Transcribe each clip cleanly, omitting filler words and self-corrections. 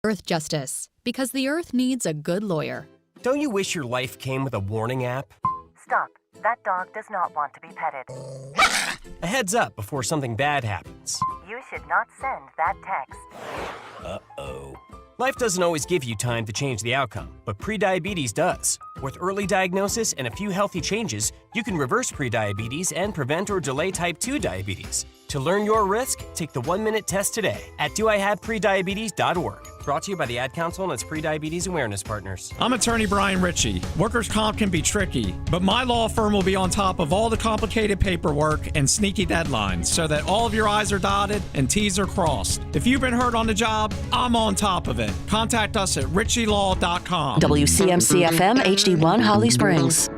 Earth Justice, because the Earth needs a good lawyer. Don't you wish your life came with a warning app? Stop. That dog does not want to be petted. A heads up before something bad happens. You should not send that text. Uh-oh. Life doesn't always give you time to change the outcome, but prediabetes does. With early diagnosis and a few healthy changes, you can reverse prediabetes and prevent or delay type 2 diabetes. To learn your risk, take the 1-minute test today at doihaveprediabetes.org. Brought to you by the Ad Council and its Prediabetes Awareness Partners. I'm attorney Brian Ritchie. Workers' comp can be tricky, but my law firm will be on top of all the complicated paperwork and sneaky deadlines so that all of your I's are dotted and T's are crossed. If you've been hurt on the job, I'm on top of it. Contact us at ritchielaw.com. WCMC-FM HD1 Holly Springs.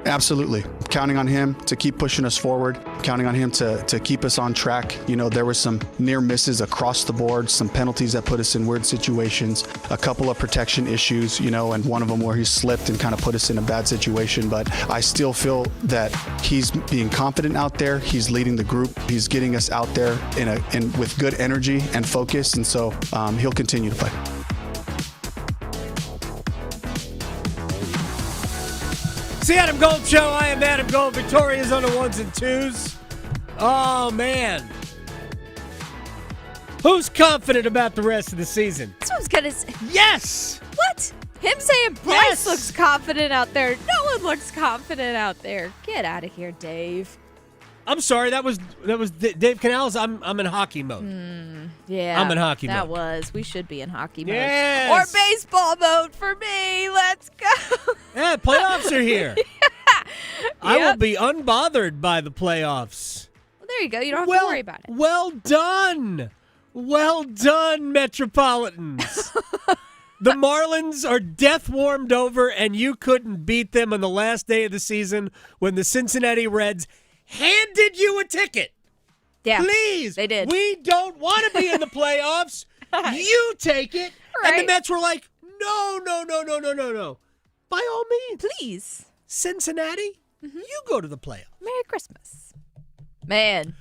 Absolutely. Counting on him to keep pushing us forward, counting on him to keep us on track. You know, there were some near misses across the board, some penalties that put us in weird situations, a couple of protection issues, you know, and one of them where he slipped and kind of put us in a bad situation. But I still feel that he's being confident out there. He's leading the group. He's getting us out there with good energy and focus. And so he'll continue to play. It's the Adam Gold Show. I am Adam Gold. Victoria's on the ones and twos. Oh, man. Who's confident about the rest of the season? That's what I was going to say. Yes! What? Him saying Bryce Yes! looks confident out there. No one looks confident out there. Get out of here, Dave. I'm sorry. That was Dave Canales. I'm in hockey mode. Yeah. I'm in hockey that mode. We should be in hockey mode. Yes! Or baseball mode for me. Let's go. Yeah, playoffs are here. Yeah. I will Yep. be unbothered by the playoffs. Well, there you go. You don't have to worry about it. Well done. Well done, Metropolitans. The Marlins are death warmed over, and you couldn't beat them on the last day of the season when the Cincinnati Reds handed you a ticket. Yeah. Please. They did. We don't want to be in the playoffs. You take it. Right. And the Mets were like, no. By all means. Please. Cincinnati, you go to the playoffs. Merry Christmas. Man.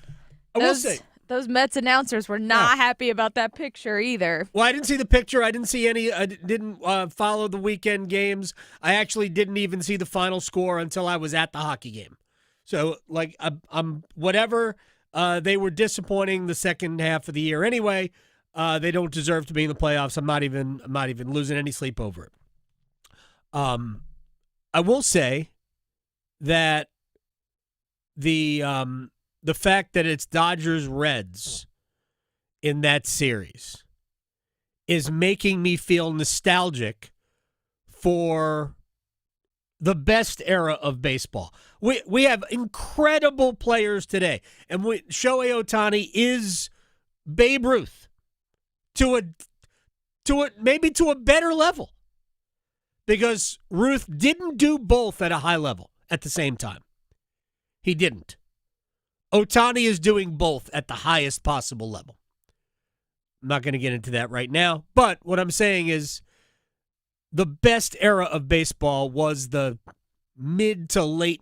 I will say. Those Mets announcers were not happy about that picture either. Well, I didn't see the picture. I didn't see any. I didn't follow the weekend games. I actually didn't even see the final score until I was at the hockey game. So, like, I'm whatever. They were disappointing the second half of the year anyway. They don't deserve to be in the playoffs. I'm not even losing any sleep over it. I will say that the fact that it's Dodgers Reds in that series is making me feel nostalgic for the best era of baseball. We have incredible players today, and Shohei Ohtani is Babe Ruth to a better level, because Ruth didn't do both at a high level at the same time. He didn't. Ohtani is doing both at the highest possible level. I'm not going to get into that right now, but what I'm saying is the best era of baseball was the mid to late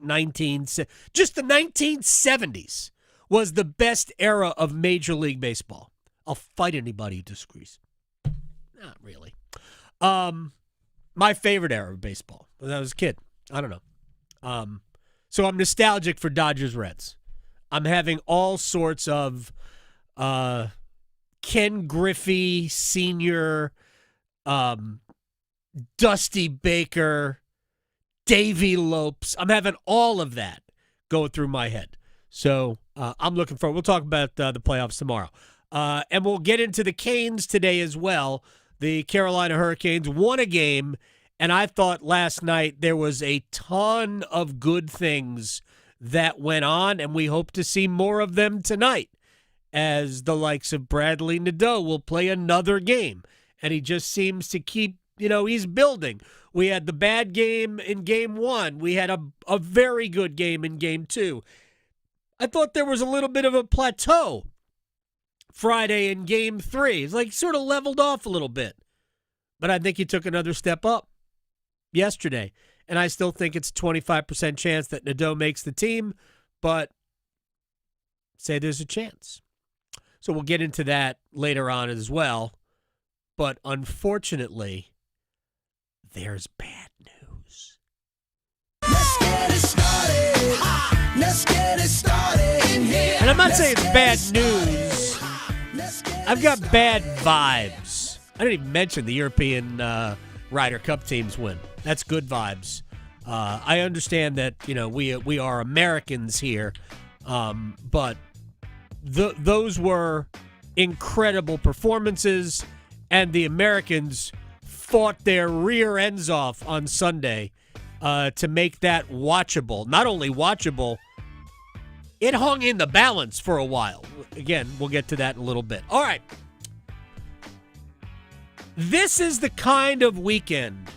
just the 1970s was the best era of Major League Baseball. I'll fight anybody who disagrees. Not really. My favorite era of baseball when I was a kid. I don't know. So I'm nostalgic for Dodgers Reds. I'm having all sorts of Ken Griffey Sr., Dusty Baker, Davey Lopes. I'm having all of that go through my head. So I'm looking forward. We'll talk about the playoffs tomorrow. And we'll get into the Canes today as well. The Carolina Hurricanes won a game, and I thought last night there was a ton of good things that went on, and we hope to see more of them tonight as the likes of Bradley Nadeau will play another game. And he just seems to keep, he's building. We had the bad game in game 1. We had a very good game in game 2. I thought there was a little bit of a plateau Friday in game 3. It's like sort of leveled off a little bit. But I think he took another step up yesterday. And I still think it's a 25% chance that Nadeau makes the team, but say there's a chance. So we'll get into that later on as well. But unfortunately, there's bad news. Let's get it started. Let's get it started in here. And I'm not saying it's bad news. I've got bad vibes. I didn't even mention the European Ryder Cup teams win. That's good vibes. I understand that we are Americans here, but those were incredible performances, and the Americans fought their rear ends off on Sunday to make that watchable. Not only watchable, it hung in the balance for a while. Again, we'll get to that in a little bit. All right. This is the kind of weekend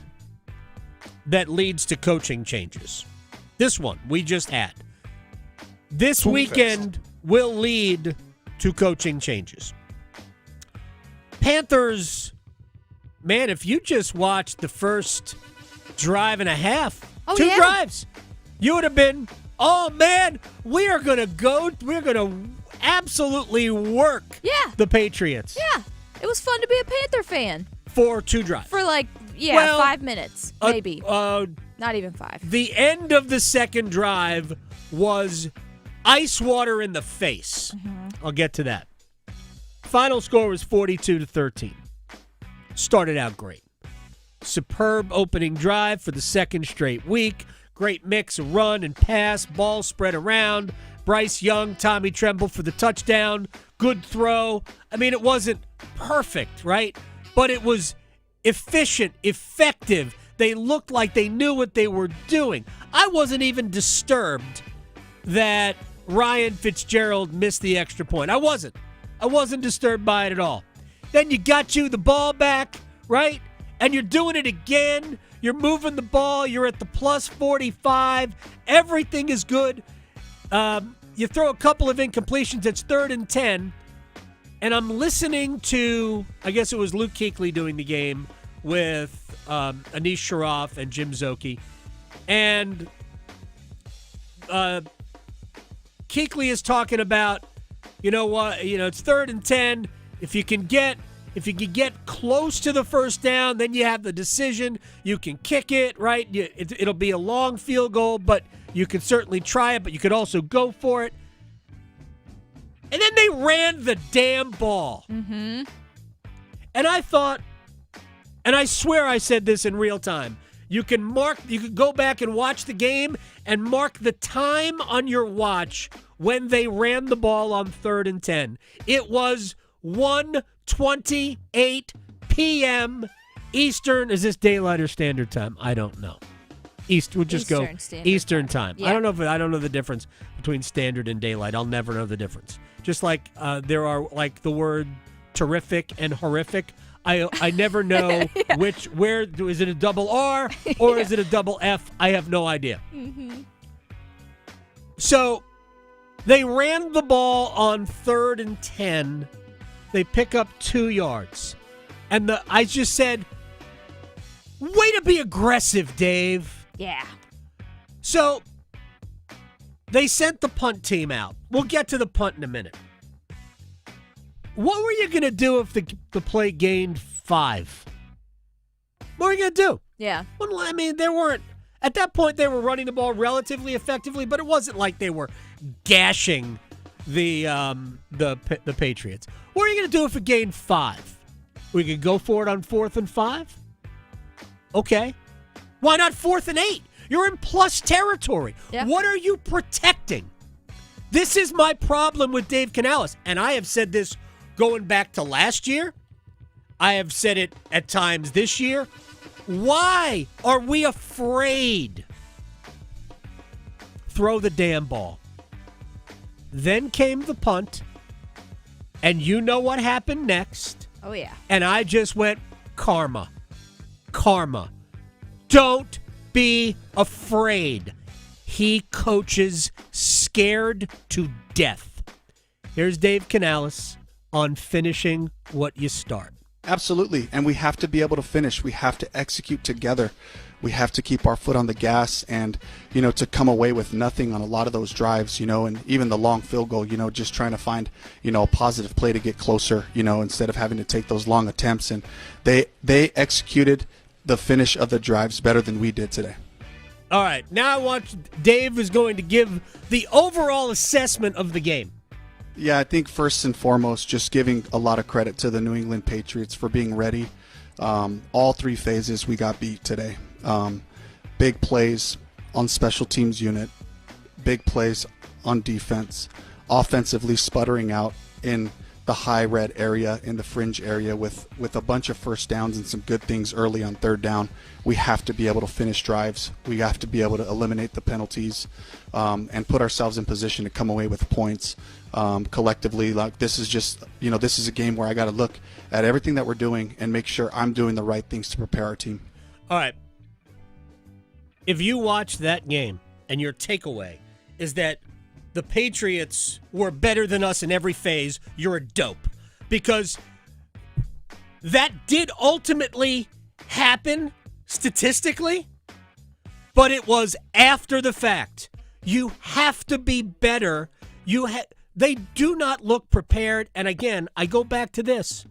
that leads to coaching changes. This one we just had. This weekend will lead to coaching changes. Panthers, man, if you just watched the first drive and a half, two drives, you would have been, oh man, we're going to absolutely work the Patriots. Yeah, it was fun to be a Panther fan. For 2 drives. For 5 minutes, maybe. Not even 5. The end of the second drive was ice water in the face. I'll get to that. Final score was 42-13. Started out great. Superb opening drive for the second straight week. Great mix of run and pass, ball spread around. Bryce Young, Tommy Tremble for the touchdown. Good throw. I mean, it wasn't perfect, right? But it was efficient, effective. They looked like they knew what they were doing. I wasn't even disturbed that Ryan Fitzgerald missed the extra point. I wasn't disturbed by it at all. Then you got the ball back, right? And you're doing it again. You're moving the ball. You're at the plus 45. Everything is good. You throw a couple of incompletions. It's 3rd and 10. And I'm listening to, I guess it was Luke Kuechly doing the game with Anish Shroff and Jim Zoki. And Kuechly is talking about, it's 3rd and 10. If you can get close to the first down, then you have the decision. You can kick it, right? It'll be a long field goal, but you could certainly try it, but you could also go for it. And then they ran the damn ball. Mm-hmm. And I thought, and I swear I said this in real time, you could go back and watch the game and mark the time on your watch when they ran the ball on 3rd and 10. It was 1:28 p.m. Eastern. Is this daylight or standard time? I don't know. We'll just go Eastern time. Yeah. I don't know the difference between standard and daylight. I'll never know the difference. Just like there are like the word terrific and horrific. I never know where is it a double R or is it a double F? I have no idea. Mm-hmm. So they ran the ball on 3rd and 10. They pick up 2 yards. And I just said, way to be aggressive, Dave. Yeah. So they sent the punt team out. We'll get to the punt in a minute. What were you going to do if the play gained 5? What were you going to do? Yeah. Well, I mean, at that point, they were running the ball relatively effectively, but it wasn't like they were gashing the Patriots. What are you going to do if it gained 5? We could go for it on 4th and 5? Okay. Why not 4th and 8? You're in plus territory. Yep. What are you protecting? This is my problem with Dave Canales, and I have said this going back to last year. I have said it at times this year. Why are we afraid? Throw the damn ball. Then came the punt, and you know what happened next. Oh, yeah. And I just went, karma. Karma. Don't be afraid. He coaches scared to death. Here's Dave Canales on finishing what you start. Absolutely, and we have to be able to finish. We have to execute together. we have to keep our foot on the gas and, to come away with nothing on a lot of those drives, and even the long field goal, just trying to find, a positive play to get closer, instead of having to take those long attempts. And they executed the finish of the drives better than we did today. All right, now Dave is going to give the overall assessment of the game. Yeah, I think first and foremost, just giving a lot of credit to the New England Patriots for being ready. All three phases we got beat today. Big plays on special teams unit, big plays on defense, offensively sputtering out in the high red area, in the fringe area with a bunch of first downs and some good things early on third down. We have to be able to finish drives. We have to be able to eliminate the penalties and put ourselves in position to come away with points collectively. Like this is just, this is a game where I got to look at everything that we're doing and make sure I'm doing the right things to prepare our team. All right. If you watch that game and your takeaway is that the Patriots were better than us in every phase, you're a dope. Because that did ultimately happen statistically, but it was after the fact. You have to be better. They do not look prepared. And again, I go back to this.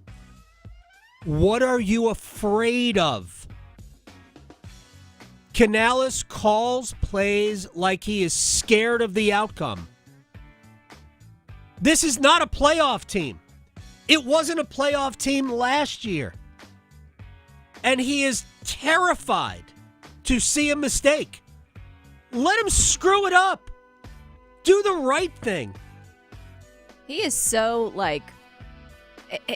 What are you afraid of? Canales calls plays like he is scared of the outcome. This is not a playoff team. It wasn't a playoff team last year. And he is terrified to see a mistake. Let him screw it up. Do the right thing. He is so,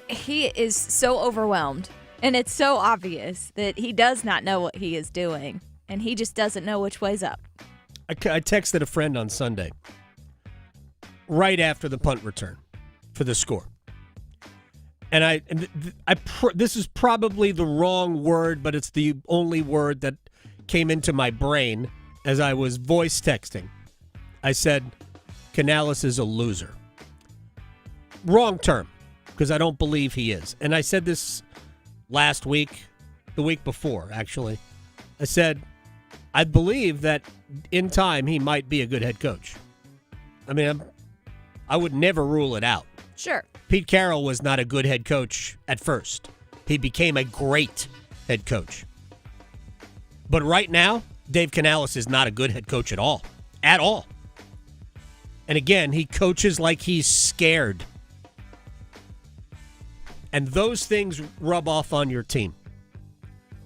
he is so overwhelmed. And it's so obvious that he does not know what he is doing. And he just doesn't know which way's up. I texted a friend on Sunday, right after the punt return for the score. And this is probably the wrong word, but it's the only word that came into my brain as I was voice texting. I said, Canales is a loser. Wrong term, because I don't believe he is. And I said this last week, the week before, actually. I said, I believe that in time he might be a good head coach. I mean, I would never rule it out. Sure. Pete Carroll was not a good head coach at first. He became a great head coach. But right now, Dave Canales is not a good head coach at all. At all. And again, he coaches like he's scared. And those things rub off on your team.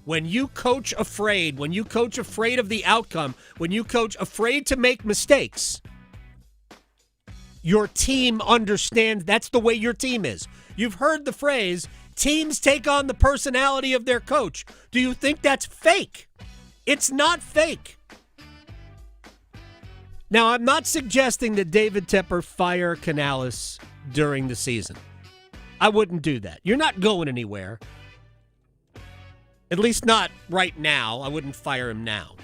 When you coach afraid, when you coach afraid of the outcome, when you coach afraid to make mistakes, your team understands that's the way your team is. You've heard the phrase, teams take on the personality of their coach. Do you think that's fake? It's not fake. Now, I'm not suggesting that David Tepper fire Canales during the season. I wouldn't do that. You're not going anywhere. At least not right now. I wouldn't fire him now.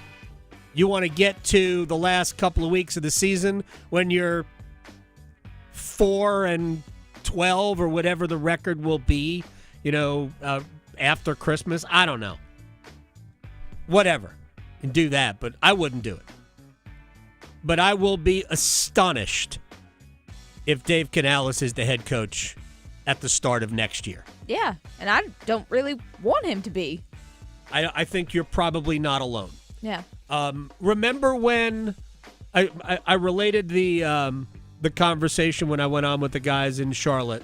You want to get to the last couple of weeks of the season when you're 4-12 or whatever the record will be, after Christmas. I don't know. Whatever. And do that, but I wouldn't do it. But I will be astonished if Dave Canales is the head coach at the start of next year. Yeah, and I don't really want him to be. I think you're probably not alone. Yeah. Remember when I related the conversation when I went on with the guys in Charlotte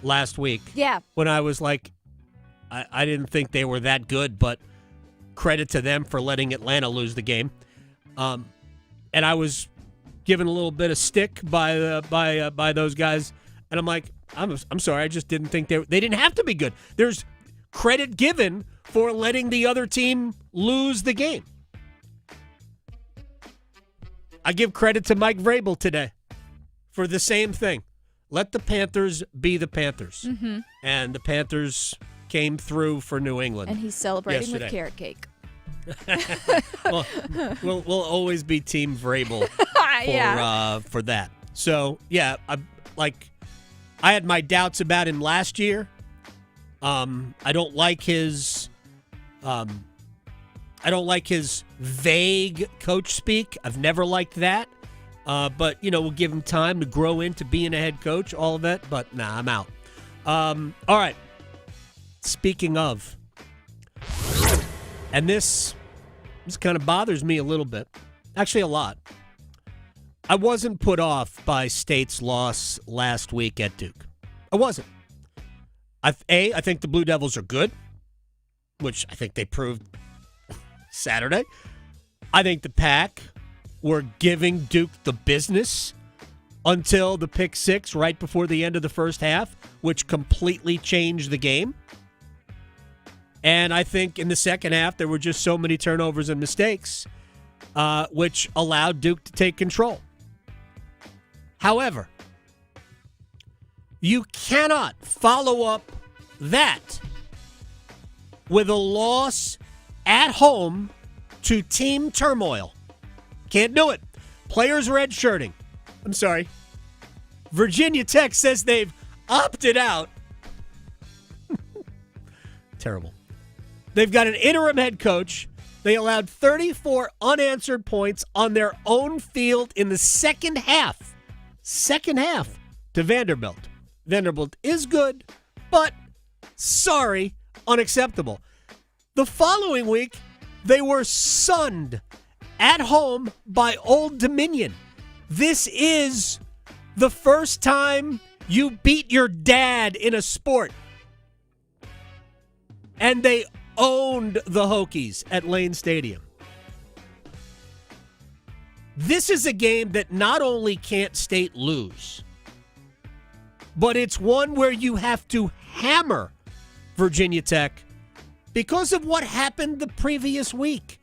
last week? Yeah. When I was like, I didn't think they were that good, but credit to them for letting Atlanta lose the game. And I was given a little bit of stick by those guys, and I'm like, I'm sorry, I just didn't think they didn't have to be good. There's credit given for letting the other team lose the game. I give credit to Mike Vrabel today for the same thing. Let the Panthers be the Panthers. Mm-hmm. And the Panthers came through for New England. And he's celebrating yesterday with carrot cake. Well, we'll always be Team Vrabel for that. So, yeah, I had my doubts about him last year. I don't like his I don't like his vague coach speak. I've never liked that. But, we'll give him time to grow into being a head coach, all of that. But, nah, I'm out. All right. Speaking of, and this kind of bothers me a little bit. Actually, a lot. I wasn't put off by State's loss last week at Duke. I wasn't. I think the Blue Devils are good, which I think they proved Saturday. I think the Pack were giving Duke the business until the pick six right before the end of the first half, which completely changed the game. And I think in the second half, there were just so many turnovers and mistakes, which allowed Duke to take control. However, you cannot follow up that with a loss at home to team turmoil. Can't do it. Players redshirting. I'm sorry. Virginia Tech says they've opted out. Terrible. They've got an interim head coach. They allowed 34 unanswered points on their own field in the second half. Second half to Vanderbilt. Vanderbilt is good, but sorry, unacceptable. The following week, they were sunned at home by Old Dominion. This is the first time you beat your dad in a sport. And they owned the Hokies at Lane Stadium. This is a game that not only can't State lose, but it's one where you have to hammer Virginia Tech because of what happened the previous week.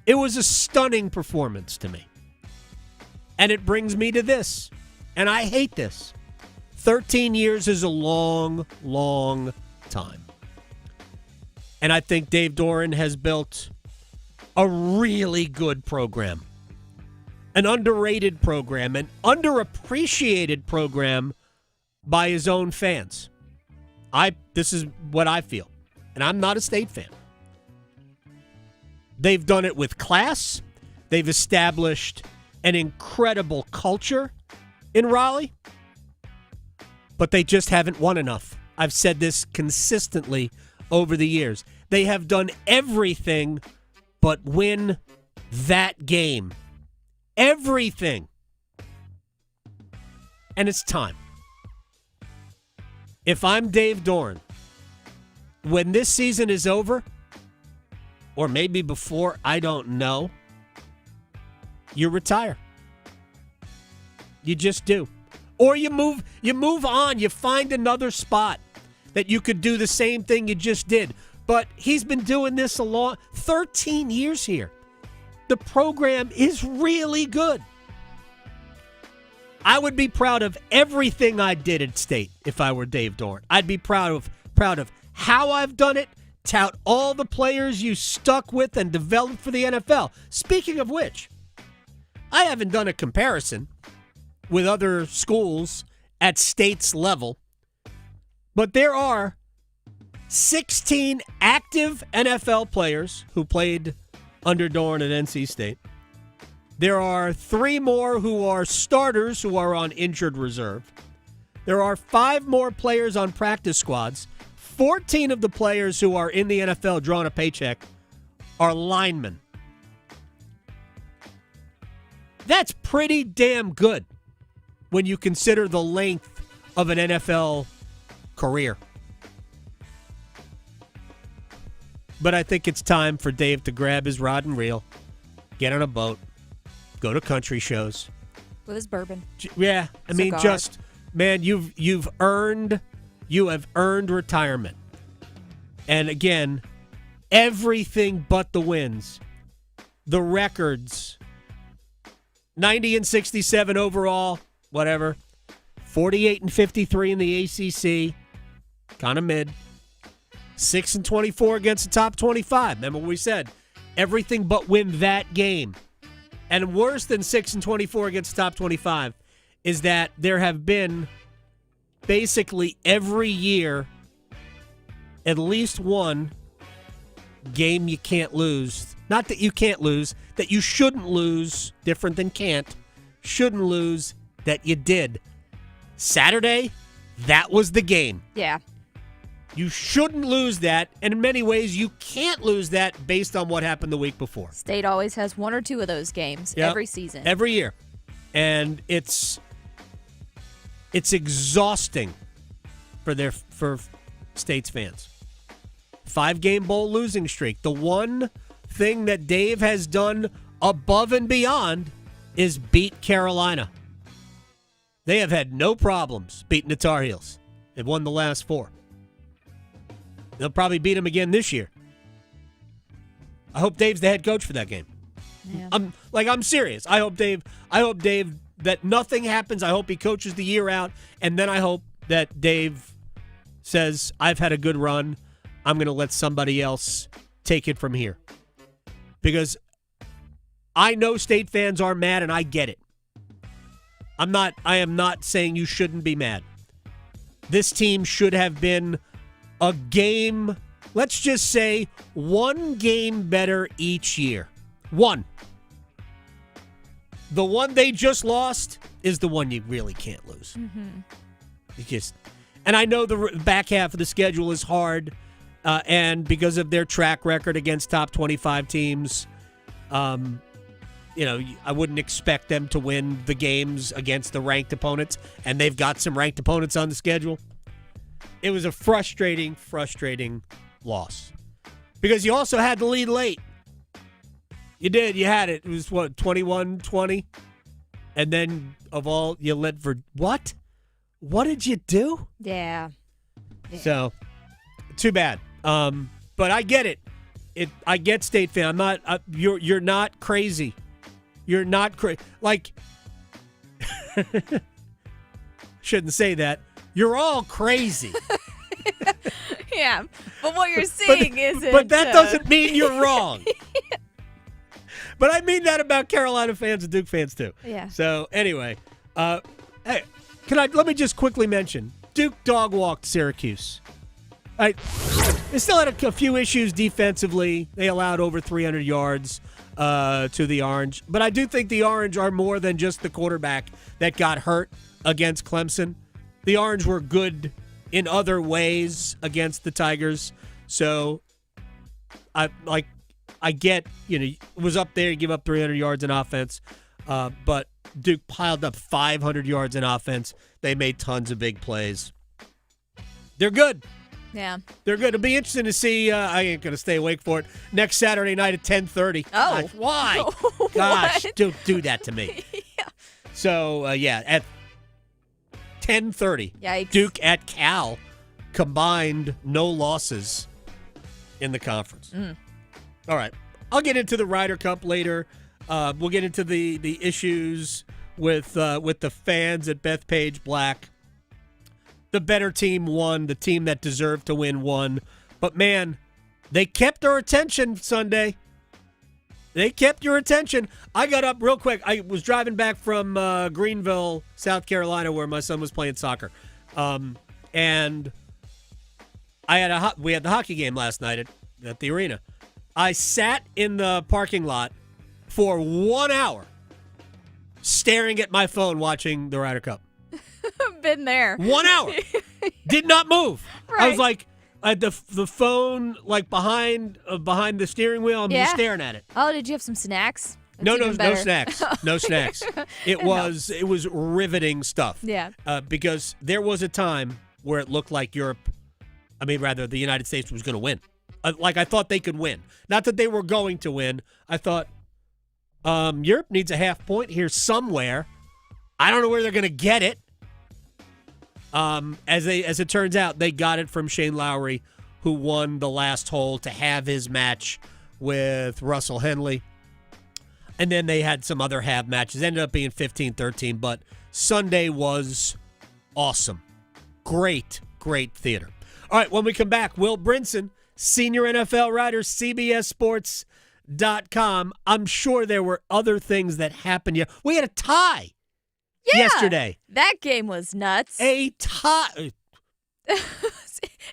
It was a stunning performance to me. And it brings me to this, and I hate this. 13 years is a long, long time. And I think Dave Doran has built a really good program, an underrated program, an underappreciated program by his own fans. This is what I feel, and I'm not a State fan. They've done it with class. They've established an incredible culture in Raleigh, but they just haven't won enough. I've said this consistently over the years. They have done everything but win that game. Everything. And it's time. If I'm Dave Doran, when this season is over, or maybe before, I don't know, you retire. You just do. Or you move on. You find another spot that you could do the same thing you just did. But he's been doing this 13 years here. The program is really good. I would be proud of everything I did at State if I were Dave Doran. I'd be proud of how I've done it, tout all the players you stuck with and developed for the NFL. Speaking of which, I haven't done a comparison with other schools at State's level, but there are 16 active NFL players who played under Doran at NC State. There are 3 more who are starters who are on injured reserve. There are 5 more players on practice squads. 14 of the players who are in the NFL drawing a paycheck are linemen. That's pretty damn good when you consider the length of an NFL career. But I think it's time for Dave to grab his rod and reel, get on a boat, go to country shows. With his bourbon. Yeah, I mean, just, man, you have earned retirement. And again, everything but the wins, the records, 90-67 overall, whatever, 48-53 in the ACC, kind of mid. 6-24 against the top 25. Remember what we said? Everything but win that game. And worse than 6-24 against the top 25 is that there have been basically every year at least one game you can't lose. Not that you can't lose, that you shouldn't lose, different than can't, shouldn't lose, that you did. Saturday, that was the game. Yeah. You shouldn't lose that, and in many ways, you can't lose that based on what happened the week before. State always has one or two of those games every season. Every year. And it's exhausting for State's fans. 5-game bowl losing streak. The one thing that Dave has done above and beyond is beat Carolina. They have had no problems beating the Tar Heels. They've won the last 4. They'll probably beat them again this year. I hope Dave's the head coach for that game. Yeah. I'm serious. I hope Dave that nothing happens. I hope he coaches the year out, and then I hope that Dave says, I've had a good run. I'm going to let somebody else take it from here. Because I know State fans are mad, and I get it. I am not saying you shouldn't be mad. This team should have been a game, let's just say, one game better each year. One. The one they just lost is the one you really can't lose. Mm-hmm. And I know the back half of the schedule is hard, and because of their track record against top 25 teams, I wouldn't expect them to win the games against the ranked opponents, and they've got some ranked opponents on the schedule. It was a frustrating loss. Because you also had the lead late. You did. You had it. It was, 21-20? And then, you led for what? What did you do? Yeah. So, too bad. But I get it. I get State fan. I'm not. You're not crazy. You're not crazy. Like, shouldn't say that. You're all crazy. Yeah, but what you're seeing isn't. But that doesn't mean you're wrong. But I mean that about Carolina fans and Duke fans too. Yeah. So anyway, hey, let me just quickly mention Duke dog walked Syracuse. They still had a few issues defensively. They allowed over 300 yards to the Orange, but I do think the Orange are more than just the quarterback that got hurt against Clemson. The Orange were good in other ways against the Tigers. So I get, it was up there, you give up 300 yards in offense. But Duke piled up 500 yards in offense. They made tons of big plays. They're good. Yeah. They're good. It'll be interesting to see. I ain't going to stay awake for it. Next Saturday night at 10:30. Oh. Gosh, why? What? Gosh, do that to me. Yeah. So, at 10:30. Yikes. Duke at Cal combined no losses in the conference. All right. I'll get into the Ryder Cup later. We'll get into the issues with the fans at Bethpage Black. The better team won. The team that deserved to win won. But, man, they kept our attention Sunday. They kept your attention. I got up real quick. I was driving back from Greenville, South Carolina, where my son was playing soccer. And we had the hockey game last night at the arena. I sat in the parking lot for 1 hour staring at my phone watching the Ryder Cup. Been there. 1 hour. Did not move. Right. I was like, the phone like behind the steering wheel. I'm just staring at it. Oh, did you have some snacks? No snacks. No snacks. It was riveting stuff. Yeah. Because there was a time where it looked like the United States was going to win. I thought they could win. Not that they were going to win. I thought Europe needs a half point here somewhere. I don't know where they're going to get it. As it turns out, they got it from Shane Lowry, who won the last hole to have his match with Russell Henley. And then they had some other half matches. Ended up being 15-13, but Sunday was awesome. Great theater. All right, when we come back, Will Brinson, senior NFL writer, CBSSports.com. I'm sure there were other things that happened. We had a tie. Yeah, yesterday. That game was nuts. A tie. It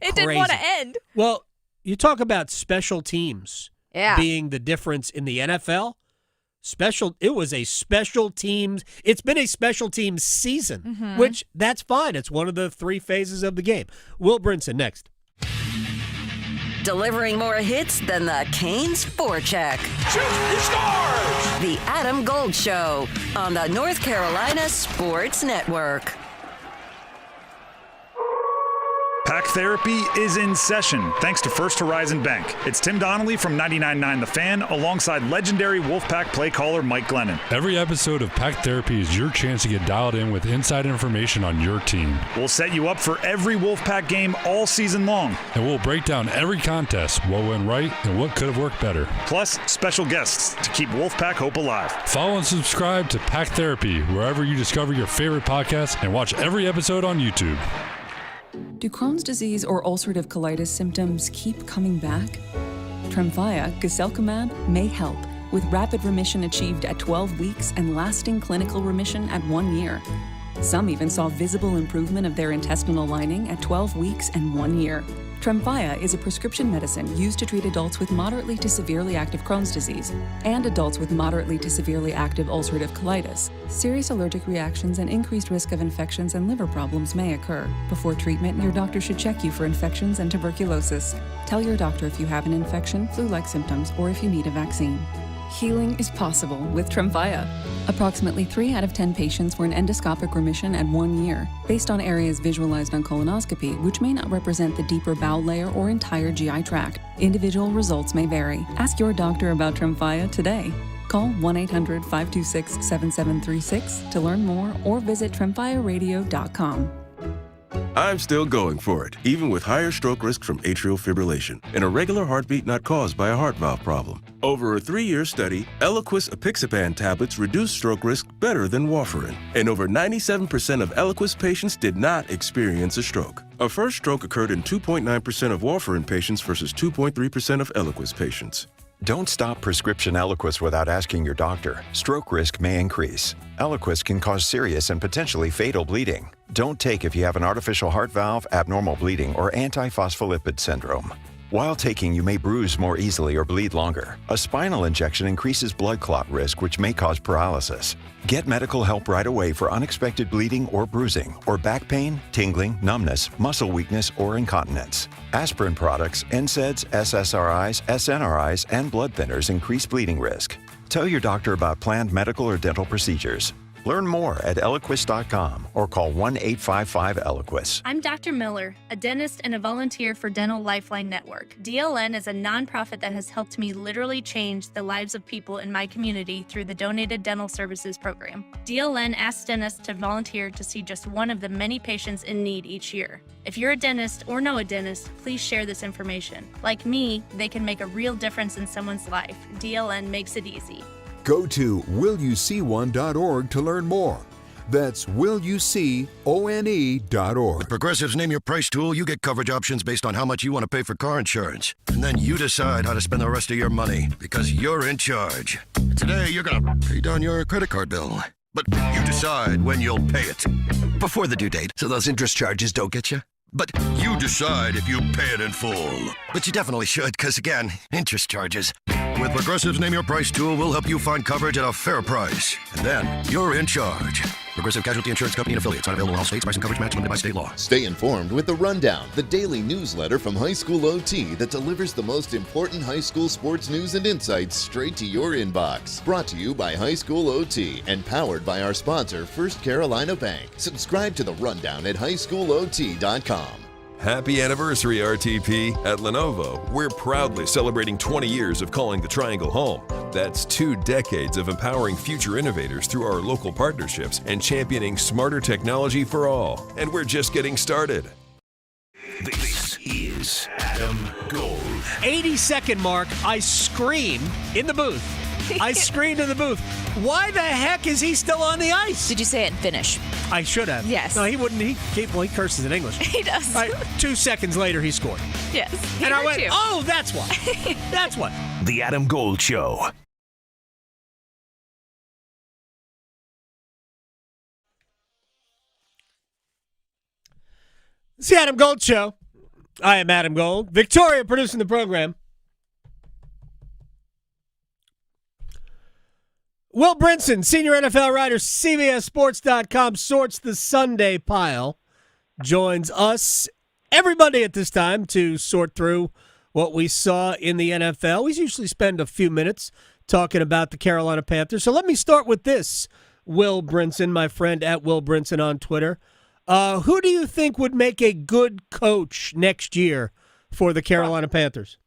didn't want to end. Well, You talk about special teams being the difference in the NFL. It was a special teams. It's been a special teams season, which that's fine. It's one of the 3 phases of the game. Will Brinson next. Delivering more hits than the Canes forecheck. Shoot, he scores! The Adam Gold Show on the North Carolina Sports Network. Pack Therapy is in session, thanks to First Horizon Bank. It's Tim Donnelly from 99.9 The Fan, alongside legendary Wolfpack play caller Mike Glennon. Every episode of Pack Therapy is your chance to get dialed in with inside information on your team. We'll set you up for every Wolfpack game all season long. And we'll break down every contest, what went right and what could have worked better. Plus, special guests to keep Wolfpack hope alive. Follow and subscribe to Pack Therapy wherever you discover your favorite podcasts, and watch every episode on YouTube. Do Crohn's disease or ulcerative colitis symptoms keep coming back? Tremfya, guselkumab, may help, with rapid remission achieved at 12 weeks and lasting clinical remission at 1 year. Some even saw visible improvement of their intestinal lining at 12 weeks and 1 year. Tremfya is a prescription medicine used to treat adults with moderately to severely active Crohn's disease and adults with moderately to severely active ulcerative colitis. Serious allergic reactions and increased risk of infections and liver problems may occur. Before treatment, your doctor should check you for infections and tuberculosis. Tell your doctor if you have an infection, flu-like symptoms, or if you need a vaccine. Healing is possible with Tremfya. Approximately 3 out of 10 patients were in endoscopic remission at 1 year, based on areas visualized on colonoscopy, which may not represent the deeper bowel layer or entire GI tract. Individual results may vary. Ask your doctor about Tremfya today. Call 1-800-526-7736 to learn more or visit tremfyaradio.com. I'm still going for it, even with higher stroke risk from atrial fibrillation, an irregular heartbeat not caused by a heart valve problem. Over a 3-year study, Eliquis apixaban tablets reduce stroke risk better than warfarin, and over 97% of Eliquis patients did not experience a stroke. A first stroke occurred in 2.9% of warfarin patients versus 2.3% of Eliquis patients. Don't stop prescription Eliquis without asking your doctor. Stroke risk may increase. Eliquis can cause serious and potentially fatal bleeding. Don't take if you have an artificial heart valve, abnormal bleeding, or antiphospholipid syndrome. While taking, you may bruise more easily or bleed longer. A spinal injection increases blood clot risk, which may cause paralysis. Get medical help right away for unexpected bleeding or bruising, or back pain, tingling, numbness, muscle weakness, or incontinence. Aspirin products, NSAIDs, SSRIs, SNRIs, and blood thinners increase bleeding risk. Tell your doctor about planned medical or dental procedures. Learn more at Eliquis.com or call 1-855-ELIQUIS. I'm Dr. Miller, a dentist and a volunteer for Dental Lifeline Network. DLN is a nonprofit that has helped me literally change the lives of people in my community through the Donated Dental Services program. DLN asks dentists to volunteer to see just one of the many patients in need each year. If you're a dentist or know a dentist, please share this information. Like me, they can make a real difference in someone's life. DLN makes it easy. Go to willyouseeone.org to learn more. That's willyouseeone.org. With Progressive's Name Your Price tool, you get coverage options based on how much you want to pay for car insurance. And then you decide how to spend the rest of your money, because you're in charge. Today, you're going to pay down your credit card bill. But you decide when you'll pay it. Before the due date, so those interest charges don't get you. But you decide if you pay it in full. But you definitely should, because again, interest charges. With Progressive's Name Your Price tool, we'll help you find coverage at a fair price. And then you're in charge. Progressive Casualty Insurance Company and affiliates. Not available in all states. Price and coverage match limited by state law. Stay informed with The Rundown, the daily newsletter from High School OT that delivers the most important high school sports news and insights straight to your inbox. Brought to you by High School OT and powered by our sponsor, First Carolina Bank. Subscribe to The Rundown at highschoolot.com. Happy anniversary, RTP. At Lenovo, we're proudly celebrating 20 years of calling the Triangle home. That's 2 decades of empowering future innovators through our local partnerships and championing smarter technology for all. And we're just getting started. This is Adam Gold. 80-second mark, I scream in the booth. I screamed in the booth. Why the heck is he still on the ice? Did you say it in Finnish? I should have. Yes. No, he wouldn't. He curses in English. He does. All right, 2 seconds later, he scored. Yes. And I went, oh, that's why. That's why. The Adam Gold Show. It's the Adam Gold Show. I am Adam Gold. Victoria producing the program. Will Brinson, senior NFL writer, CBSSports.com, sorts the Sunday pile, joins us every Monday at this time to sort through what we saw in the NFL. We usually spend a few minutes talking about the Carolina Panthers. So let me start with this, Will Brinson, my friend at Will Brinson on Twitter. Who do you think would make a good coach next year for the Carolina Panthers?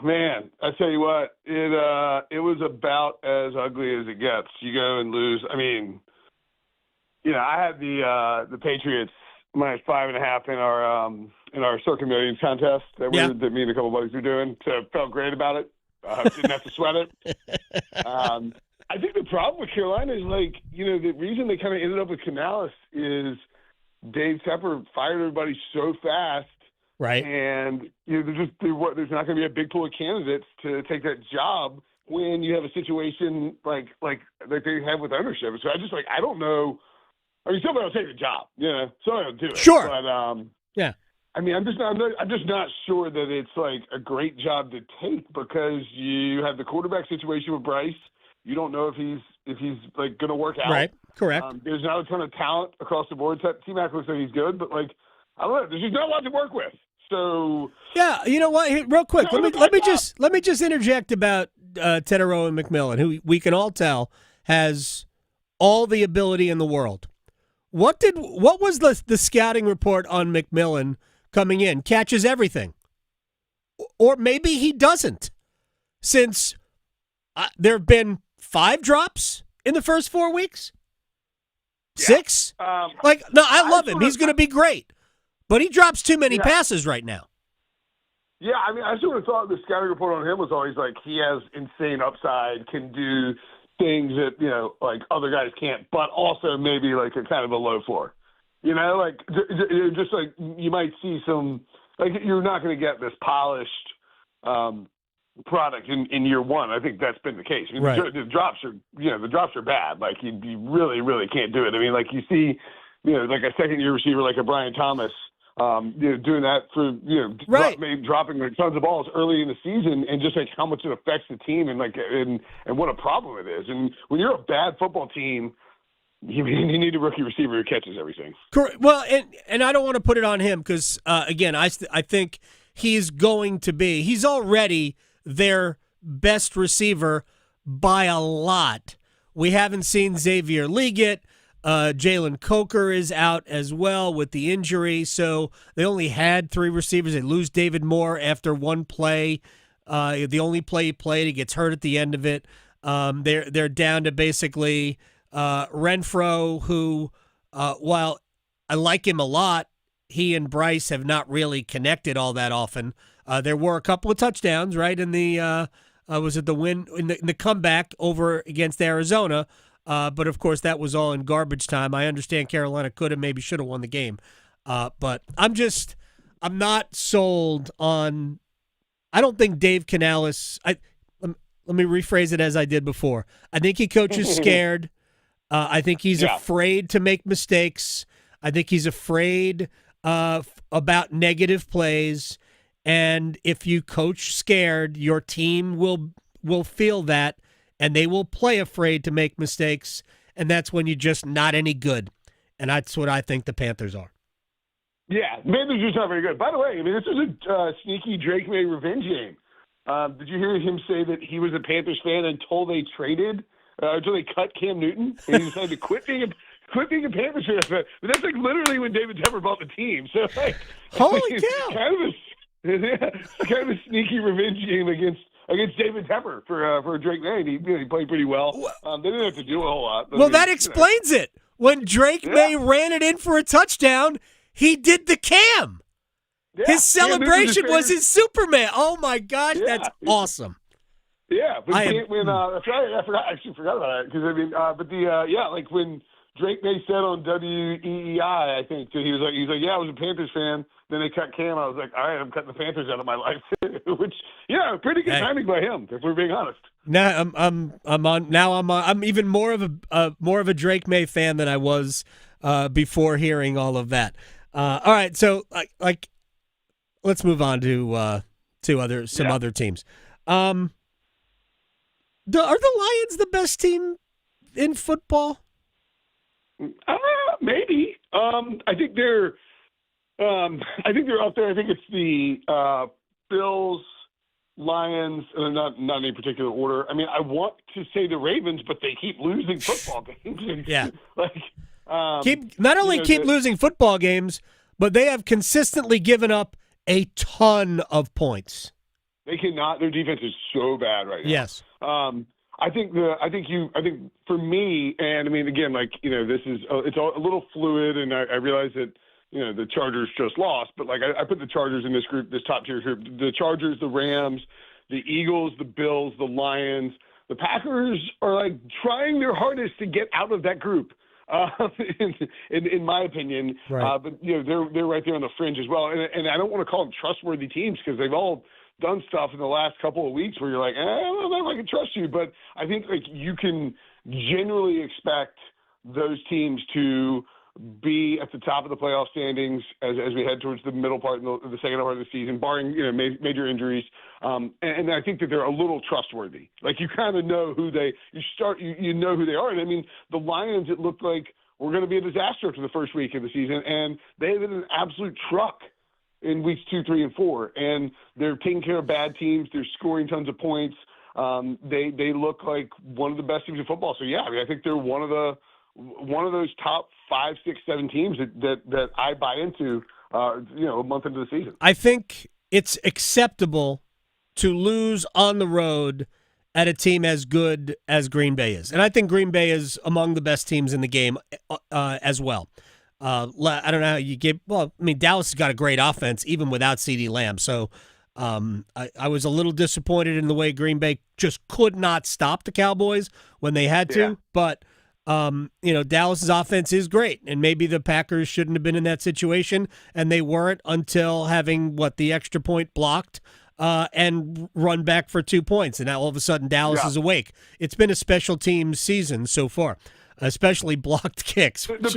Man, I tell you what, it was about as ugly as it gets. You go and lose. I mean, I had the Patriots minus 5.5 in our Circa Millions contest that me and a couple of buddies were doing. So felt great about it. Didn't have to sweat it. I think the problem with Carolina is the reason they kind of ended up with Canales is Dave Tepper fired everybody so fast. Right. And there's not going to be a big pool of candidates to take that job when you have a situation like they have with ownership. So I don't know. I mean, somebody will take the job. Somebody will do it. Sure. But yeah. I mean, I'm just not sure that it's a great job to take because you have the quarterback situation with Bryce. You don't know if he's going to work out. Right. Correct. There's not a ton of talent across the board. T-Mac looks like he's good, but I don't know. There's just not a lot to work with. So yeah, you know what? Real quick, let me just interject about Teterow and McMillan, who we can all tell has all the ability in the world. What was the scouting report on McMillan coming in? Catches everything, or maybe he doesn't, since there have been 5 drops in the first 4 weeks. 6? I love him. He's going to be great. But he drops too many passes right now. Yeah, I mean, I sort of thought the scouting report on him was always he has insane upside, can do things that, other guys can't, but also maybe a kind of a low floor. You might see some, you're not going to get this polished product in year one. I think that's been the case. I mean, right. The drops are bad. You really, really can't do it. I mean, you see, a second-year receiver like a Brian Thomas, doing that for right. dropping tons of balls early in the season, and just how much it affects the team, and and what a problem it is. And when you're a bad football team, you need a rookie receiver who catches everything. Correct. Well, and I don't want to put it on him because again, I think he's already their best receiver by a lot. We haven't seen Xavier Leggett. Jalen Coker is out as well with the injury, so they only had 3 receivers. They lose David Moore after one play. The only play he played, he gets hurt at the end of it. They're down to basically Renfro, who, while I like him a lot, he and Bryce have not really connected all that often. There were a couple of touchdowns, right, in the was it the win in the comeback over against Arizona. But, of course, that was all in garbage time. I understand Carolina could have, maybe should have won the game. But I'm not sold on – I don't think Dave Canales – let me rephrase it as I did before. I think he coaches scared. I think he's afraid to make mistakes. I think he's afraid about negative plays. And if you coach scared, your team will feel that. And they will play afraid to make mistakes, and that's when you're just not any good. And that's what I think the Panthers are. Yeah, the Panthers are just not very good. By the way, I mean, this is a sneaky Drake May revenge game. Did you hear him say that he was a Panthers fan until they cut Cam Newton, and he decided to quit being a Panthers fan? But that's literally when David Tepper bought the team. So holy cow! Kind of a sneaky revenge game against David Tepper for Drake May. He played pretty well. They didn't have to do a whole lot. Well, that explains it. When Drake May ran it in for a touchdown, he did the Cam. Yeah. His celebration was his Superman. Oh, my gosh, that's awesome. Yeah, but I forgot about that. Because, when Drake May said on WEEI, I think, he was like, yeah, I was a Panthers fan. Then they cut Cam. I was like, all right, I'm cutting the Panthers out of my life too. Which, pretty good timing by him, if we're being honest. Now I'm even more of a Drake May fan than I was before hearing all of that. All right, so let's move on to some other teams. Are the Lions the best team in football? Maybe. I think they're up there. I think it's the Bills, Lions, and not in any particular order. I mean, I want to say the Ravens, but they keep losing football games. Yeah. Keep losing football games, but they have consistently given up a ton of points. They cannot. Their defense is so bad right now. Yes. I think for me, and I mean, again, this is it's a little fluid, and I realize that the Chargers just lost, but I put the Chargers in this group, this top tier group. The Chargers, the Rams, the Eagles, the Bills, the Lions, the Packers are trying their hardest to get out of that group. In my opinion, right. But they're right there on the fringe as well, and I don't want to call them trustworthy teams because they've all done stuff in the last couple of weeks where you're like, I don't know if I can trust you, but I think you can generally expect those teams to be at the top of the playoff standings as we head towards the middle part, the second part of the season, barring major injuries. And I think that they're a little trustworthy. You kind of know who you know who they are. And I mean, the Lions, it looked like were going to be a disaster after the first week of the season, and they've been an absolute truck in weeks 2, 3, and 4, and they're taking care of bad teams. They're scoring tons of points. They look like one of the best teams in football. So yeah, I mean, I think they're one of those top 5, 6, 7 teams that I buy into. A month into the season. I think it's acceptable to lose on the road at a team as good as Green Bay is, and I think Green Bay is among the best teams in the game as well. I don't know how you get. Well, I mean, Dallas has got a great offense even without CeeDee Lamb. So I was a little disappointed in the way Green Bay just could not stop the Cowboys when they had to. Yeah. But Dallas's offense is great, and maybe the Packers shouldn't have been in that situation, and they weren't until having the extra point blocked and run back for 2 points, and now all of a sudden Dallas is awake. It's been a special teams season so far. Especially blocked kicks. The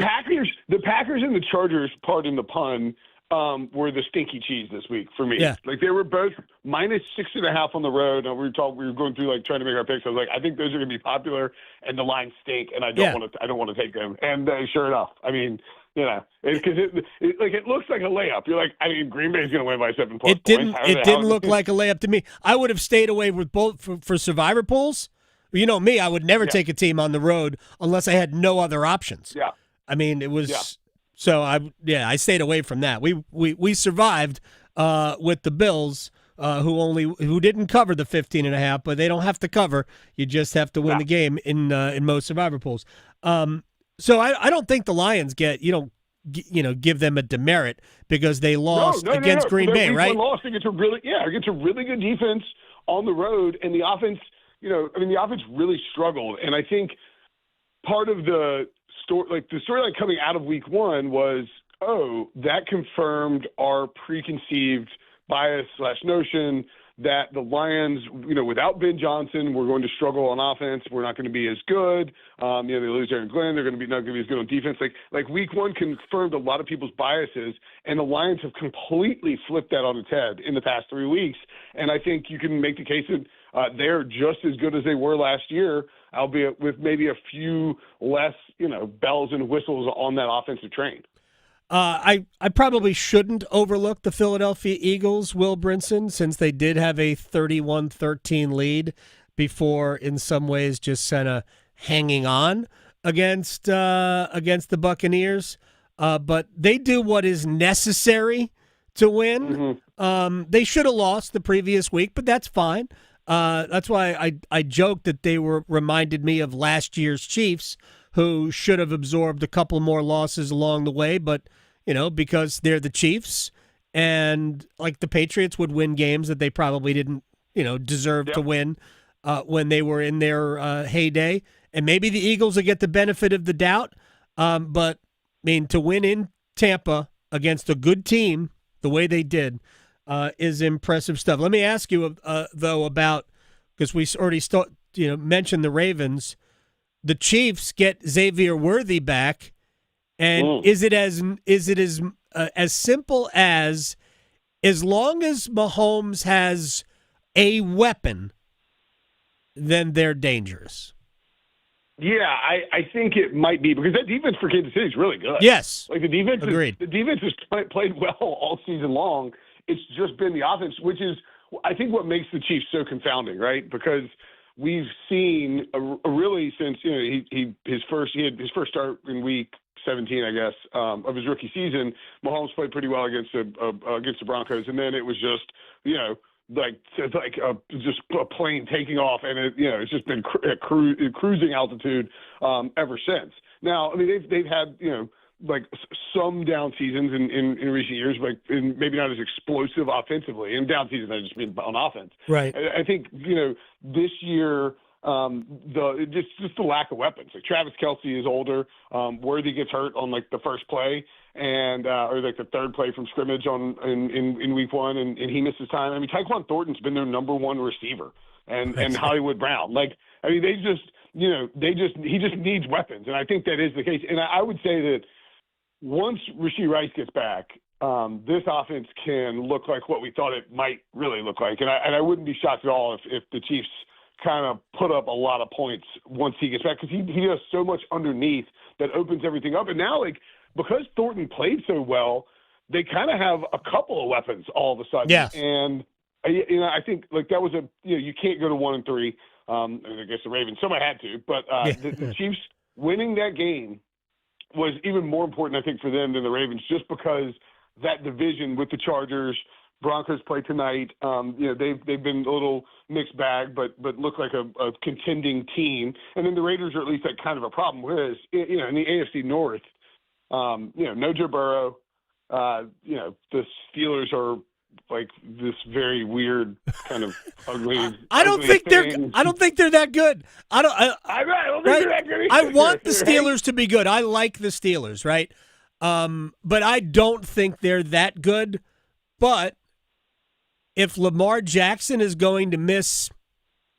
Packers and the Chargers, pardon the pun, were the stinky cheese this week for me. Yeah. They were both -6.5 on the road. And we were going through trying to make our picks. I was like, I think those are going to be popular, and the lines stink, and I don't want to take them. And sure enough, I mean, because it looks like a layup. You're like, I mean, Green Bay's going to win by 7 points. It didn't look like a layup to me. I would have stayed away with both for survivor pools. You know me, I would never take a team on the road unless I had no other options. Yeah. I mean, it was so I stayed away from that. We survived with the Bills who didn't cover the 15.5, but they don't have to cover. You just have to win the game in most survivor pools. So I don't think the Lions give them a demerit because they lost against Green Bay, right? Lost against a really good defense on the road, and the offense. The offense really struggled, and I think part of the storyline coming out of week 1 was, that confirmed our preconceived bias / notion that the Lions, without Ben Johnson, were going to struggle on offense. We're not going to be as good. They lose Aaron Glenn. They're going to be not going to be as good on defense. Like week 1 confirmed a lot of people's biases, and the Lions have completely flipped that on its head in the past 3 weeks. And I think you can make the case that they're just as good as they were last year, albeit with maybe a few less, bells and whistles on that offensive train. I probably shouldn't overlook the Philadelphia Eagles, Will Brinson, since they did have a 31-13 lead before, in some ways, just kind of hanging on against the Buccaneers. But they do what is necessary to win. Mm-hmm. They should have lost the previous week, but that's fine. That's why I joked that they reminded me of last year's Chiefs, who should have absorbed a couple more losses along the way, but because they're the Chiefs, and the Patriots would win games that they probably didn't deserve to win when they were in their heyday, and maybe the Eagles will get the benefit of the doubt. But I mean, to win in Tampa against a good team the way they did is impressive stuff. Let me ask you though about, because we already mentioned the Ravens. The Chiefs get Xavier Worthy back, and is it as simple as As long as Mahomes has a weapon, then they're dangerous. Yeah, I think it might be because that defense for Kansas City is really good. Yes. Like the defense Agreed. the defense has played well all season long. It's just been the offense, which is, I think, what makes the Chiefs so confounding, right? Because we've seen a really since he had his first start in week 17, I guess, of his rookie season. Mahomes played pretty well against the Broncos, and then it was just just a plane taking off, and it's just been cruising altitude ever since. Now, I mean, they've had some down seasons in recent years, but maybe not as explosive offensively. And down seasons, I just mean on offense. Right. I think this year just the lack of weapons. Like Travis Kelce is older. Worthy gets hurt on the first play and or the third play from scrimmage in week one, and he misses time. I mean, Tyquan Thornton's been their number one receiver, and Hollywood Brown. He just needs weapons, and I think that is the case. And I would say that once Rashee Rice gets back, this offense can look like what we thought it might really look like. And I wouldn't be shocked at all if the Chiefs kind of put up a lot of points once he gets back, because he does so much underneath that opens everything up. And now, because Thornton played so well, they kind of have a couple of weapons all of a sudden. Yes. And I think that was you can't go to 1-3. I guess the Ravens, somebody had to, but the Chiefs winning that game was even more important, I think, for them than the Ravens, just because that division with the Chargers, Broncos play tonight. They've been a little mixed bag, but look like a contending team. And then the Raiders are at least kind of a problem. Whereas in the AFC North, no Joe Burrow. The Steelers are this very weird kind of ugly. I don't think they're that good. I don't think they're that good either. I want the Steelers to be good. I like the Steelers, right? But I don't think they're that good. But if Lamar Jackson is going to miss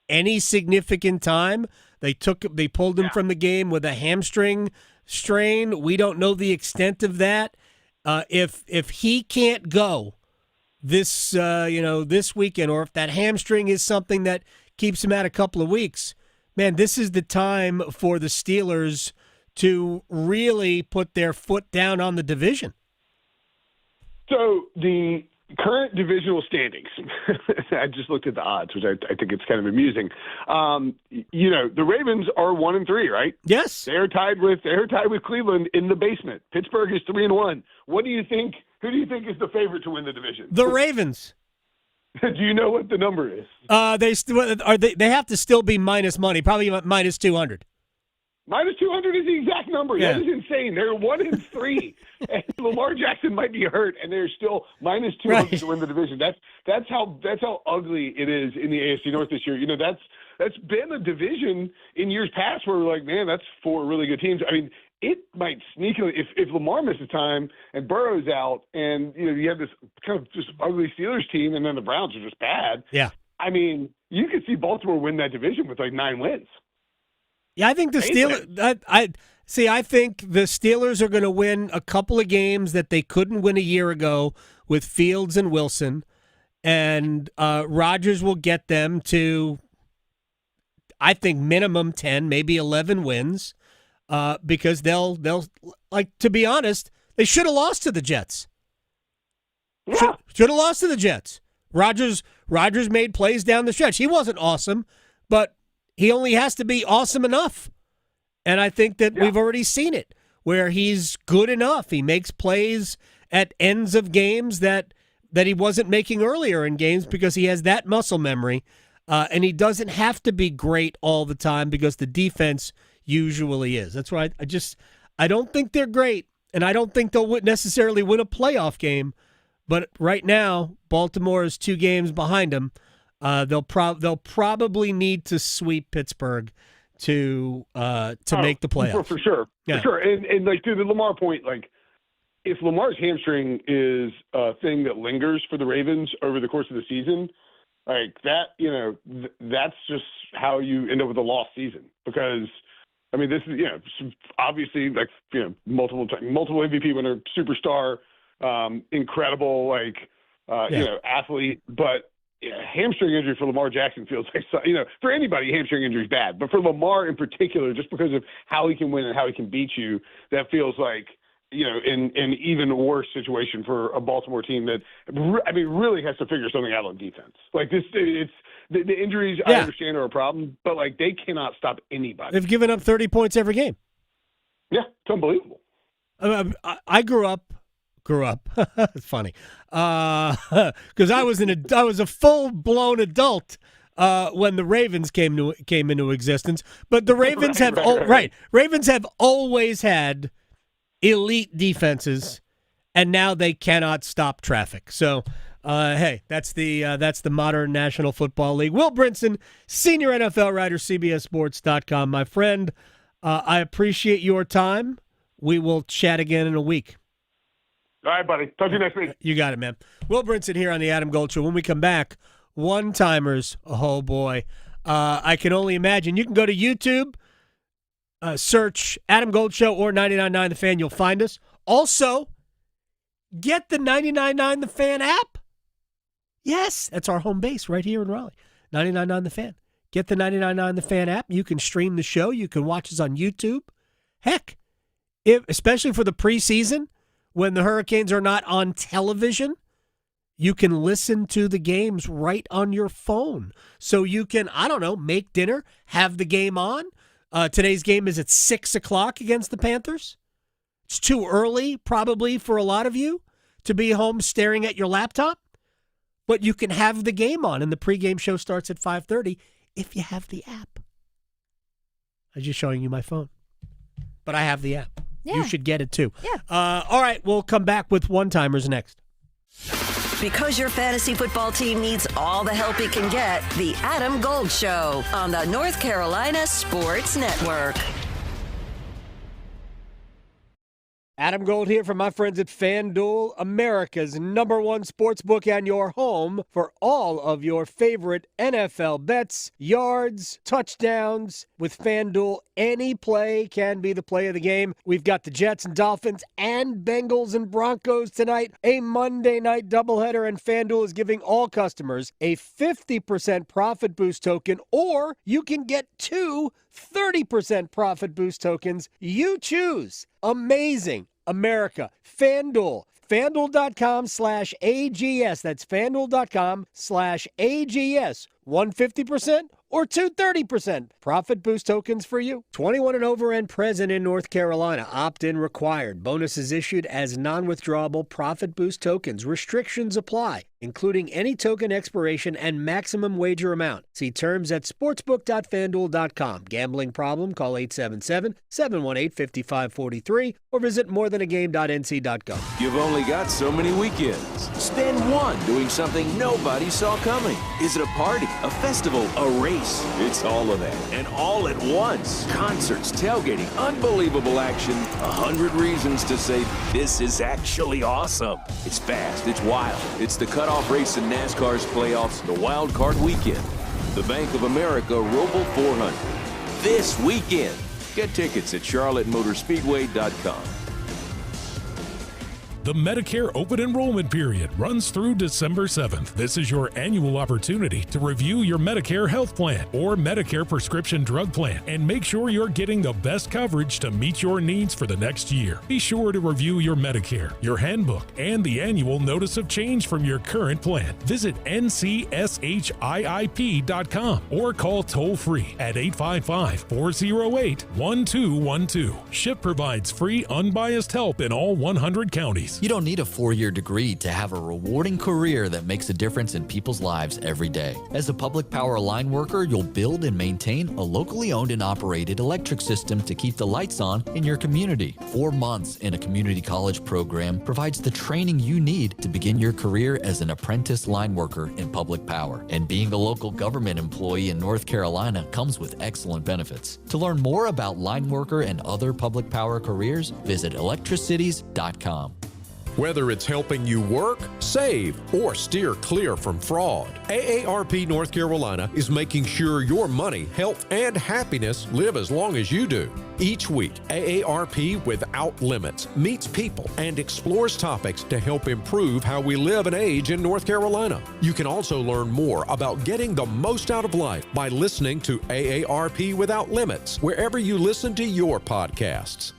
any significant time, they pulled him from the game with a hamstring strain. We don't know the extent of that. If he can't go this weekend, or if that hamstring is something that keeps him out a couple of weeks, man, this is the time for the Steelers to really put their foot down on the division. So the current divisional standings, I just looked at the odds, which I think it's kind of amusing. The Ravens are 1-3, right? Yes. They're tied with Cleveland in the basement. Pittsburgh is 3-1. What do you think? Who do you think is the favorite to win the division? The Ravens. Do you know what the number is? They have to still be minus money, probably minus 200. Minus 200 is the exact number. Yeah. That is insane. They're 1-3, and Lamar Jackson might be hurt, and they're still minus 200 to win the division. That's how ugly it is in the AFC North this year. That's been a division in years past where we're like, man, that's four really good teams. I mean, it might sneakily, if Lamar misses time and Burrow's out, and you have this kind of just ugly Steelers team, and then the Browns are just bad. Yeah. I mean, you could see Baltimore win that division with 9 wins. Yeah, I think the Steelers. I think the Steelers are going to win a couple of games that they couldn't win a year ago with Fields and Wilson, and Rodgers will get them to, I think, minimum 10, maybe 11 wins, because they'll to be honest, they should have lost to the Jets. Yeah. Should have lost to the Jets. Rodgers made plays down the stretch. He wasn't awesome, but he only has to be awesome enough. And I think that we've already seen it, where he's good enough. He makes plays at ends of games that he wasn't making earlier in games because he has that muscle memory. And he doesn't have to be great all the time because the defense usually is. That's why I don't think they're great, and I don't think they'll necessarily win a playoff game. But right now, Baltimore is 2 games behind them. They'll probably need to sweep Pittsburgh to make the playoffs. For sure. Yeah. For sure. And to the Lamar point, if Lamar's hamstring is a thing that lingers for the Ravens over the course of the season, that's just how you end up with a lost season. Because I mean, this is obviously multiple MVP winner, superstar, incredible athlete, but hamstring injury for Lamar Jackson feels like, for anybody, hamstring injury is bad. But for Lamar in particular, just because of how he can win and how he can beat you, that feels like, in an even worse situation for a Baltimore team that, really has to figure something out on defense. Like this, it's the injuries, I understand, are a problem, but they cannot stop anybody. They've given up 30 points every game. Yeah, it's unbelievable. I grew up. It's funny because I was a full-blown adult when the Ravens came into existence. But the Ravens Ravens have always had elite defenses, and now they cannot stop traffic. So, hey, that's the modern National Football League. Will Brinson, senior NFL writer, CBSSports.com. My friend, I appreciate your time. We will chat again in a week. All right, buddy. Talk to you next week. You got it, man. Will Brinson here on the Adam Gold Show. When we come back, one-timers. Oh, boy. I can only imagine. You can go to YouTube, search Adam Gold Show or 99.9 The Fan. You'll find us. Also, get the 99.9 The Fan app. Yes, that's our home base right here in Raleigh. 99.9 The Fan. Get the 99.9 The Fan app. You can stream the show. You can watch us on YouTube. Heck, especially for the preseason, when the Hurricanes are not on television, you can listen to the games right on your phone. So you can, make dinner, have the game on. Today's game is at 6 o'clock against the Panthers. It's too early, probably, for a lot of you to be home staring at your laptop. But you can have the game on, and the pregame show starts at 5:30 if you have the app. I'm just showing you my phone. But I have the app. Yeah. You should get it, too. Yeah. All right, we'll come back with one-timers next. Because your fantasy football team needs all the help it can get, the Adam Gold Show on the North Carolina Sports Network. Adam Gold here from my friends at FanDuel, America's #1 sportsbook and your home for all of your favorite NFL bets, yards, touchdowns. With FanDuel, any play can be the play of the game. We've got the Jets and Dolphins and Bengals and Broncos tonight, a Monday night doubleheader, and FanDuel is giving all customers a 50% profit boost token, or you can get two 30% profit boost tokens. You choose. Amazing. America. FanDuel. FanDuel.com/AGS. That's FanDuel.com/AGS. 150% or 230% profit boost tokens for you. 21 and over and present in North Carolina. Opt-in required. Bonuses issued as non-withdrawable profit boost tokens. Restrictions apply, including any token expiration and maximum wager amount. See terms at sportsbook.fanduel.com. Gambling problem? Call 877-718-5543 or visit morethanagame.nc.gov. You've only got so many weekends. Spend one doing something nobody saw coming. Is it a party, a festival, a race? It's all of that, and all at once. Concerts, tailgating, unbelievable action, 100 reasons to say this is actually awesome. It's fast, it's wild, it's the cutoff race in NASCAR's playoffs, the Wild Card Weekend. The Bank of America Roval 400. This weekend. Get tickets at charlottemotorspeedway.com. The Medicare open enrollment period runs through December 7th. This is your annual opportunity to review your Medicare health plan or Medicare prescription drug plan and make sure you're getting the best coverage to meet your needs for the next year. Be sure to review your Medicare, your handbook, and the annual notice of change from your current plan. Visit ncshiip.com or call toll-free at 855-408-1212. SHIP provides free, unbiased help in all 100 counties. You don't need a 4-year degree to have a rewarding career that makes a difference in people's lives every day. As a public power line worker, you'll build and maintain a locally owned and operated electric system to keep the lights on in your community. 4 months in a community college program provides the training you need to begin your career as an apprentice line worker in public power. And being a local government employee in North Carolina comes with excellent benefits. To learn more about line worker and other public power careers, visit electricities.com. Whether it's helping you work, save, or steer clear from fraud, AARP North Carolina is making sure your money, health, and happiness live as long as you do. Each week, AARP Without Limits meets people and explores topics to help improve how we live and age in North Carolina. You can also learn more about getting the most out of life by listening to AARP Without Limits wherever you listen to your podcasts.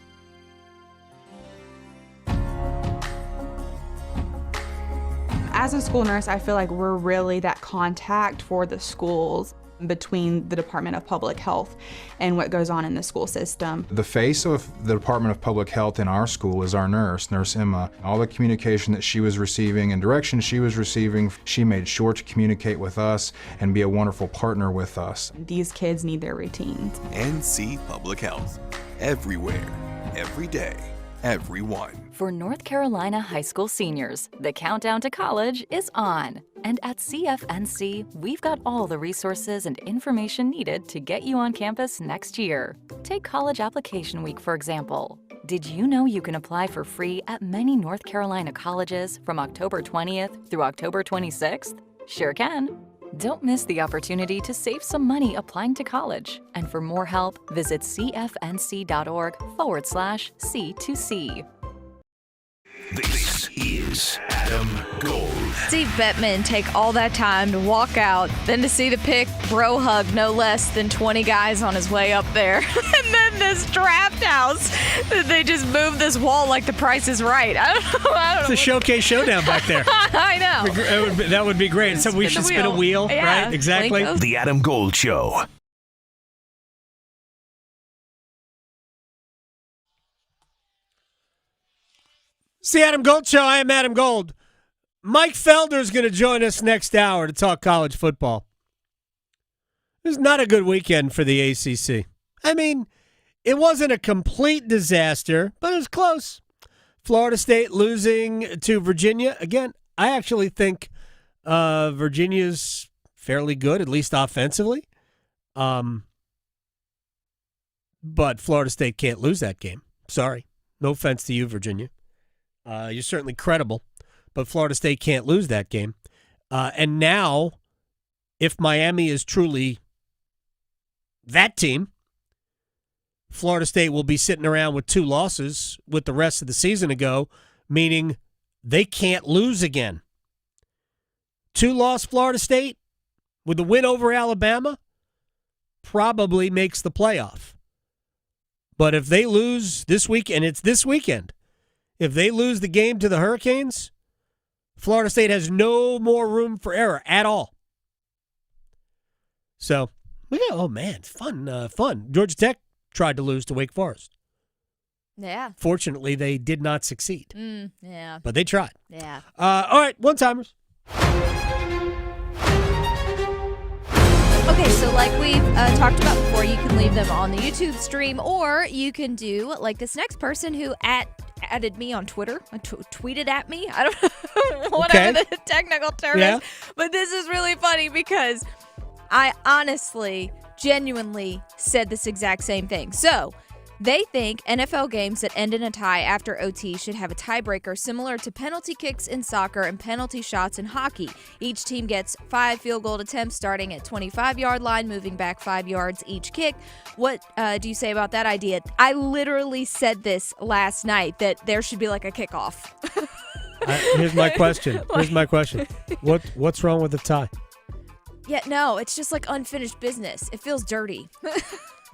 As a school nurse, I feel like we're really that contact for the schools between the Department of Public Health and what goes on in the school system. The face of the Department of Public Health in our school is our nurse, Nurse Emma. All the communication that she was receiving and direction she was receiving, she made sure to communicate with us and be a wonderful partner with us. These kids need their routines. NC Public Health. Everywhere. Every day. Everyone. For North Carolina high school seniors, the countdown to college is on. And at CFNC, we've got all the resources and information needed to get you on campus next year. Take College Application Week, for example. Did you know you can apply for free at many North Carolina colleges from October 20th through October 26th? Sure can. Don't miss the opportunity to save some money applying to college. And for more help, visit cfnc.org/C2C. This is Adam Gold. Steve Bettman take all that time to walk out, then to see the pick, bro hug no less than 20 guys on his way up there. And then this draft house, they just move this wall like the Price is Right. I don't know. It's a showcase showdown back there. I know. That would be great. So we should spin a wheel, yeah, right? Exactly. The Adam Gold Show. It's the Adam Gold Show. I am Adam Gold. Mike Felder is going to join us next hour to talk college football. It was not a good weekend for the ACC. I mean, it wasn't a complete disaster, but it was close. Florida State losing to Virginia. Again, I actually think Virginia's fairly good, at least offensively. But Florida State can't lose that game. Sorry. No offense to you, Virginia. You're certainly credible, but Florida State can't lose that game. And now, if Miami is truly that team, Florida State will be sitting around with 2 losses with the rest of the season to go, meaning they can't lose again. 2-loss Florida State with a win over Alabama probably makes the playoff. But if they lose this week, and it's this weekend, if they lose the game to the Hurricanes, Florida State has no more room for error at all. So, oh man, it's fun. Georgia Tech tried to lose to Wake Forest. Yeah. Fortunately, they did not succeed. Yeah. But they tried. Yeah. All right, one-timers. Okay, so like we've talked about before, you can leave them on the YouTube stream, or you can do like this next person who added me on Twitter, tweeted at me. I don't know whatever the technical term is, but this is really funny because I honestly, genuinely said this exact same thing. So they think NFL games that end in a tie after OT should have a tiebreaker similar to penalty kicks in soccer and penalty shots in hockey. Each team gets 5 field goal attempts starting at 25-yard line, moving back 5 yards each kick. What do you say about that idea? I literally said this last night, that there should be like a kickoff. Here's my question. What's wrong with the tie? Yeah, no, it's just like unfinished business. It feels dirty.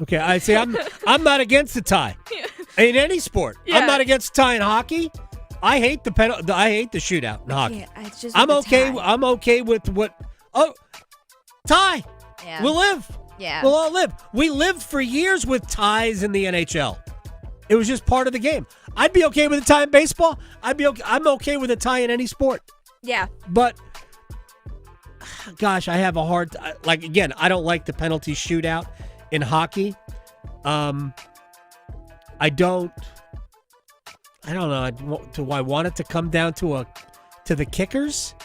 Okay, I see. I'm not against the tie in any sport. Yeah. I'm not against the tie in hockey. I hate the penalty. I hate the shootout in hockey. Yeah, it's just I'm okay. I'm okay with what. Oh, tie. Yeah. We'll live. Yeah. We'll all live. We lived for years with ties in the NHL. It was just part of the game. I'd be okay with a tie in baseball. I'm okay with a tie in any sport. Yeah. But gosh, I have a hard again, I don't like the penalty shootout in hockey. I don't know. Do I want it to come down to the kickers?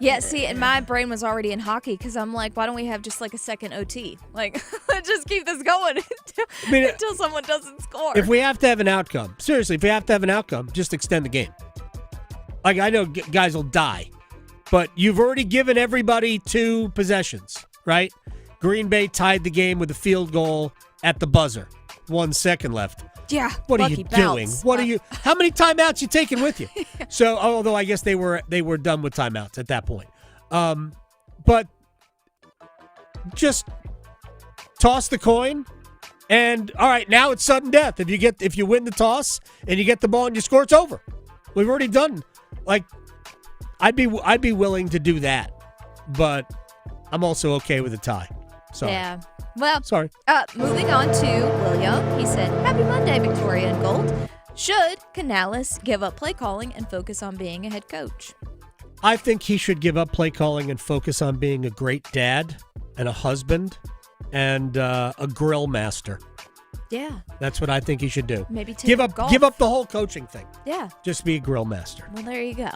Yeah, see, and my brain was already in hockey because I'm like, why don't we have just like a second OT? Like just keep this going until someone doesn't score. If we have to have an outcome, seriously, if we have to have an outcome, just extend the game. Like, I know guys will die, but you've already given everybody 2 possessions, right? Green Bay tied the game with a field goal at the buzzer. 1 second left. Yeah. What are you doing? How many timeouts you taking with you? So, although I guess they were done with timeouts at that point. But just toss the coin, and all right, now it's sudden death. If you win the toss and you get the ball and you score, it's over. We've already done. Like, I'd be willing to do that, but I'm also okay with a tie. Sorry. Yeah. Well, sorry. Moving on to William. He said, "Happy Monday, Victoria and Gold. Should Canales give up play calling and focus on being a head coach?" I think he should give up play calling and focus on being a great dad and a husband and a grill master. Yeah. That's what I think he should do. Maybe take give up the whole coaching thing. Yeah. Just be a grill master. Well, there you go.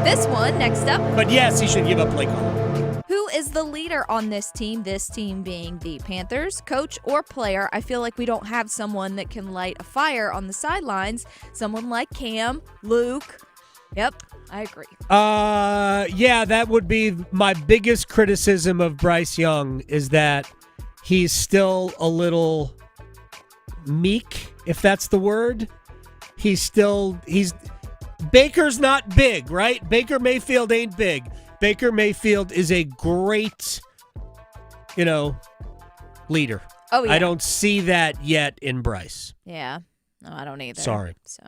This one, next up. But yes, he should give up play calling. Who is the leader on this team? This team being the Panthers, coach or player. I feel like we don't have someone that can light a fire on the sidelines. Someone like Cam, Luke. Yep, I agree. Yeah, that would be my biggest criticism of Bryce Young, is that he's still a little meek, if that's the word. Baker's not big, right? Baker Mayfield ain't big. Baker Mayfield is a great, leader. Oh, yeah. I don't see that yet in Bryce. Yeah. No, I don't either. Sorry. So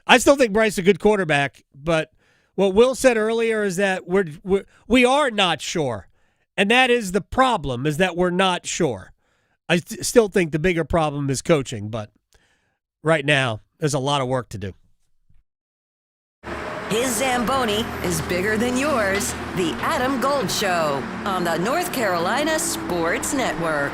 I still think Bryce is a good quarterback, but what Will said earlier is that we are not sure. And that is the problem, is that we're not sure. I still think the bigger problem is coaching, but right now there's a lot of work to do. His Zamboni is bigger than yours. The Adam Gold Show on the North Carolina Sports Network.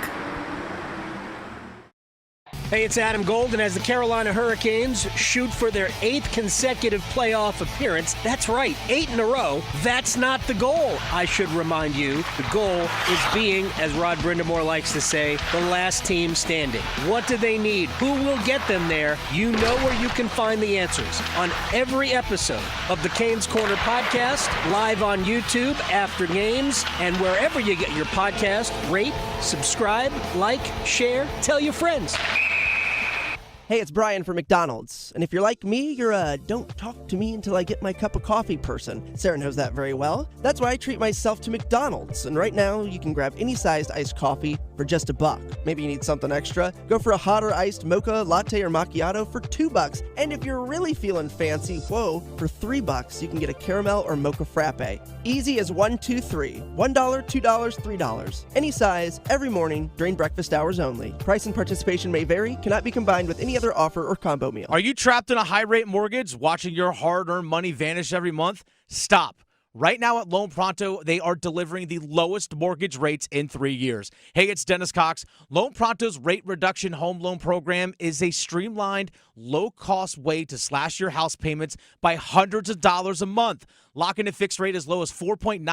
Hey, it's Adam Gold, and as the Carolina Hurricanes shoot for their 8th consecutive playoff appearance, that's right, 8 in a row, that's not the goal, I should remind you. The goal is being, as Rod Brindamore likes to say, the last team standing. What do they need? Who will get them there? You know where you can find the answers on every episode of the Canes Corner podcast, live on YouTube after games, and wherever you get your podcast. Rate, subscribe, like, share, tell your friends. Hey, it's Brian from McDonald's. And if you're like me, you're a don't talk to me until I get my cup of coffee person. Sarah knows that very well. That's why I treat myself to McDonald's. And right now, you can grab any sized iced coffee for just $1. Maybe you need something extra. Go for a hot or iced mocha, latte, or macchiato for $2. And if you're really feeling fancy, for $3, you can get a caramel or mocha frappe. Easy as 1, 2, 3. $1, $2, $3. Any size, every morning, during breakfast hours only. Price and participation may vary, cannot be combined with any other offer or combo meal. Are you trapped in a high-rate mortgage, watching your hard-earned money vanish every month? Stop. Right now at Loan Pronto, they are delivering the lowest mortgage rates in 3 years. Hey, it's Dennis Cox. Loan Pronto's rate reduction home loan program is a streamlined, low-cost way to slash your house payments by hundreds of dollars a month. Lock in a fixed rate as low as 4.99%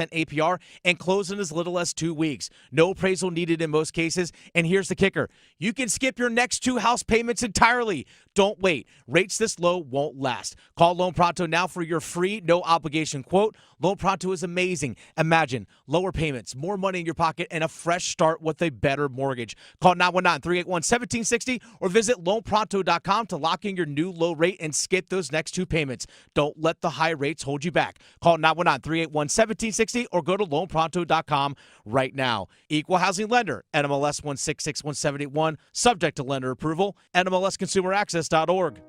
APR and close in as little as 2 weeks. No appraisal needed in most cases. And here's the kicker. You can skip your next 2 house payments entirely. Don't wait. Rates this low won't last. Call Loan Pronto now for your free, no-obligation quote. Loan Pronto is amazing. Imagine lower payments, more money in your pocket, and a fresh start with a better mortgage. Call 919-381-1760 or visit loanpronto.com to lock in your new low rate and skip those next 2 payments. Don't let the high rates hold you back. Call 919-381-1760 or go to loanpronto.com right now. Equal housing lender, NMLS 1661781, subject to lender approval, NMLSconsumeraccess.org.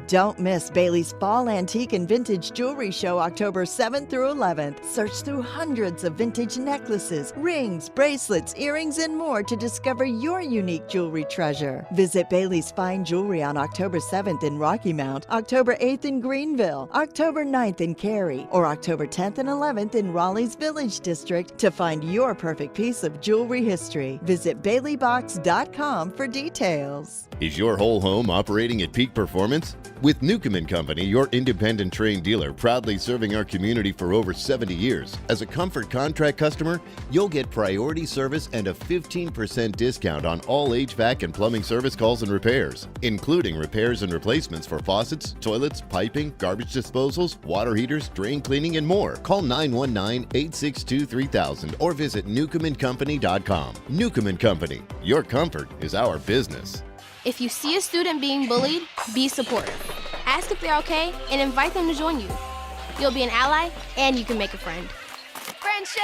Don't miss Bailey's Fall Antique and Vintage Jewelry Show October 7th through 11th. Search through hundreds of vintage necklaces, rings, bracelets, earrings, and more to discover your unique jewelry treasure. Visit Bailey's Fine Jewelry on October 7th in Rocky Mount, October 8th in Greenville, October 9th in Cary, or October 10th and 11th in Raleigh's Village District to find your perfect piece of jewelry history. Visit BaileyBox.com for details. Is your whole home operating at peak performance? With Newcomb & Company, your independent trained dealer, proudly serving our community for over 70 years. As a Comfort Contract customer, you'll get priority service and a 15% discount on all HVAC and plumbing service calls and repairs, including repairs and replacements for faucets, toilets, piping, garbage disposals, water heaters, drain cleaning, and more. Call 919-862-3000 or visit newcombandcompany.com. Newcomb & Company, your comfort is our business. If you see a student being bullied, be supportive. Ask if they're okay and invite them to join you. You'll be an ally and you can make a friend. Friendship!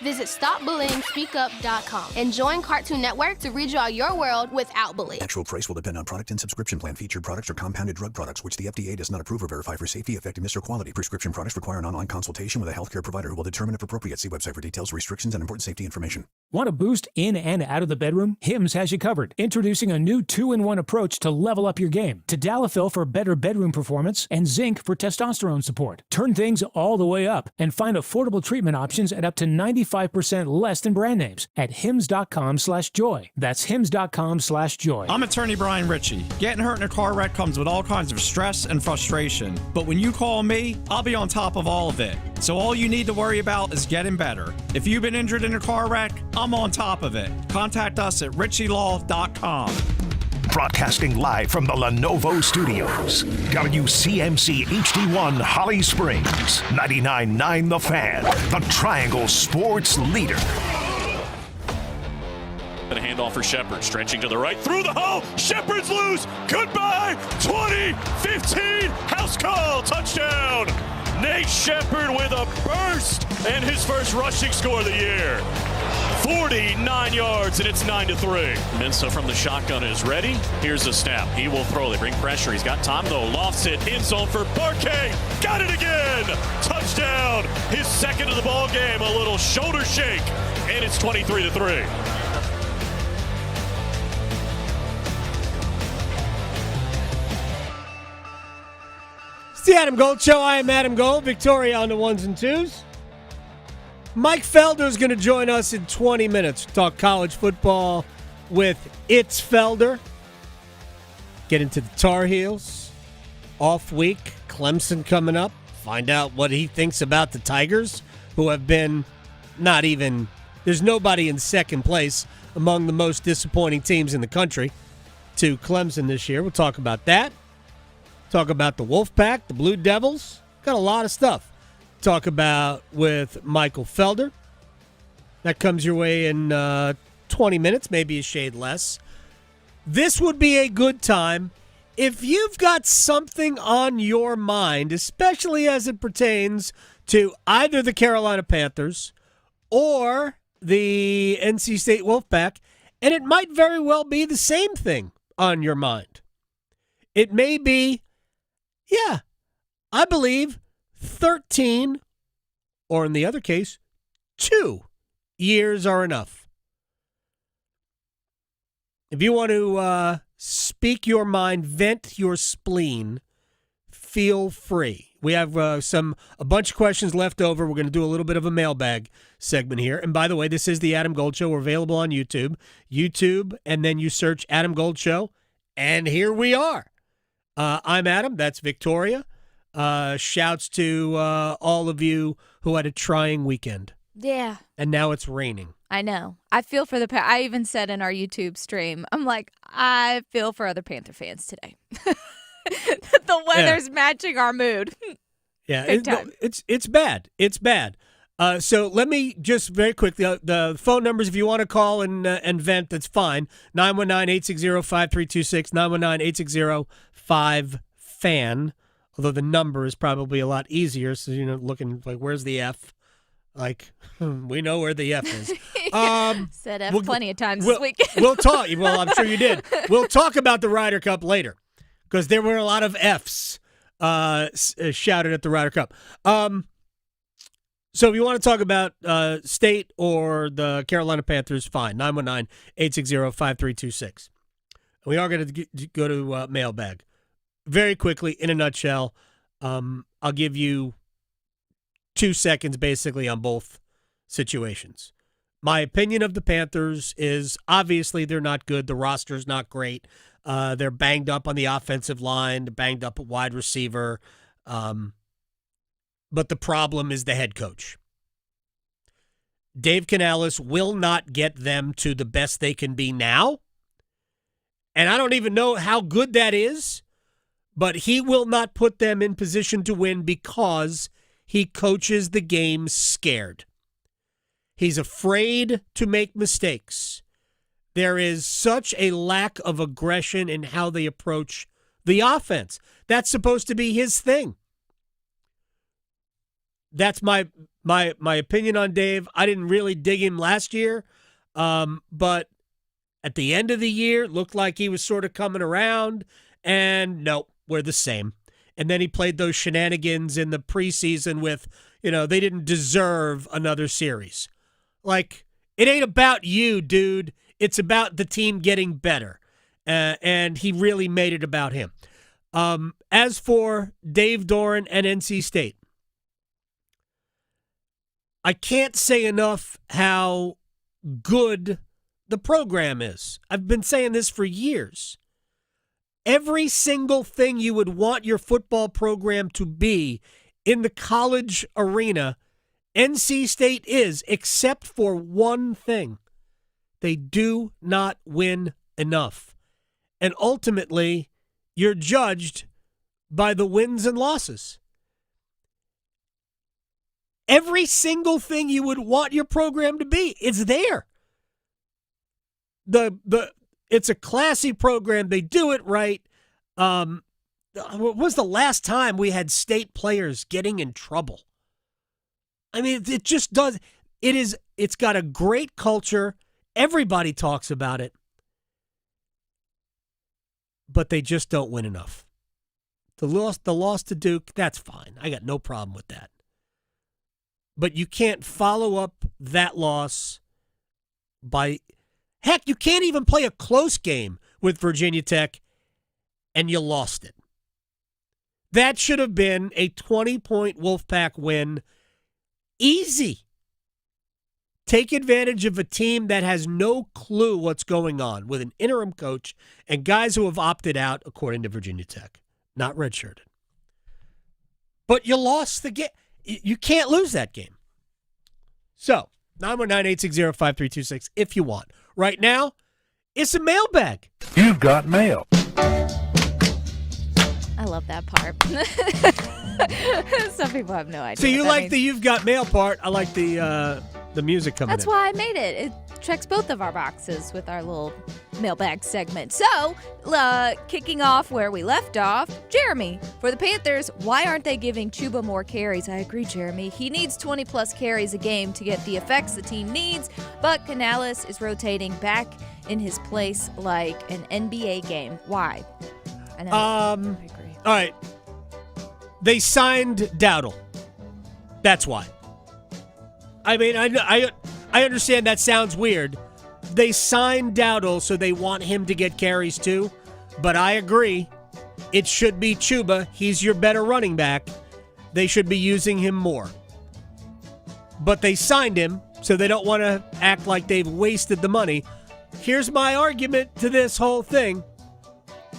Visit StopBullyingSpeakUp.com and join Cartoon Network to redraw your world without bullying. Actual price will depend on product and subscription plan. Featured products are compounded drug products, which the FDA does not approve or verify for safety, effectiveness, or quality. Prescription products require an online consultation with a healthcare provider who will determine if appropriate. See website for details, restrictions, and important safety information. Want a boost in and out of the bedroom? Hims has you covered. Introducing a new 2-in-1 approach to level up your game. Tadalafil for better bedroom performance and zinc for testosterone support. Turn things all the way up and find affordable treatment options at up to 95% less than brand names at hims.com/joy. That's hims.com/joy. I'm attorney Brian Ritchie. Getting hurt in a car wreck comes with all kinds of stress and frustration. But when you call me, I'll be on top of all of it. So all you need to worry about is getting better. If you've been injured in a car wreck, I'm on top of it. Contact us at ritchielaw.com. Broadcasting live from the Lenovo Studios. WCMC HD1 Holly Springs. 99.9 The Fan. The Triangle Sports Leader. The handoff for Shepard, stretching to the right, through the hole. Shepard's loose. Goodbye. 20-15. House call. Touchdown. Nate Shepard with a burst and his first rushing score of the year. 49 yards, and it's 9-3. Mensa from the shotgun is ready. Here's the snap. He will throw. They bring pressure. He's got time, though. Lofts it. End zone for Parquet. Got it again. Touchdown. His second of the ball game. A little shoulder shake, and it's 23-3. It's the Adam Gold Show. I am Adam Gold. Victoria on the ones and twos. Mike Felder is going to join us in 20 minutes. Talk college football with It's Felder. Get into the Tar Heels. Off week. Clemson coming up. Find out what he thinks about the Tigers, who have been not even... There's nobody in second place among the most disappointing teams in the country to Clemson this year. We'll talk about that. Talk about the Wolfpack, the Blue Devils. Got a lot of stuff. Talk about with Michael Felder. That comes your way in 20 minutes, maybe a shade less. This would be a good time if you've got something on your mind, especially as it pertains to either the Carolina Panthers or the NC State Wolfpack, and it might very well be the same thing on your mind. It may be, yeah, I believe 13, or in the other case, 2 years are enough. If you want to speak your mind, vent your spleen, feel free. We have a bunch of questions left over. We're going to do a little bit of a mailbag segment here. And by the way, this is the Adam Gold Show. We're available on YouTube. YouTube, and then you search Adam Gold Show, and here we are. I'm Adam. That's Victoria. Shouts to all of you who had a trying weekend. Yeah. And now it's raining. I know. I feel for I even said in our YouTube stream, I'm like, I feel for other Panther fans today. The weather's matching our mood. Yeah, Big time. It's bad. It's bad. So let me just very quickly, the phone numbers, if you want to call and vent, that's fine. 919-860-5326, 919-860-5FAN. Although the number is probably a lot easier, so, looking like, where's the F? Like, we know where the F is. Said F plenty of times this weekend. We'll talk. Well, I'm sure you did. We'll talk about the Ryder Cup later, because there were a lot of Fs shouted at the Ryder Cup. So if you want to talk about State or the Carolina Panthers, fine. 919-860-5326. We are going to go to Mailbag. Very quickly, in a nutshell, I'll give you 2 seconds basically on both situations. My opinion of the Panthers is obviously they're not good. The roster's not great. They're banged up on the offensive line, banged up at wide receiver. But the problem is the head coach. Dave Canales will not get them to the best they can be now. And I don't even know how good that is, but he will not put them in position to win because he coaches the game scared. He's afraid to make mistakes. There is such a lack of aggression in how they approach the offense. That's supposed to be his thing. That's my opinion on Dave. I didn't really dig him last year, but at the end of the year, it looked like he was sort of coming around, and nope, we're the same. And then he played those shenanigans in the preseason with, they didn't deserve another series. Like, it ain't about you, dude. It's about the team getting better. And he really made it about him. As for Dave Doran and NC State, I can't say enough how good the program is. I've been saying this for years. Every single thing you would want your football program to be in the college arena, NC State is, except for one thing. They do not win enough. And ultimately, you're judged by the wins and losses. Every single thing you would want your program to be is there. It's a classy program. They do it right. What was the last time we had state players getting in trouble? I mean, it just does. It's got a great culture. Everybody talks about it. But they just don't win enough. The loss to Duke, that's fine. I got no problem with that. But you can't follow up that loss by... Heck, you can't even play a close game with Virginia Tech, and you lost it. That should have been a 20-point Wolfpack win. Easy. Take advantage of a team that has no clue what's going on with an interim coach and guys who have opted out, according to Virginia Tech. Not redshirted. But you lost the game. You can't lose that game. So, 919-860-5326 if you want. Right now, it's a mailbag. You've got mail. I love that part. Some people have no idea. So you like the "You've Got Mail" part. I like the music coming in. That's why I made it. It checks both of our boxes with our little mailbag segment. So, kicking off where we left off, Jeremy, for the Panthers, why aren't they giving Chuba more carries? I agree, Jeremy. He needs 20-plus carries a game to get the effects the team needs, but Canales is rotating back in his place like an NBA game. Why? I know. I agree. All right. They signed Dowdle. That's why. I mean, I understand that sounds weird. They signed Dowdle, so they want him to get carries too. But I agree. It should be Chuba. He's your better running back. They should be using him more. But they signed him, so they don't want to act like they've wasted the money. Here's my argument to this whole thing.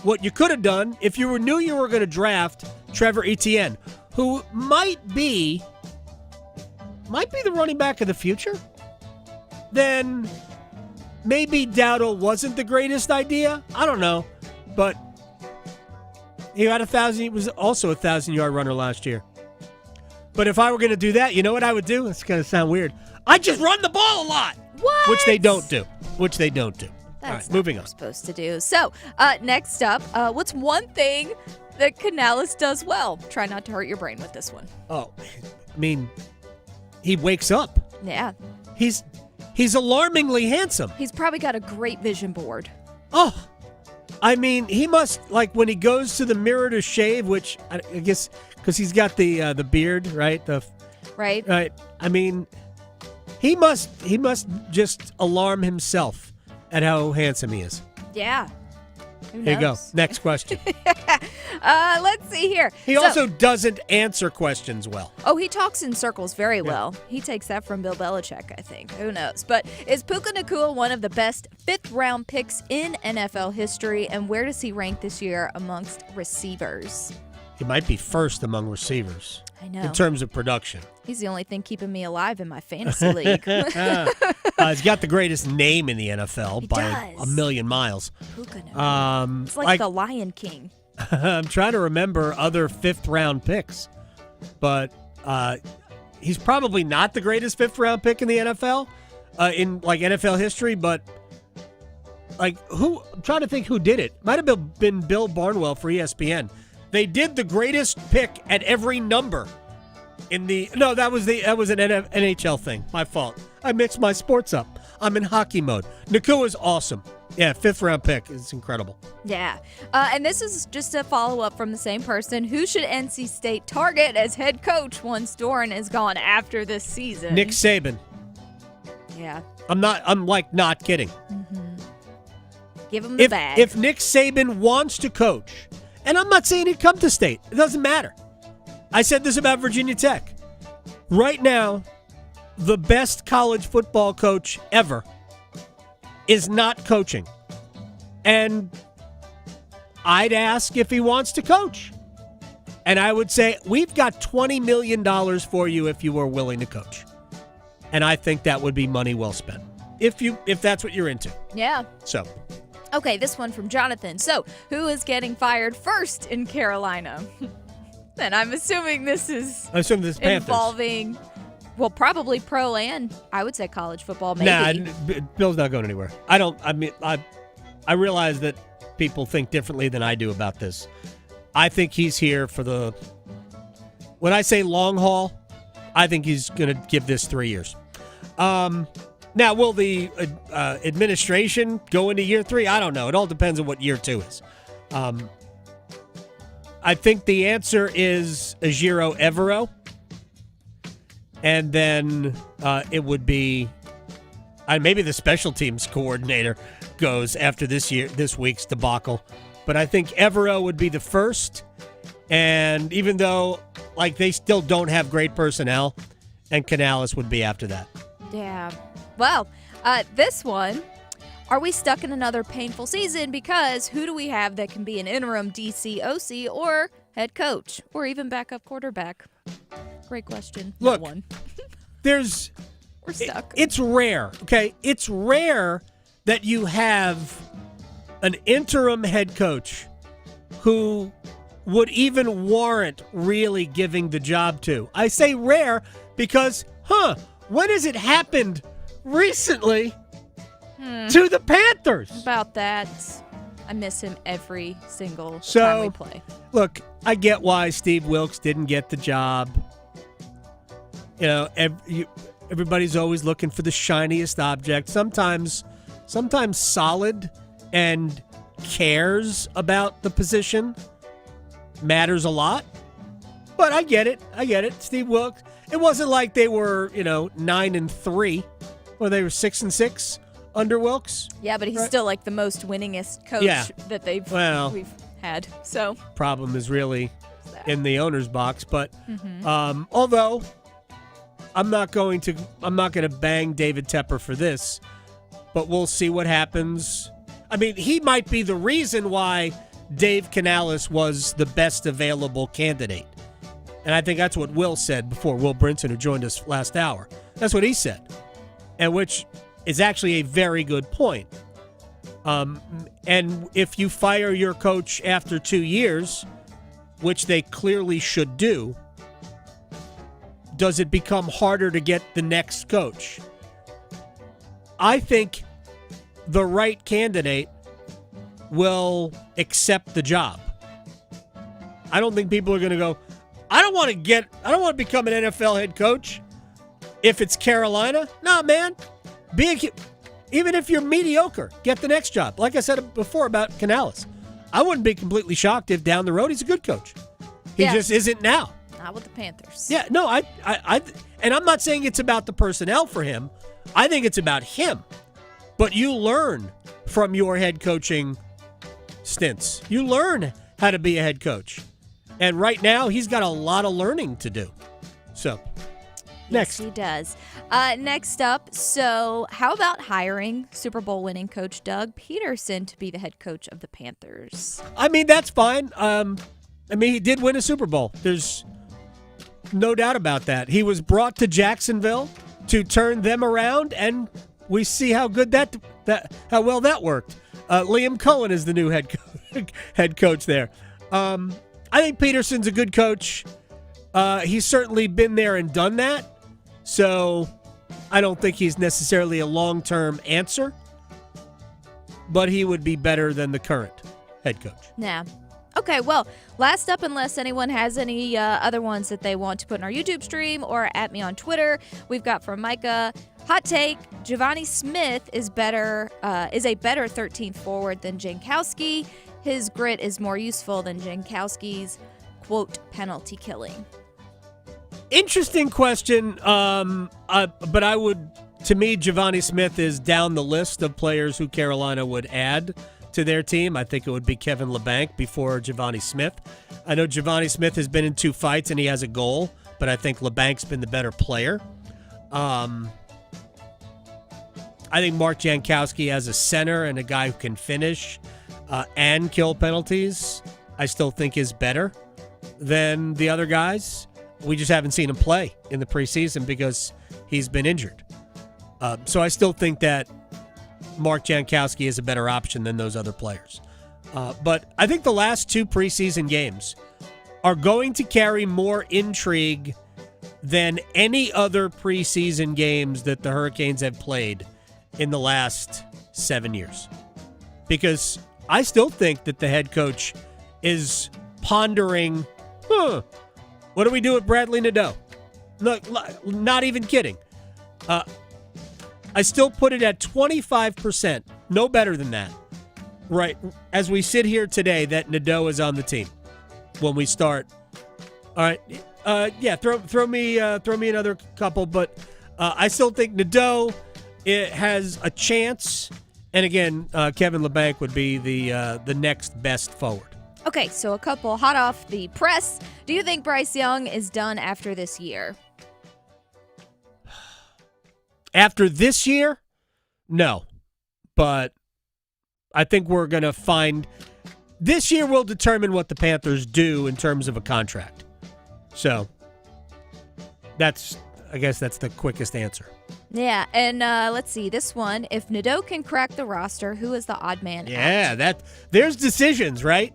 What you could have done, if you knew you were going to draft Trevor Etienne, who might be the running back of the future, then maybe Dowdle wasn't the greatest idea. I don't know. But he was also a 1,000-yard runner last year. But if I were going to do that, you know what I would do? It's going to sound weird. I'd just run the ball a lot. What? Which they don't do. That's all right, moving on. Supposed to do. So, next up, what's one thing that Canales does well? Try not to hurt your brain with this one. Oh, I mean, he wakes up. Yeah. He's alarmingly handsome. He's probably got a great vision board. Oh, I mean, he must, like, when he goes to the mirror to shave, which I guess because he's got the beard, right? Right. Right. I mean, he must just alarm himself at how handsome he is. Yeah. Who There you go. knows? Next question. Let's see here. He also doesn't answer questions well. Oh, he talks in circles very well. He takes that from Bill Belichick, I think. Who knows? But is Puka Nacua one of the best fifth-round picks in NFL history, and where does he rank this year amongst receivers? He might be first among receivers. I know. In terms of production. He's the only thing keeping me alive in my fantasy league. He's got the greatest name in the NFL by a million miles. Puka Nacua. It's like the Lion King. I'm trying to remember other fifth-round picks, but he's probably not the greatest fifth-round pick in the NFL, in like NFL history. But like who? I'm trying to think who did it. Might have been Bill Barnwell for ESPN. They did the greatest pick at every number in the. No, that was an NHL thing. My fault. I mixed my sports up. I'm in hockey mode. Nakua's awesome. Yeah, fifth-round pick is incredible. Yeah. And this is just a follow-up from the same person. Who should NC State target as head coach once Doran is gone after this season? Nick Saban. Yeah. I'm not kidding. Mm-hmm. Give him the bag. If Nick Saban wants to coach, and I'm not saying he'd come to State. It doesn't matter. I said this about Virginia Tech. Right now, the best college football coach ever is not coaching. And I'd ask if he wants to coach. And I would say, we've got $20 million for you if you were willing to coach. And I think that would be money well spent. If that's what you're into. Yeah. So. Okay, this one from Jonathan. So, who is getting fired first in Carolina? And I'm assuming this is Panthers. Involving, well, probably pro and I would say college football, maybe. Nah, Bill's not going anywhere. I realize that people think differently than I do about this. I think he's here for when I say long haul, I think he's going to give this 3 years. Now, will the administration go into year 3? I don't know. It all depends on what year 2 is. I think the answer is Ejiro Evero. And then it would be maybe the special teams coordinator goes after this week's debacle. But I think Evero would be the first. And even though they still don't have great personnel, and Canales would be after that. Yeah. Well, this one, are we stuck in another painful season? Because who do we have that can be an interim DC, OC, or head coach, or even backup quarterback? Great question. Look, one. We're stuck. It's rare, okay? It's rare that you have an interim head coach who would even warrant really giving the job to. I say rare because, when has it happened recently to the Panthers? About that, I miss him every single time we play. Look, I get why Steve Wilkes didn't get the job. You know, everybody's always looking for the shiniest object. Sometimes solid and cares about the position matters a lot. But I get it. Steve Wilkes. It wasn't like they were, 9-3, or they were 6-6 under Wilkes. Yeah, but he's still the most winningest coach that we've had. So problem is really in the owner's box. But although I'm not going to bang David Tepper for this, but we'll see what happens. I mean, he might be the reason why Dave Canales was the best available candidate. And I think that's what Will said before, Will Brinson, who joined us last hour. That's what he said, and which is actually a very good point. And if you fire your coach after 2 years, which they clearly should do, does it become harder to get the next coach? I think the right candidate will accept the job. I don't think people are going to go, I don't want to become an NFL head coach if it's Carolina. No, man. Even if you're mediocre, get the next job. Like I said before about Canales, I wouldn't be completely shocked if down the road he's a good coach. He just isn't now. Not with the Panthers. Yeah, no, and I'm not saying it's about the personnel for him. I think it's about him. But you learn from your head coaching stints. You learn how to be a head coach. And right now, he's got a lot of learning to do. So, next. Yes, he does. Next up, so how about hiring Super Bowl winning coach Doug Peterson to be the head coach of the Panthers? I mean, that's fine. He did win a Super Bowl. There's no doubt about that. He was brought to Jacksonville to turn them around, and we see how good how well that worked. Liam Cohen is the new head coach there. I think Peterson's a good coach. He's certainly been there and done that. So I don't think he's necessarily a long-term answer, but he would be better than the current head coach. Yeah. Okay, well, last up, unless anyone has any other ones that they want to put in our YouTube stream or at me on Twitter, we've got from Micah, hot take, Giovanni Smith is a better 13th forward than Jankowski. His grit is more useful than Jankowski's, quote, penalty killing. Interesting question, but to me, Giovanni Smith is down the list of players who Carolina would add to their team. I think it would be Kevin LeBanc before Giovanni Smith. I know Giovanni Smith has been in 2 fights and he has a goal, but I think LeBanc's been the better player. I think Mark Jankowski as a center and a guy who can finish and kill penalties, I still think is better than the other guys. We just haven't seen him play in the preseason because he's been injured. So I still think that Mark Jankowski is a better option than those other players. But I think the last 2 preseason games are going to carry more intrigue than any other preseason games that the Hurricanes have played in the last 7 years. Because I still think that the head coach is pondering, what do we do with Bradley Nadeau? Look, not even kidding. I still put it at 25%, no better than that. Right, as we sit here today, that Nadeau is on the team when we start. All right, throw me another couple, but I still think Nadeau has a chance. And again, Kevin LeBanc would be the next best forward. Okay, so a couple hot off the press. Do you think Bryce Young is done after this year? After this year? No. But I think we're going to find... This year will determine what the Panthers do in terms of a contract. So, I guess that's the quickest answer. Yeah, and let's see. This one, if Nadeau can crack the roster, who is the odd man out? Yeah, there's decisions, right?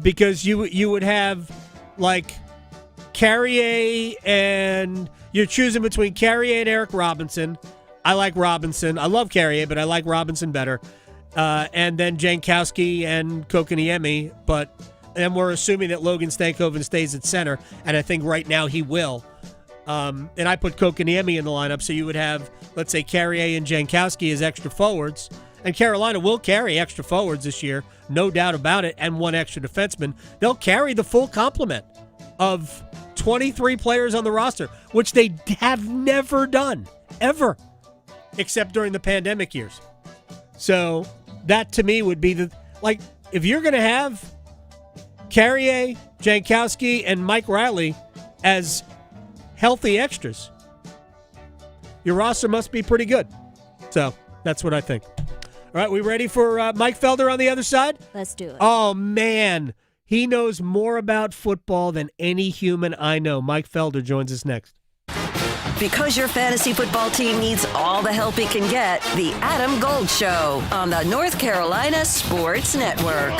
Because you would have, like, Carrier and... You're choosing between Carrier and Eric Robinson. I like Robinson. I love Carrier, but I like Robinson better. And then Jankowski and Kokoniemi. But then we're assuming that Logan Stankoven stays at center, and I think right now he will. And I put Kokoniemi in the lineup, so you would have, let's say, Carrier and Jankowski as extra forwards. And Carolina will carry extra forwards this year, no doubt about it, and 1 extra defenseman. They'll carry the full complement of 23 players on the roster, which they have never done, ever, except during the pandemic years. So that, to me, would be if you're going to have Carrier, Jankowski, and Mike Riley as healthy extras, your roster must be pretty good. So that's what I think. All right, we ready for Mike Felder on the other side? Let's do it. Oh, man. He knows more about football than any human I know. Mike Felder joins us next. Because your fantasy football team needs all the help it can get, the Adam Gold Show on the North Carolina Sports Network.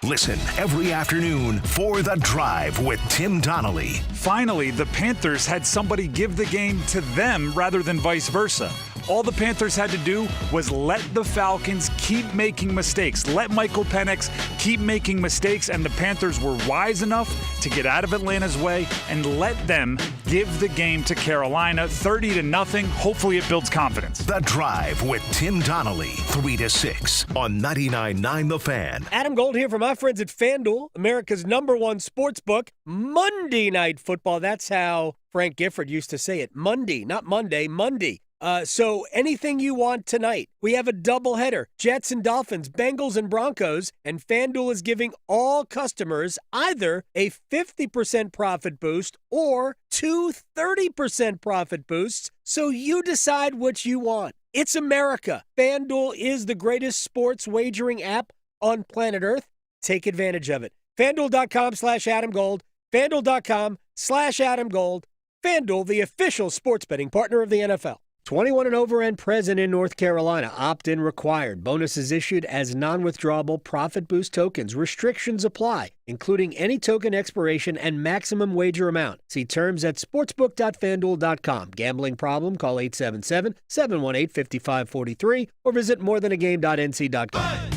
Listen every afternoon for The Drive with Tim Donnelly. Finally, the Panthers had somebody give the game to them rather than vice versa. All the Panthers had to do was let the Falcons keep making mistakes. Let Michael Penix keep making mistakes, and the Panthers were wise enough to get out of Atlanta's way and let them give the game to Carolina 30-0. Hopefully it builds confidence. The Drive with Tim Donnelly, 3 to 6 on 99.9 The Fan. Adam Gold here from my friends at FanDuel, America's #1 sports book. Monday Night Football. That's how Frank Gifford used to say it. Monday, not Monday, Monday. So anything you want tonight. We have a doubleheader. Jets and Dolphins, Bengals and Broncos, and FanDuel is giving all customers either a 50% profit boost or 2 30% profit boosts. So you decide what you want. It's America. FanDuel is the greatest sports wagering app on planet Earth. Take advantage of it. FanDuel.com/AdamGold. FanDuel.com/AdamGold. FanDuel, the official sports betting partner of the NFL. 21 and over and present in North Carolina. Opt-in required. Bonuses issued as non-withdrawable profit boost tokens. Restrictions apply, including any token expiration and maximum wager amount. See terms at sportsbook.fanduel.com. Gambling problem? Call 877-718-5543 or visit morethanagame.nc.com.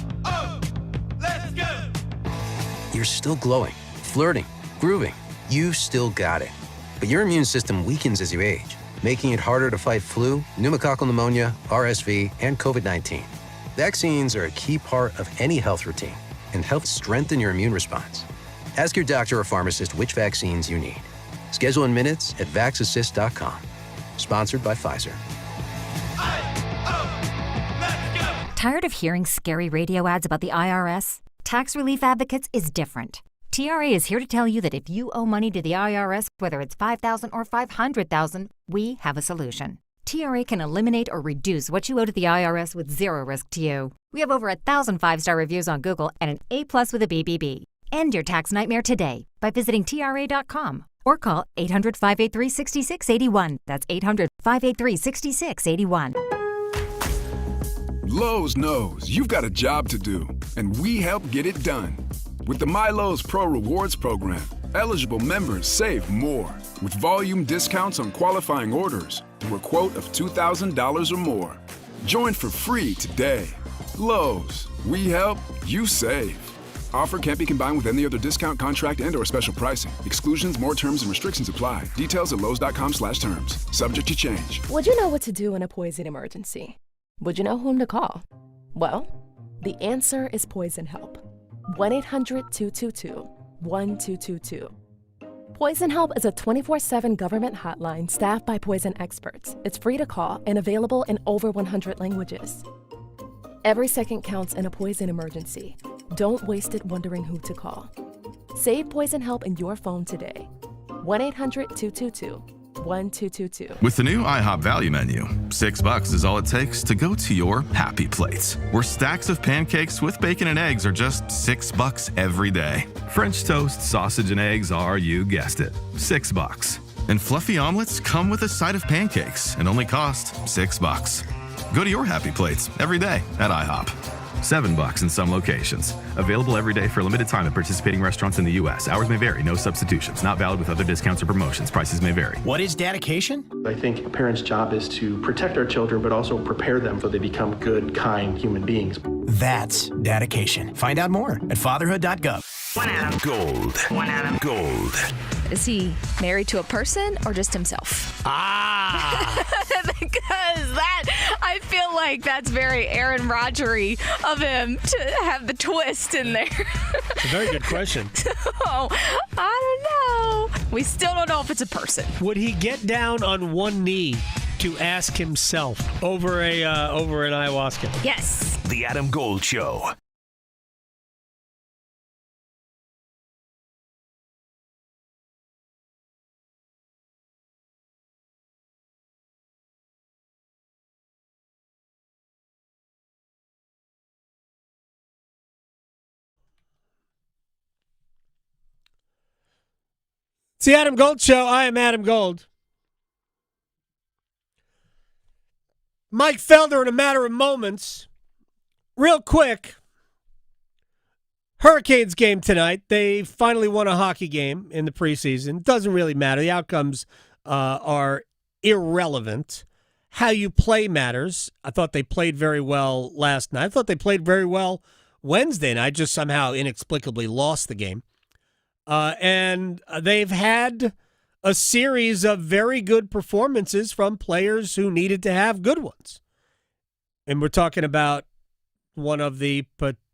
You're still glowing, flirting, grooving. You still got it. But your immune system weakens as you age, making it harder to fight flu, pneumococcal pneumonia, RSV, and COVID-19. Vaccines are a key part of any health routine and help strengthen your immune response. Ask your doctor or pharmacist which vaccines you need. Schedule in minutes at vaxassist.com. Sponsored by Pfizer. Tired of hearing scary radio ads about the IRS? Tax Relief Advocates is different. TRA is here to tell you that if you owe money to the IRS, whether it's $5,000 or $500,000, we have a solution. TRA can eliminate or reduce what you owe to the IRS with zero risk to you. We have over 1,000 5-star reviews on Google and an A+ with a BBB. End your tax nightmare today by visiting TRA.com or call 800-583-6681. That's 800-583-6681. Lowe's knows you've got a job to do, and we help get it done. With the MyLowe's Pro Rewards program, eligible members save more with volume discounts on qualifying orders through a quote of $2,000 or more. Join for free today. Lowe's, we help, you save. Offer can't be combined with any other discount, contract, and/or special pricing. Exclusions, more terms, and restrictions apply. Details at lowes.com/terms. Subject to change. Would you know what to do in a poison emergency? Would you know whom to call? Well, the answer is Poison Help. 1-800-222-1222. Poison Help is a 24/7 government hotline staffed by poison experts. It's free to call and available in over 100 languages. Every second counts in a poison emergency. Don't waste it wondering who to call. Save Poison Help in your phone today. 1-800-222-1222. With the new IHOP value menu, $6 is all it takes to go to your happy plates, where stacks of pancakes with bacon and eggs are just $6 every day. French toast, sausage, and eggs are, you guessed it, $6. And fluffy omelets come with a side of pancakes and only cost $6. Go to your happy plates every day at IHOP. $7 in some locations. Available every day for a limited time at participating restaurants in the U.S. Hours may vary. No substitutions. Not valid with other discounts or promotions. Prices may vary. What is dedication? I think a parent's job is to protect our children, but also prepare them so they become good, kind human beings. That's dedication. Find out more at fatherhood.gov. One Adam Gold. One Adam Gold. Is he married to a person or just himself? Because I feel like that's very Aaron Rodgers-y of him to have the twist in there. It's a very good question. So, I don't know. We still don't know if it's a person. Would he get down on one knee to ask himself over an ayahuasca? Yes. The Adam Gold Show. It's the Adam Gold Show. I am Adam Gold. Mike Felder in a matter of moments. Real quick, Hurricanes game tonight. They finally won a hockey game in the preseason. Doesn't really matter. The outcomes are irrelevant. How you play matters. I thought they played very well last night. I thought they played very well Wednesday night. Just somehow inexplicably lost the game. And they've had a series of very good performances from players who needed to have good ones. And we're talking about one of the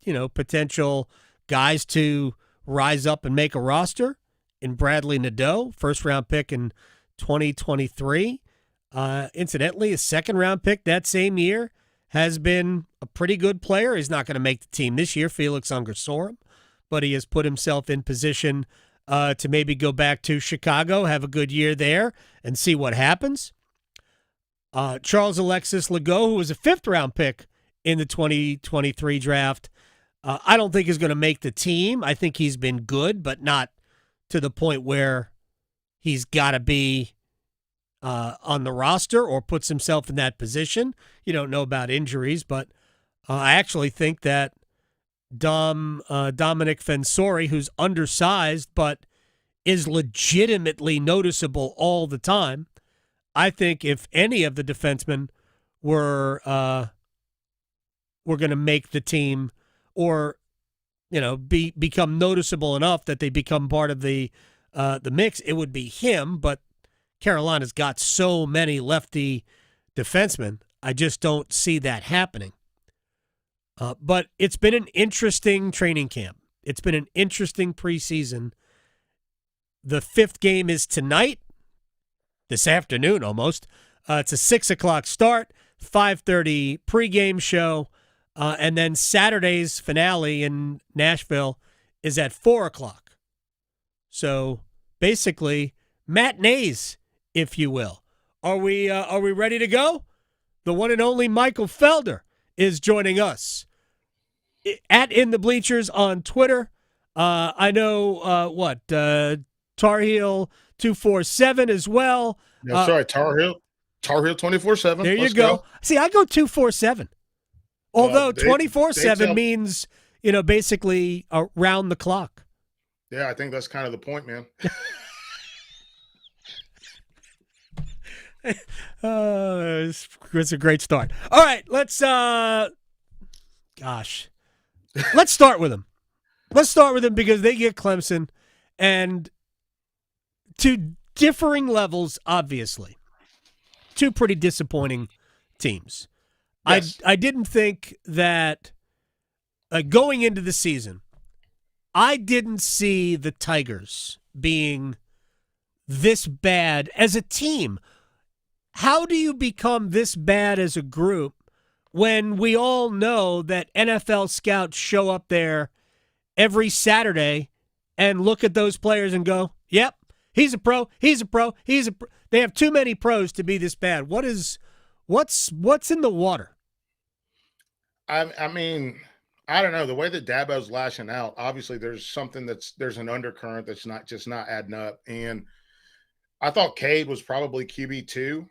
potential guys to rise up and make a roster in Bradley Nadeau, first-round pick in 2023. Incidentally, a second-round pick that same year, has been a pretty good player. He's not going to make the team this year, Felix Ungersorum, but he has put himself in position to maybe go back to Chicago, have a good year there, and see what happens. Charles Alexis Legault, who was a fifth-round pick in the 2023 draft, I don't think is going to make the team. I think he's been good, but not to the point where he's got to be on the roster or puts himself in that position. You don't know about injuries, but I actually think that Dominic Fensori, who's undersized but is legitimately noticeable all the time, I think if any of the defensemen were going to make the team or become noticeable enough that they become part of the mix, it would be him. But Carolina's got so many lefty defensemen, I just don't see that happening. But it's been an interesting training camp. It's been an interesting preseason. The fifth game is tonight, this afternoon almost. It's a 6 o'clock start, 5:30 pregame show, and then Saturday's finale in Nashville is at 4 o'clock. So basically, matinees, if you will. Are we ready to go? The one and only Michael Felder is joining us at In the Bleachers on Twitter. I know Tar Heel 247 as well. That's right, Tar Heel 24/7. There you go. See, I go 247. Although 24/7 means basically around the clock. Yeah, I think that's kind of the point, man. It's a great start. All right, let's start with them. Let's start with them because they get Clemson, and to differing levels, obviously. Two pretty disappointing teams. Yes. I didn't think that going into the season, I didn't see the Tigers being this bad as a team. How do you become this bad as a group when we all know that NFL scouts show up there every Saturday and look at those players and go, yep, he's a pro, he's a pro, he's a pro. They have too many pros to be this bad. What's in the water? I mean, I don't know. The way that Dabo's lashing out, obviously there's an undercurrent that's not adding up. And I thought Cade was probably QB2.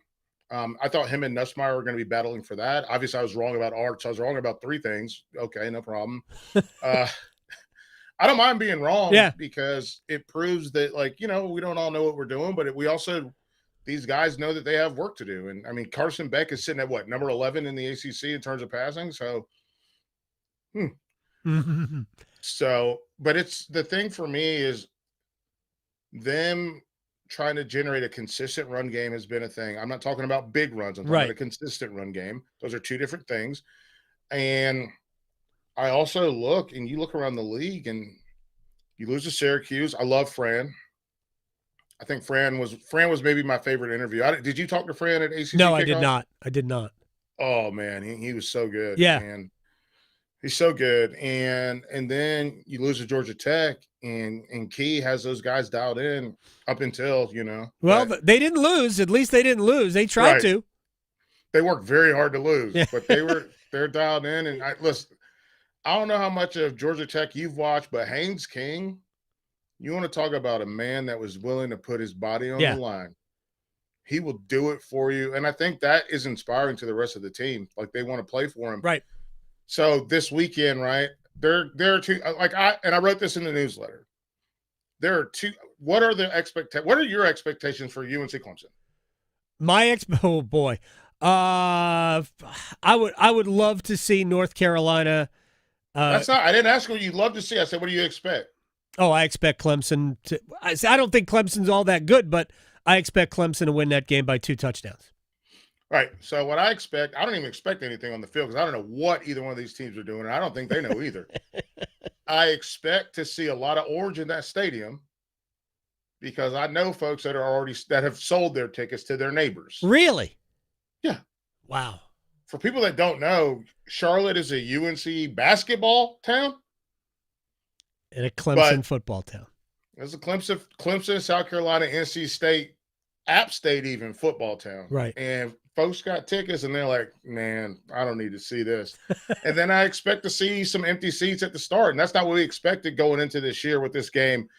I thought him and Nussmeier were going to be battling for that. Obviously, I was wrong about Arts. I was wrong about three things. Okay, no problem. I don't mind being wrong because it proves that, we don't all know what we're doing, but these guys know that they have work to do. And, I mean, Carson Beck is sitting at, number 11 in the ACC in terms of passing? So, but it's the thing for me is them trying to generate a consistent run game has been a thing. I'm not talking about big runs. I'm talking about a consistent run game. Those are two different things. And I also you look around the league and you lose to Syracuse. I love Fran. I think Fran was maybe my favorite interview. Did you talk to Fran at ACC? No, kickoff? I did not. Oh man, he was so good. Yeah. And he's so good. And then you lose to Georgia Tech and Key has those guys dialed in up until, Well, they didn't lose. At least they didn't lose. They tried to. They worked very hard to lose, but they're dialed in. And I don't know how much of Georgia Tech you've watched, but Haynes King, you want to talk about a man that was willing to put his body on the line. He will do it for you. And I think that is inspiring to the rest of the team. Like, they want to play for him. Right. So this weekend, right, there are two, I wrote this in the newsletter. There are two. What are your expectations for UNC Clemson? Oh boy. I would love to see North Carolina. I didn't ask what you'd love to see. I said, what do you expect? Oh, I expect Clemson to. I don't think Clemson's all that good, but I expect Clemson to win that game by 2 touchdowns. Right. So what I expect, I don't even expect anything on the field because I don't know what either one of these teams are doing, and I don't think they know either. I expect to see a lot of orange in that stadium, because I know folks that have sold their tickets to their neighbors. Really? Yeah. Wow. For people that don't know, Charlotte is a UNC basketball town and a Clemson football town. It's a Clemson, South Carolina, NC State, App State, even football town. Right. And folks got tickets, and they're like, "Man, I don't need to see this." And then I expect to see some empty seats at the start, and that's not what we expected going into this year with this game.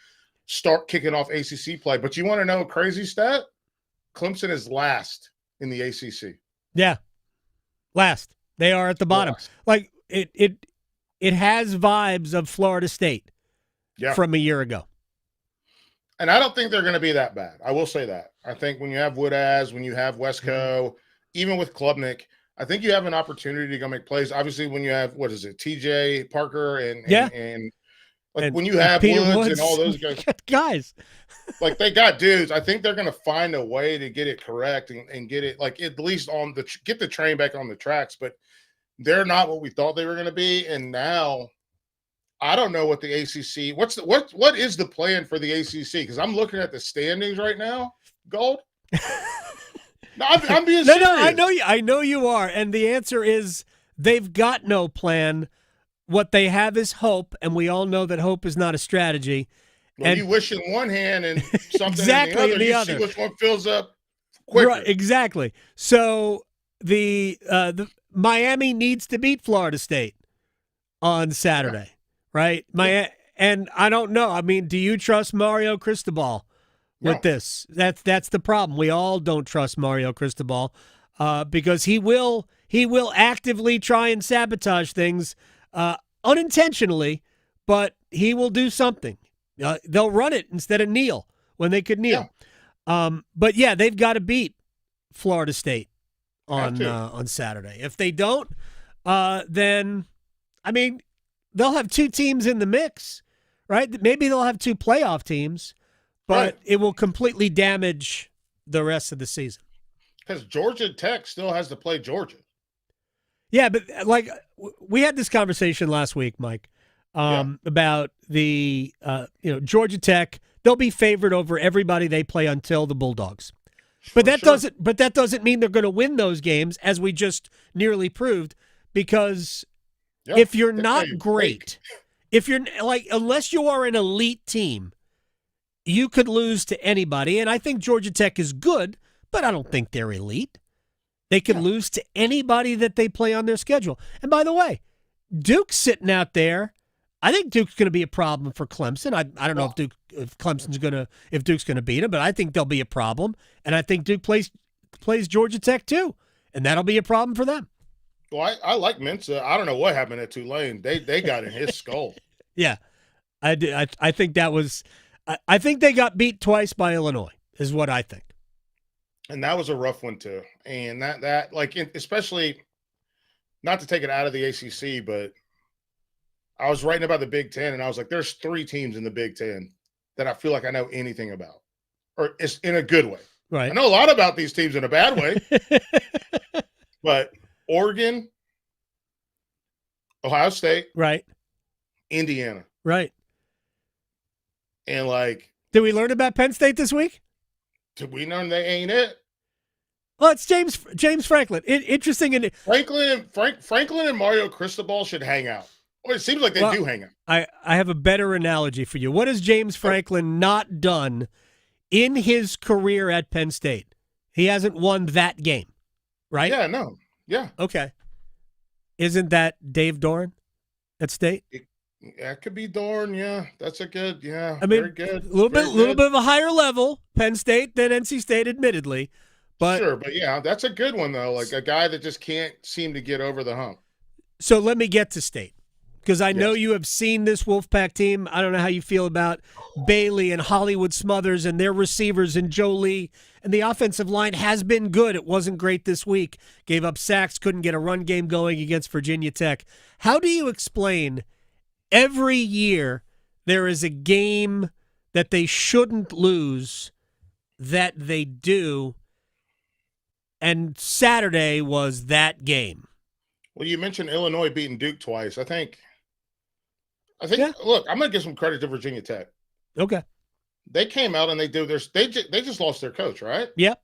Start kicking off ACC play. But you want to know a crazy stat? Clemson is last in the ACC. Yeah. Last. They are at the bottom. Like it has vibes of Florida State from a year ago. And I don't think they're going to be that bad. I will say that. I think when you have Woodaz, when you have Wesco, even with Klubnik, I think you have an opportunity to go make plays. Obviously, when you have, TJ Parker and when you have Woods and all those guys, like they got dudes. I think they're going to find a way to get it correct and get it at least get the train back on the tracks. But they're not what we thought they were going to be, and now I don't know what the ACC. What is the plan for the ACC? Because I'm looking at the standings right now. Gold. No, I'm being serious. No, I know you are, and the answer is they've got no plan. What they have is hope, and we all know that hope is not a strategy. Well, and you wish in one hand and something exactly in the other. You see which one fills up quicker. Right, exactly. So the Miami needs to beat Florida State on Saturday, right? And I don't know. I mean, do you trust Mario Cristobal with this? That's the problem. We all don't trust Mario Cristobal because he will actively try and sabotage things unintentionally, but he will do something. They'll run it instead of kneel when they could kneel. But yeah, they've got to beat Florida State on Saturday. If they don't, then I mean, they'll have two teams in the mix, right? Maybe they'll have two playoff teams, but it will completely damage the rest of the season. Because Georgia Tech still has to play Georgia. Yeah, but like we had this conversation last week, Mike, about the Georgia Tech. They'll be favored over everybody they play until the Bulldogs. But that doesn't mean they're going to win those games, as we just nearly proved, because if you're not great, if you're like, unless you are an elite team, you could lose to anybody. And I think Georgia Tech is good, but I don't think they're elite. They could lose to anybody that they play on their schedule. And by the way, Duke's sitting out there. I think Duke's going to be a problem for Clemson. I don't know if Duke's going to beat them, but I think they'll be a problem. And I think Duke plays Georgia Tech too, and that'll be a problem for them. Well, I like Mensa. I don't know what happened at Tulane. They got in his skull. Yeah, I did. I think that was. I think they got beat twice by Illinois, is what I think. And that was a rough one too. And that especially, not to take it out of the ACC, but I was writing about the Big Ten, and I was like, there's 3 teams in the Big Ten that I feel like I know anything about, or it's in a good way. Right. I know a lot about these teams in a bad way, but Oregon, Ohio State, right, Indiana, right, and did we learn about Penn State this week? Did we know they ain't it? Well, it's James Franklin. Interesting. Franklin and Mario Cristobal should hang out. Well, it seems like they do hang out. I have a better analogy for you. What has James Franklin not done in his career at Penn State? He hasn't won that game, right? Yeah, no. Yeah. Okay. Isn't that Dave Doran at State? That could be Dorn, yeah. That's a good, I mean, very good. A little bit of a higher level, Penn State than NC State, admittedly. But sure, but yeah, that's a good one though. Like a guy that just can't seem to get over the hump. So let me get to State, because I know you have seen this Wolfpack team. I don't know how you feel about Bailey and Hollywood Smothers and their receivers and Joe Lee. And the offensive line has been good. It wasn't great this week. Gave up sacks, couldn't get a run game going against Virginia Tech. How do you explain every year there is a game that they shouldn't lose that they do, and Saturday was that game? Well, you mentioned Illinois beating Duke twice. I think. Look, I'm going to give some credit to Virginia Tech. Okay. they came out and they just lost their coach, right? Yep.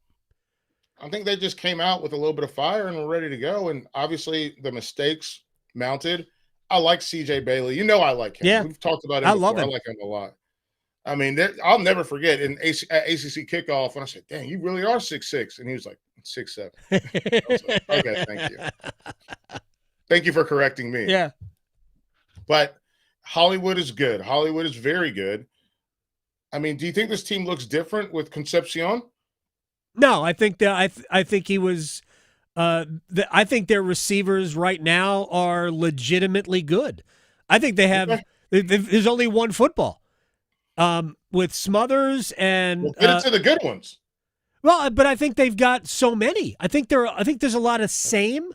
I think they just came out with a little bit of fire and were ready to go. And obviously the mistakes mounted. I like CJ Bailey. You know I like him. Yeah. We've talked about him I before. love him. I like him a lot. I mean, I'll never forget at ACC kickoff when I said, "Dang, you really are 6'6", and he was like 6'7". I was like, okay, thank you. Thank you for correcting me. Yeah. But Hollywood is good. Hollywood is very good. I mean, do you think this team looks different with Concepcion? No, I think that I think he was. I think their receivers right now are legitimately good. I think they have. There's only one football. With Smothers and We'll get into the good ones. Well, but I think they've got so many. I think there's a lot of same.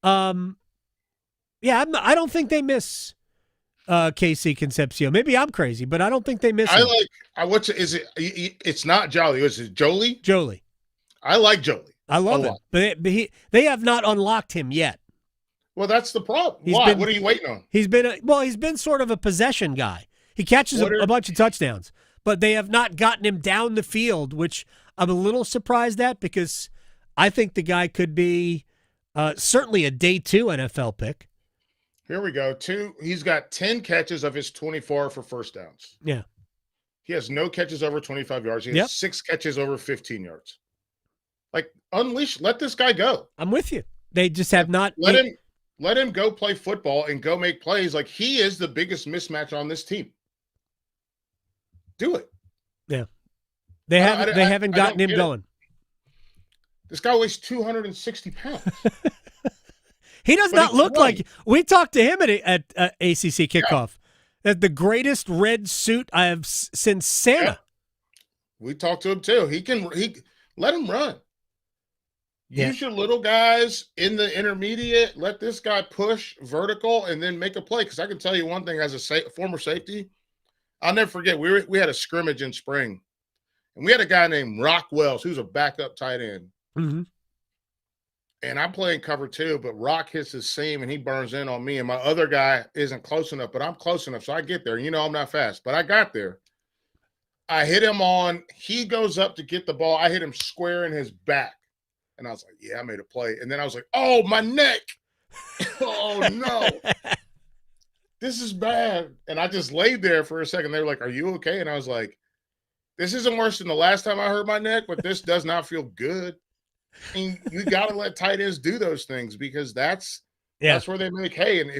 I don't think they miss KC Concepcion. Maybe I'm crazy, but I don't think they miss him. It's not Jolly. Is it Jolie? Jolie. I like Jolie. I love him. But they have not unlocked him yet. Well, that's the problem. Why? What are you waiting on? He's been sort of a possession guy. He catches a bunch of touchdowns, but they have not gotten him down the field, which I'm a little surprised at because I think the guy could be certainly a day 2 NFL pick. Here we go. He's got 10 catches of his 24 for first downs. Yeah. He has no catches over 25 yards. He has 6 catches over 15 yards. Like, let this guy go. I'm with you. They just have not. Let him go play football and go make plays. Like, he is the biggest mismatch on this team. Do it. Yeah. They haven't gotten him going. This guy weighs 260 pounds. He does not look like – we talked to him at ACC kickoff. That the greatest red suit I have since Santa. Yeah. We talked to him too. He let him run. Use your little guys in the intermediate. Let this guy push vertical and then make a play. Because I can tell you one thing as a former safety, I'll never forget. We had a scrimmage in spring, and we had a guy named Rock Wells who's a backup tight end. Mm-hmm. And I'm playing cover 2, but Rock hits his seam and he burns in on me. And my other guy isn't close enough, but I'm close enough, so I get there. You know I'm not fast, but I got there. I hit him he goes up to get the ball. I hit him square in his back. And I was like, yeah, I made a play. And then I was like, oh, my neck. Oh, no. This is bad. And I just laid there for a second. They were like, are you okay? And I was like, this isn't worse than the last time I hurt my neck, but this does not feel good. And you got to let tight ends do those things because that's where they make hay. And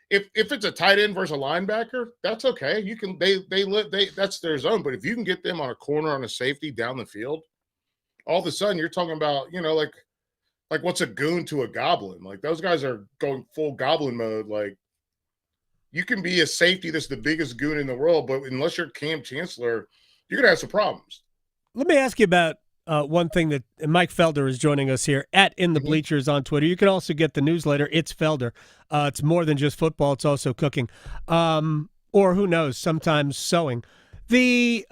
if it's a tight end versus a linebacker, that's okay. You can that's their zone. But if you can get them on a corner on a safety down the field, all of a sudden you're talking about, like what's a goon to a goblin? Like those guys are going full goblin mode. Like you can be a safety that's the biggest goon in the world, but unless you're Cam Chancellor, you're gonna have some problems. Let me ask you about one thing that Mike Felder is joining us here at In the Bleachers on Twitter. You can also get the newsletter. It's Felder. It's more than just football. It's also cooking, or who knows, sometimes sewing. The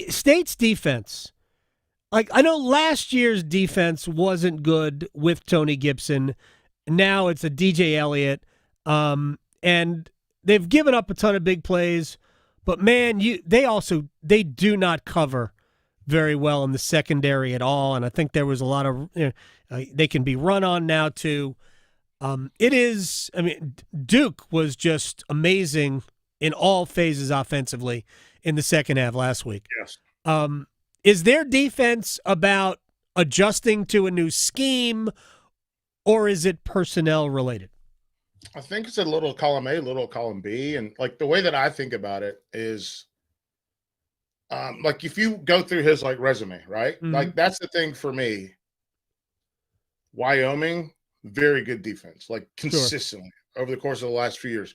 State's defense. Like, I know last year's defense wasn't good with Tony Gibson. Now it's a DJ Elliott. And they've given up a ton of big plays. But, man, they do not cover very well in the secondary at all. And I think there was a lot of they can be run on now, too. Duke was just amazing in all phases offensively in the second half last week. Yes. Is their defense about adjusting to a new scheme, or is it personnel related? I think it's a little column A, little column B. And like the way that I think about it is like if you go through his resume, right? Mm-hmm. Like that's the thing for me. Wyoming, very good defense, like consistently over the course of the last few years.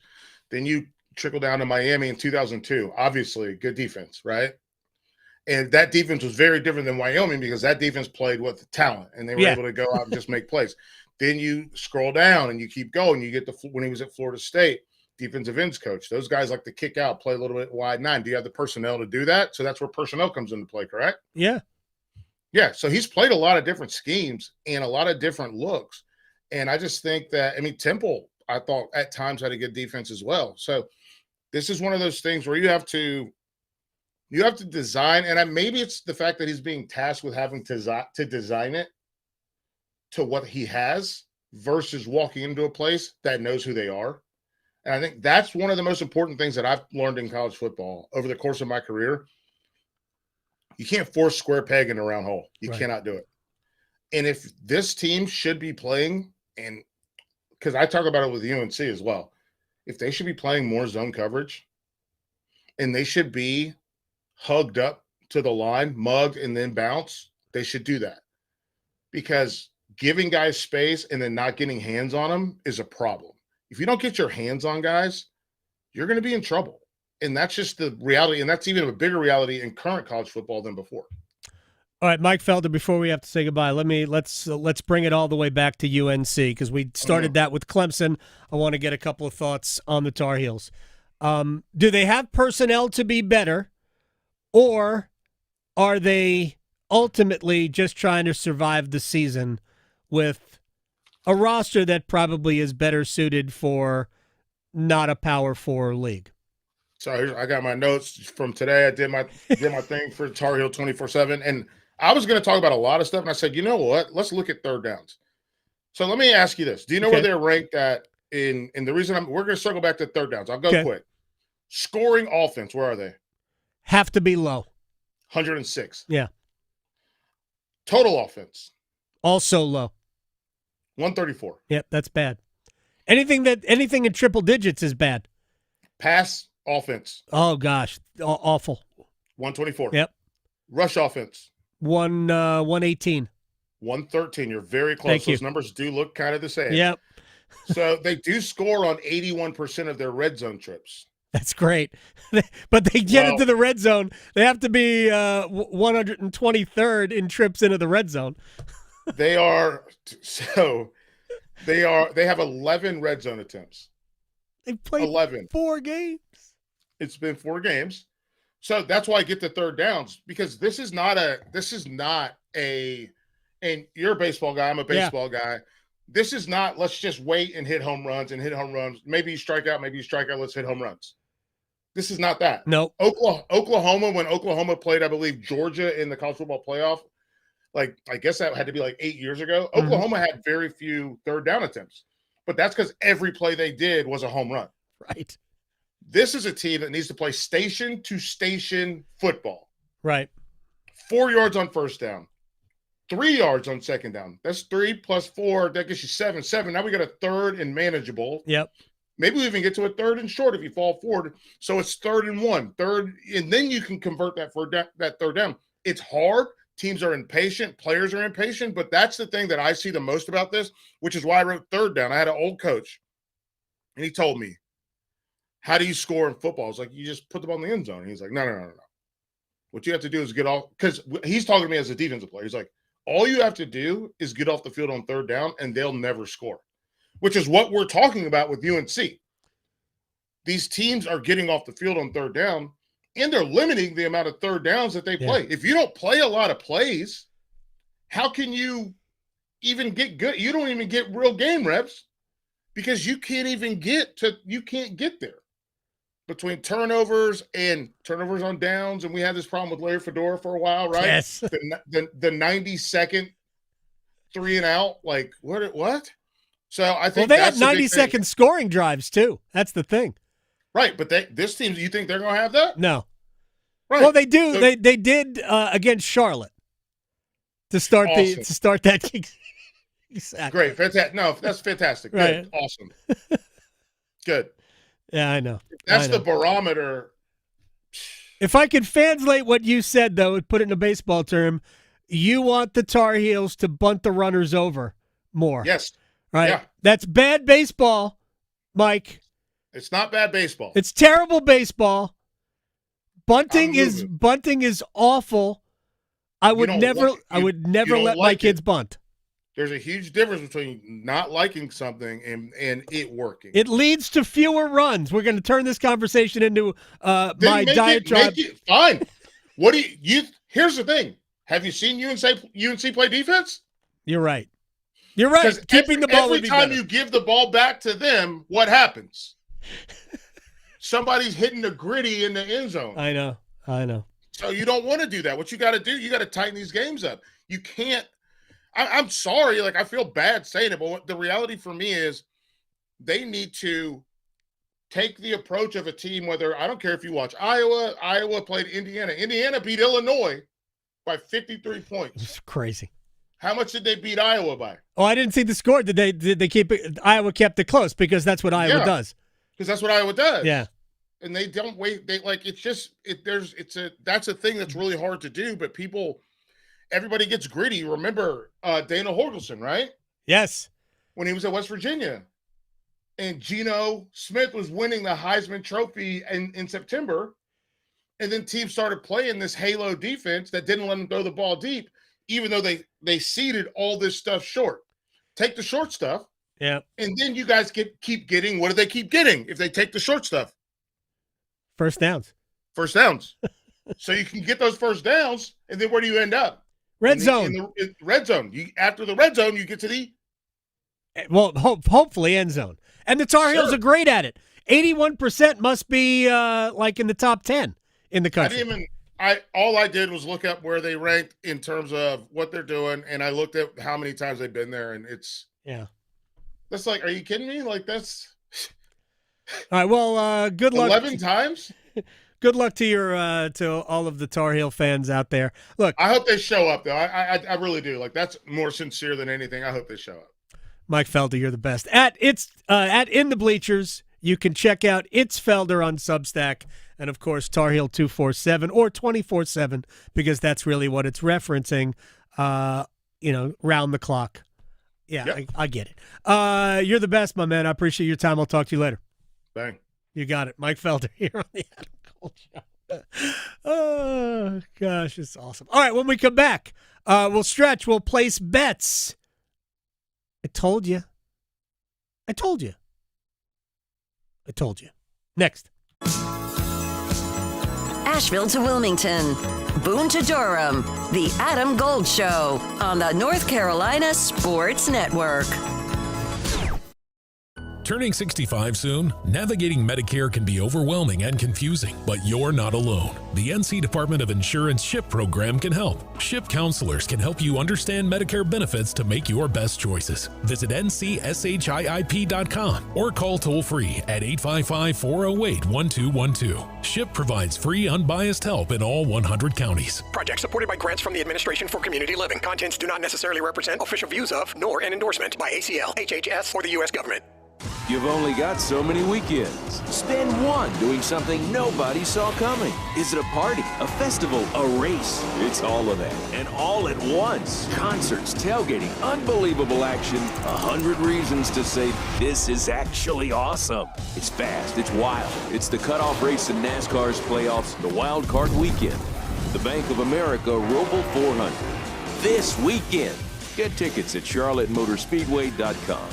Then you trickle down to Miami in 2002, obviously good defense, right? And that defense was very different than Wyoming because that defense played with the talent and they were able to go out and just make plays. Then you scroll down and you keep going. You get to when he was at Florida State, defensive ends coach. Those guys like to kick out, play a little bit wide nine. Do you have the personnel to do that? So that's where personnel comes into play, correct? Yeah. Yeah. So he's played a lot of different schemes and a lot of different looks. And I just think that, Temple, I thought at times had a good defense as well. So this is one of those things where you have to You have to design, and maybe it's the fact that he's being tasked with having to design it to what he has versus walking into a place that knows who they are. And I think that's one of the most important things that I've learned in college football over the course of my career. You can't force square peg in a round hole. You cannot do it. And if this team should be playing, and because I talk about it with UNC as well, if they should be playing more zone coverage and they should be hugged up to the line, mugged, and then bounce, they should do that. Because giving guys space and then not getting hands on them is a problem. If you don't get your hands on guys, you're going to be in trouble. And that's just the reality. And that's even a bigger reality in current college football than before. All right, Mike Felder, before we have to say goodbye, let's bring it all the way back to UNC because we started that with Clemson. I want to get a couple of thoughts on the Tar Heels. Do they have personnel to be better, or are they ultimately just trying to survive the season with a roster that probably is better suited for not a Power 4 league? So I got my notes from today. I did my thing for Tar Heel 24/7, and I was going to talk about a lot of stuff, and I said, you know what? Let's look at third downs. So let me ask you this: do you know where they're ranked at? In the reason we're going to circle back to third downs. I'll go quick. Scoring offense, where are they? Have to be low. 106. Yeah. Total offense. Also low. 134. Yep, that's bad. Anything in triple digits is bad. Pass offense. Oh gosh, awful. 124. Yep. Rush offense. 118. 113. You're very close. Thank you. Those numbers do look kind of the same. Yep. So they do score on 81% of their red zone trips. That's great. But they get into the red zone. They have to be 123rd in trips into the red zone. They have 11 red zone attempts. They've played 11. 4 games. It's been 4 games. So that's why I get the third downs, because this is not a, and you're a baseball guy, I'm a baseball guy. This is not, let's just wait and hit home runs. Maybe you strike out, let's hit home runs. This is not that. No. Oklahoma, when Oklahoma played, I believe, Georgia in the college football playoff, I guess that had to be 8 years ago. Mm-hmm. Oklahoma had very few third down attempts, but that's because every play they did was a home run. Right. This is a team that needs to play station to station football. Right. 4 yards on first down, 3 yards on second down. That's 3 plus 4. That gets you 7. Now we got a third and manageable. Yep. Maybe we even get to a third and short if you fall forward. So it's 3rd and 1, and then you can convert that third down. It's hard. Teams are impatient. Players are impatient. But that's the thing that I see the most about this, which is why I wrote third down. I had an old coach, and he told me, how do you score in football? I was like, you just put the ball in the end zone. And he's like, no. What you have to do is get off, because he's talking to me as a defensive player. He's like, all you have to do is get off the field on third down, and they'll never score, which is what we're talking about with UNC. These teams are getting off the field on third down, and they're limiting the amount of third downs that they play. If you don't play a lot of plays, how can you even get good? You don't even get real game reps because you can't get there. Between turnovers on downs, and we had this problem with Larry Fedora for a while, right? Yes. The 90-second 3 and out, what? So I think they had 90-second scoring drives too. That's the thing. Right, but this team, you think they're going to have that? No. Right. Well, they do. So, they did against Charlotte to start that. Exactly. Great, fantastic. No, that's fantastic. Good, awesome. Good. Yeah, I know. That's the barometer. If I could translate what you said, though, and put it in a baseball term, you want the Tar Heels to bunt the runners over more. Yes. Right? Yeah. That's bad baseball, Mike. It's not bad baseball. It's terrible baseball. Bunting is awful. I would never let my kids bunt. There's a huge difference between not liking something and it working. It leads to fewer runs. We're going to turn this conversation into my diatribe. Fine. What do you? Here's the thing. Have you seen UNC play defense? You're right. You're right. Keeping the ball every time you give the ball back to them, what happens? Somebody's hitting the gritty in the end zone. I know. So you don't want to do that. What you got to do, you got to tighten these games up. You can't. I'm sorry. Like, I feel bad saying it, but the reality for me is they need to take the approach of a team, whether, I don't care if you watch Iowa played Indiana. Indiana beat Illinois by 53 points. It's crazy. How much did they beat Iowa by? Oh, I didn't see the score. Did they keep it? Iowa kept it close because that's what Iowa does. Because that's what Iowa does. Yeah. And they don't wait. That's a thing that's really hard to do, but everybody gets gritty. Remember Dana Holgerson, right? Yes. When he was at West Virginia. And Geno Smith was winning the Heisman Trophy in September. And then teams started playing this halo defense that didn't let them throw the ball deep, even though they seeded all this stuff short. Take the short stuff. Yeah. And then you guys keep getting, what do they keep getting if they take the short stuff? First downs. So you can get those first downs, and then where do you end up? Red zone. In red zone. After the red zone, you get to the... Well, hopefully end zone. And the Tar Heels are great at it. 81% must be like in the top 10 in the country. All I did was look up where they ranked in terms of what they're doing, and I looked at how many times they've been there, and it's... Yeah. That's like, are you kidding me? Like, that's... All right, well, good luck. 11 times? Good luck to to all of the Tar Heel fans out there. Look, I hope they show up, though. I really do. Like, that's more sincere than anything. I hope they show up. Mike Felder, you're the best. At In the Bleachers, you can check out It's Felder on Substack, and of course Tar Heel 247 or 24/7 because that's really what it's referencing. Round the clock. Yeah, yep. I get it. You're the best, my man. I appreciate your time. I'll talk to you later. Bang. You got it. Mike Felder here on the Adam Gold Show. Oh, gosh, it's awesome. All right, when we come back, we'll stretch. We'll place bets. I told you. Next. Asheville to Wilmington, Boone to Durham, the Adam Gold Show on the North Carolina Sports Network. Turning 65 soon, navigating Medicare can be overwhelming and confusing, but you're not alone. The NC Department of Insurance SHIP program can help. SHIP counselors can help you understand Medicare benefits to make your best choices. Visit ncship.com or call toll-free at 855-408-1212. SHIP provides free, unbiased help in all 100 counties. Project supported by grants from the Administration for Community Living. Contents do not necessarily represent official views of, nor an endorsement by ACL, HHS, or the U.S. government. You've only got so many weekends. Spend one doing something nobody saw coming. Is it a party, a festival, a race? It's all of that, and all at once. Concerts, tailgating, unbelievable action, 100 reasons to say this is actually awesome. It's fast, it's wild. It's the cutoff race in NASCAR's playoffs, the Wild Card Weekend. The Bank of America Roval 400. This weekend. Get tickets at charlottemotorspeedway.com.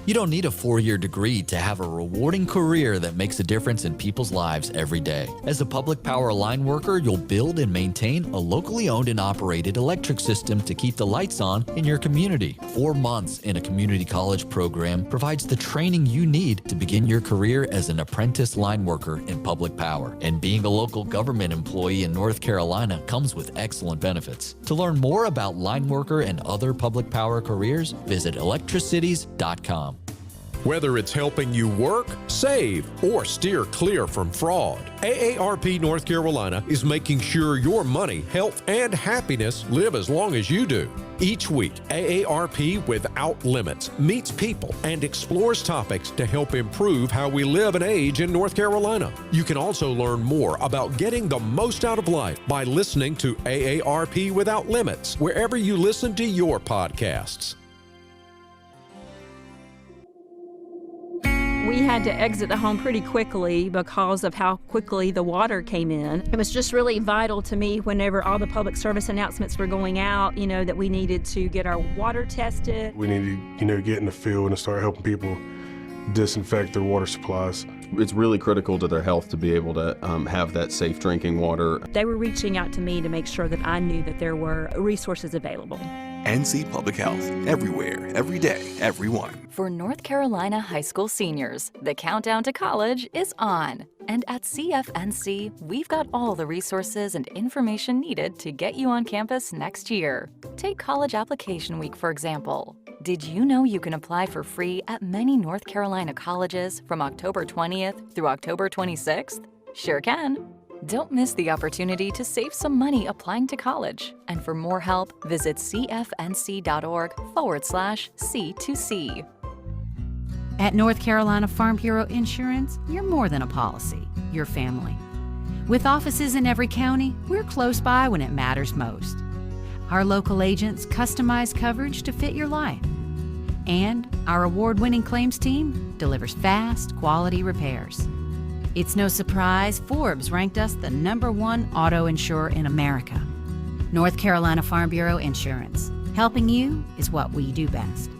You don't need a 4-year degree to have a rewarding career that makes a difference in people's lives every day. As a public power line worker, you'll build and maintain a locally owned and operated electric system to keep the lights on in your community. 4 months in a community college program provides the training you need to begin your career as an apprentice line worker in public power. And being a local government employee in North Carolina comes with excellent benefits. To learn more about line worker and other public power careers, visit electricities.com. Whether it's helping you work, save, or steer clear from fraud, AARP North Carolina is making sure your money, health, and happiness live as long as you do. Each week, AARP Without Limits meets people and explores topics to help improve how we live and age in North Carolina. You can also learn more about getting the most out of life by listening to AARP Without Limits wherever you listen to your podcasts. We had to exit the home pretty quickly because of how quickly the water came in. It was just really vital to me whenever all the public service announcements were going out, that we needed to get our water tested. We needed, get in the field and start helping people disinfect their water supplies. It's really critical to their health to be able to have that safe drinking water. They were reaching out to me to make sure that I knew that there were resources available. NC Public Health, everywhere, every day, everyone. For North Carolina high school seniors, the countdown to college is on. And at CFNC, we've got all the resources and information needed to get you on campus next year. Take College Application Week, for example. Did you know you can apply for free at many North Carolina colleges from October 20th through October 26th? Sure can. Don't miss the opportunity to save some money applying to college. And for more help, visit cfnc.org/C2C. At North Carolina Farm Bureau Insurance, you're more than a policy, you're family. With offices in every county, we're close by when it matters most. Our local agents customize coverage to fit your life. And our award-winning claims team delivers fast, quality repairs. It's no surprise Forbes ranked us the #1 auto insurer in America. North Carolina Farm Bureau Insurance. Helping you is what we do best.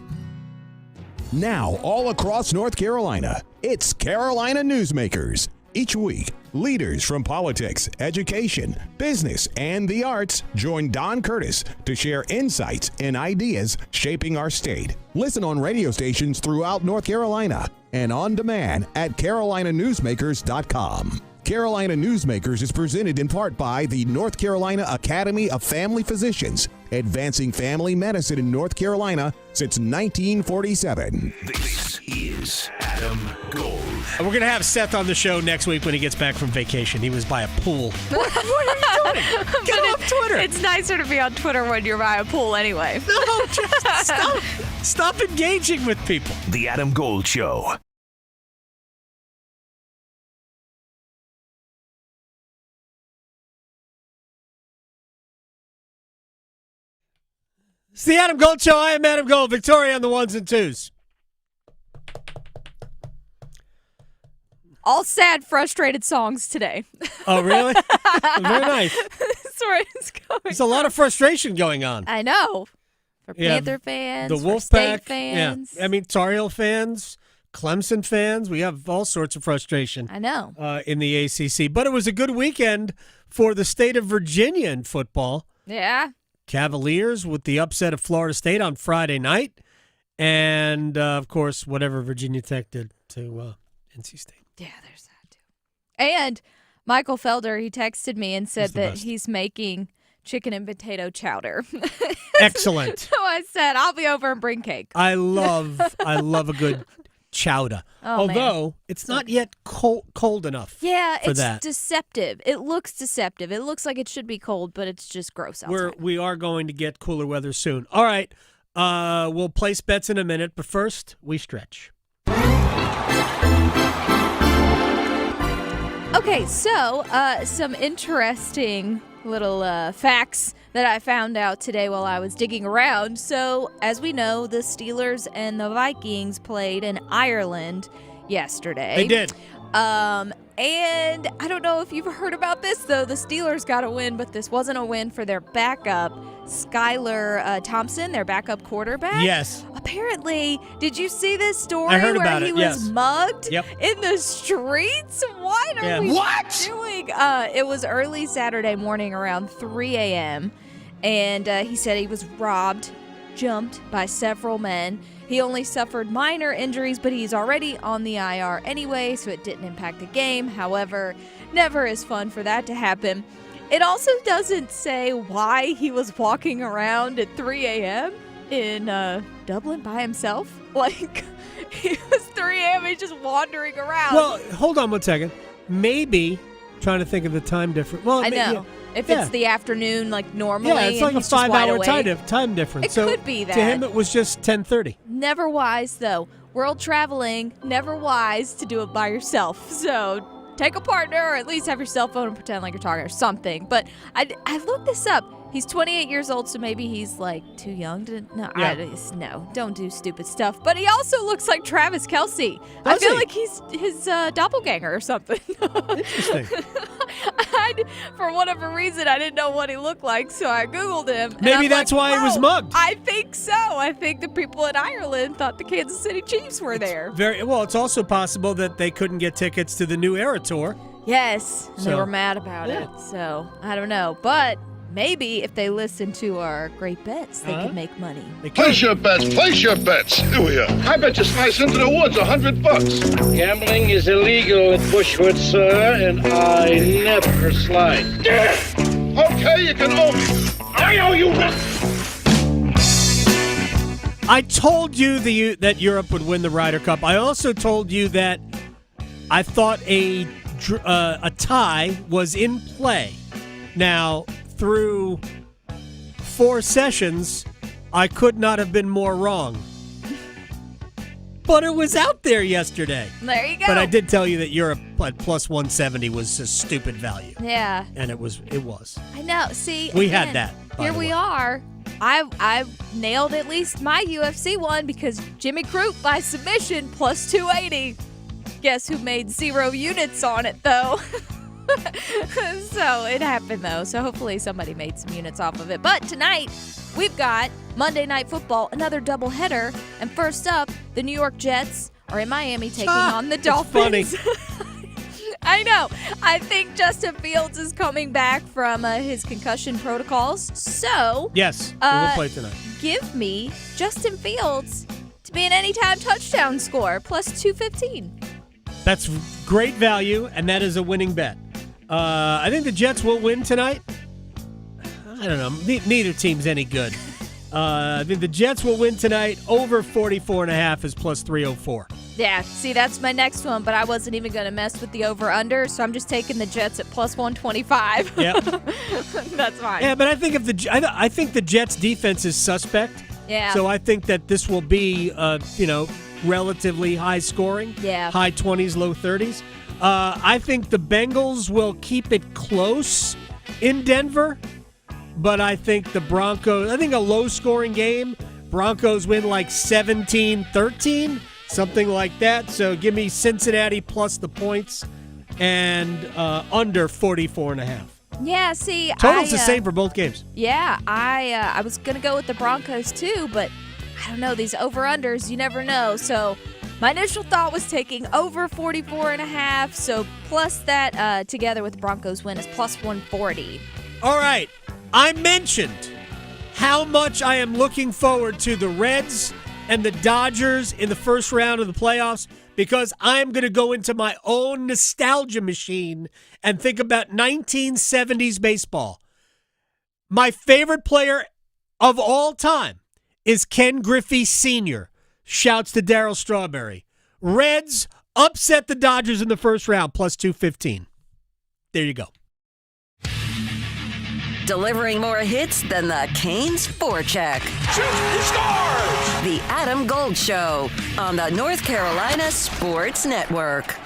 Now, all across North Carolina, it's Carolina Newsmakers. Each week, leaders from politics, education, business, and the arts join Don Curtis to share insights and ideas shaping our state. Listen on radio stations throughout North Carolina and on demand at carolinanewsmakers.com. Carolina Newsmakers is presented in part by the North Carolina Academy of Family Physicians, advancing family medicine in North Carolina since 1947. This is Adam Gold. We're going to have Seth on the show next week when he gets back from vacation. He was by a pool. What are you doing? Get off Twitter. It's nicer to be on Twitter when you're by a pool anyway. No, just stop engaging with people. The Adam Gold Show. It's the Adam Gold Show. I am Adam Gold. Victoria on the ones and twos. All sad, frustrated songs today. Oh, really? Very nice. That's where it's going. There's a lot of frustration going on. I know. For Panther fans, the for Wolfpack State fans. Yeah. I mean, Tar Heel fans, Clemson fans. We have all sorts of frustration. I know. In the ACC. But it was a good weekend for the state of Virginia in football. Yeah. Cavaliers with the upset of Florida State on Friday night. And, of course, whatever Virginia Tech did to NC State. Yeah, there's that, too. And Michael Felder, he texted me and said that he's making chicken and potato chowder. Excellent. So I said, I'll be over and bring cake. I love a good chowder. Oh, although man. it's not yet cold enough. Yeah, for it's that. deceptive. It looks deceptive. It looks like it should be cold, but it's just gross outside. We are going to get cooler weather soon. All right. We'll place bets in a minute, but first we stretch. Okay, so some interesting little facts that I found out today while I was digging around. So, as we know, the Steelers and the Vikings played in Ireland yesterday. They did. And I don't know if you've heard about this, though. The Steelers got a win, but this wasn't a win for their backup, Skylar Thompson, their backup quarterback. Yes. Apparently, did you see this story I heard where about he it, was yes. mugged Yep. in the streets? What are we doing? It was early Saturday morning around 3 a.m., and he said he was robbed, jumped by several men. He only suffered minor injuries, but he's already on the IR anyway, so it didn't impact the game. However, never is fun for that to happen. It also doesn't say why he was walking around at 3 a.m. in Dublin by himself. Like, he was 3 a.m. He's just wandering around. Well, hold on one second. Maybe, trying to think of the time difference. Well, I know. yeah. If it's the afternoon, like normally, Yeah, it's like and a he's just wide 5-hour awake. time difference. It So could be that. To him, it was just 10:30. Never wise, though. World traveling, never wise to do it by yourself. So take a partner or at least have your cell phone and pretend like you're talking or something. But I looked this up. He's 28 years old, so maybe he's like too young to. No, no, don't do stupid stuff. But he also looks like Travis Kelce. I feel like he's his doppelganger or something. Interesting. For whatever reason, I didn't know what he looked like, so I Googled him. and Maybe I'm that's like, why he was whoa, mugged. I think so. I think the people in Ireland thought the Kansas City Chiefs were there. Very well. It's also possible that they couldn't get tickets to the New Era tour. Yes, and they So, were mad about it. So I don't know, but maybe if they listen to our great bets, they could make money. Place your bets. Do ya? I bet you slice into the woods $100. Gambling is illegal at Bushwood, sir, and I never slide. Okay, you can owe me. I owe you nothing. I told you that Europe would win the Ryder Cup. I also told you that I thought a tie was in play. Now, through 4 sessions, I could not have been more wrong. But it was out there yesterday. There you go. But I did tell you that Europe at plus 170 was a stupid value. Yeah. And it was. I know. See, we again, had that. Here we are. I nailed at least my UFC one because Jimmy Crute by submission plus 280. Guess who made 0 units on it, though? So it happened, though. So hopefully somebody made some units off of it. But tonight, we've got Monday Night Football, another doubleheader. And first up, the New York Jets are in Miami taking on the Dolphins. Funny. I know. I think Justin Fields is coming back from his concussion protocols. So, yes, he will play tonight. Give me Justin Fields to be an anytime touchdown scorer, plus 215. That's great value, and that is a winning bet. I think the Jets will win tonight. I don't know. Neither team's any good. I think the Jets will win tonight. Over 44.5 is plus 304. Yeah, see, that's my next one, but I wasn't even going to mess with the over-under, so I'm just taking the Jets at plus 125. Yep. That's fine. Yeah, but I think I think the Jets' defense is suspect. Yeah. So I think that this will be, relatively high scoring. Yeah. High 20s, low 30s. I think the Bengals will keep it close in Denver, but I think the Broncos, a low-scoring game. Broncos win like 17-13. Something like that. So give me Cincinnati plus the points and under 44.5. Yeah, see, Total's the same for both games. Yeah, I was going to go with the Broncos too, but I don't know. These over-unders, you never know. So my initial thought was taking over 44.5. So plus that together with the Broncos win is plus 140. All right. I mentioned how much I am looking forward to the Reds and the Dodgers in the first round of the playoffs because I'm going to go into my own nostalgia machine and think about 1970s baseball. My favorite player of all time is Ken Griffey Sr. Shouts to Darryl Strawberry. Reds upset the Dodgers in the first round, plus 215. There you go. Delivering more hits than the Canes forecheck. Shoots, scores! The Adam Gold Show on the North Carolina Sports Network.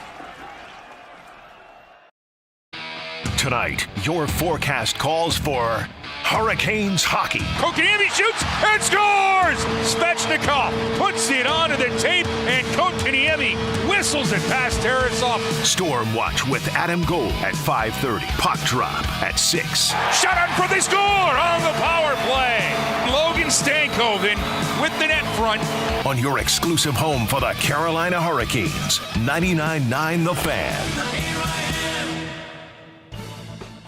Tonight, your forecast calls for Hurricanes hockey. Kotkaniemi shoots and scores! Svechnikov puts it onto the tape, and Kotkaniemi whistles it past Tarasov. Storm Watch with Adam Gold at 5:30. Puck drop at 6. Shot on for the score on the power play. Logan Stankoven with the net front. On your exclusive home for the Carolina Hurricanes, 99.9 The Fan.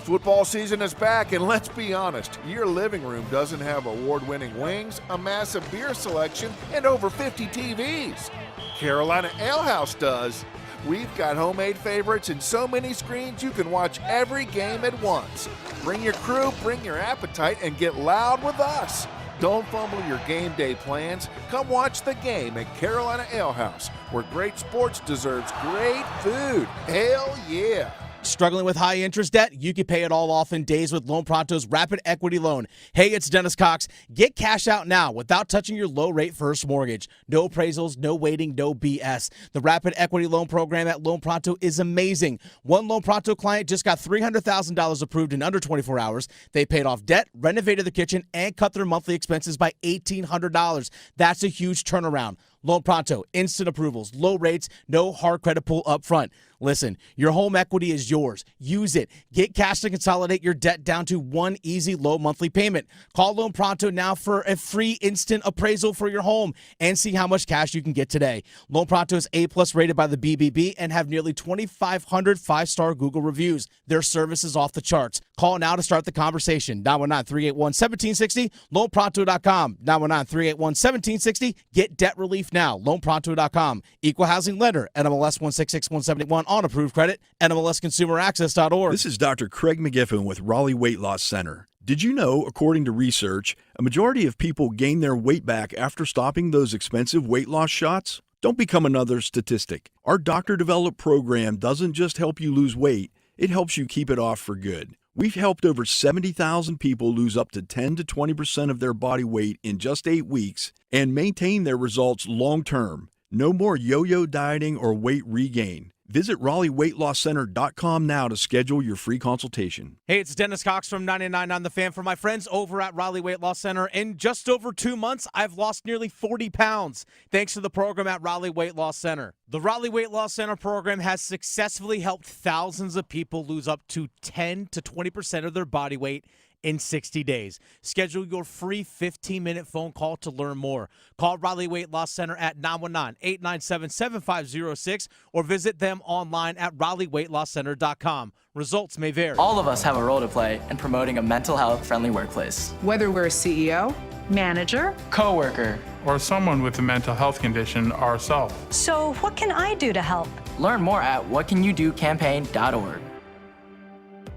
Football season is back, and let's be honest, your living room doesn't have award-winning wings, a massive beer selection, and over 50 TVs. Carolina Ale House does. We've got homemade favorites and so many screens you can watch every game at once. Bring your crew, bring your appetite, and get loud with us. Don't fumble your game day plans. Come watch the game at Carolina Ale House, where great sports deserves great food. Hell yeah! Struggling with high interest debt? You can pay it all off in days with Loan Pronto's Rapid Equity Loan. Hey, it's Dennis Cox. Get cash out now without touching your low-rate first mortgage. No appraisals, no waiting, no BS. The Rapid Equity Loan program at Loan Pronto is amazing. One Loan Pronto client just got $300,000 approved in under 24 hours. They paid off debt, renovated their kitchen, and cut their monthly expenses by $1,800. That's a huge turnaround. Loan Pronto, instant approvals, low rates, no hard credit pull up front. Listen, your home equity is yours. Use it. Get cash to consolidate your debt down to one easy low monthly payment. Call Loan Pronto now for a free instant appraisal for your home and see how much cash you can get today. Loan Pronto is A+ rated by the BBB and have nearly 2,500 5-star Google reviews. Their service is off the charts. Call now to start the conversation. 919-381-1760, loanpronto.com. 919-381-1760. Get debt relief now. Loanpronto.com. Equal housing lender. NMLS 166171 on approved credit. NMLSconsumeraccess.org. This is Dr. Craig McGiffin with Raleigh Weight Loss Center. Did you know, according to research, a majority of people gain their weight back after stopping those expensive weight loss shots? Don't become another statistic. Our doctor-developed program doesn't just help you lose weight, it helps you keep it off for good. We've helped over 70,000 people lose up to 10 to 20% of their body weight in just 8 weeks and maintain their results long-term. No more yo-yo dieting or weight regain. Visit RaleighWeightLossCenter.com now to schedule your free consultation. Hey, it's Dennis Cox from 99.9 The Fan for my friends over at Raleigh Weight Loss Center. In just over 2 months, I've lost nearly 40 pounds thanks to the program at Raleigh Weight Loss Center. The Raleigh Weight Loss Center program has successfully helped thousands of people lose up to 10 to 20% of their body weight in 60 days. Schedule your free 15-minute phone call to learn more. Call Raleigh Weight Loss Center at 919-897-7506 or visit them online at RaleighWeightLossCenter.com. Results may vary. All of us have a role to play in promoting a mental health friendly workplace. Whether we're a CEO, manager, coworker, or someone with a mental health condition ourselves. So what can I do to help? Learn more at whatcanyoudocampaign.org.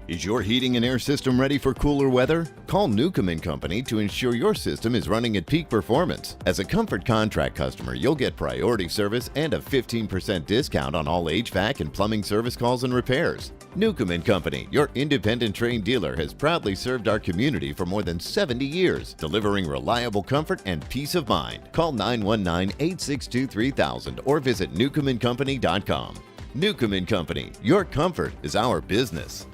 Is your heating and air system ready for cooler weather? Call Newcomb & Company to ensure your system is running at peak performance. As a Comfort Contract customer, you'll get priority service and a 15% discount on all HVAC and plumbing service calls and repairs. Newcomb & Company, your independent trained dealer, has proudly served our community for more than 70 years, delivering reliable comfort and peace of mind. Call 919-862-3000 or visit newcombandcompany.com. Newcomb & Company, your comfort is our business.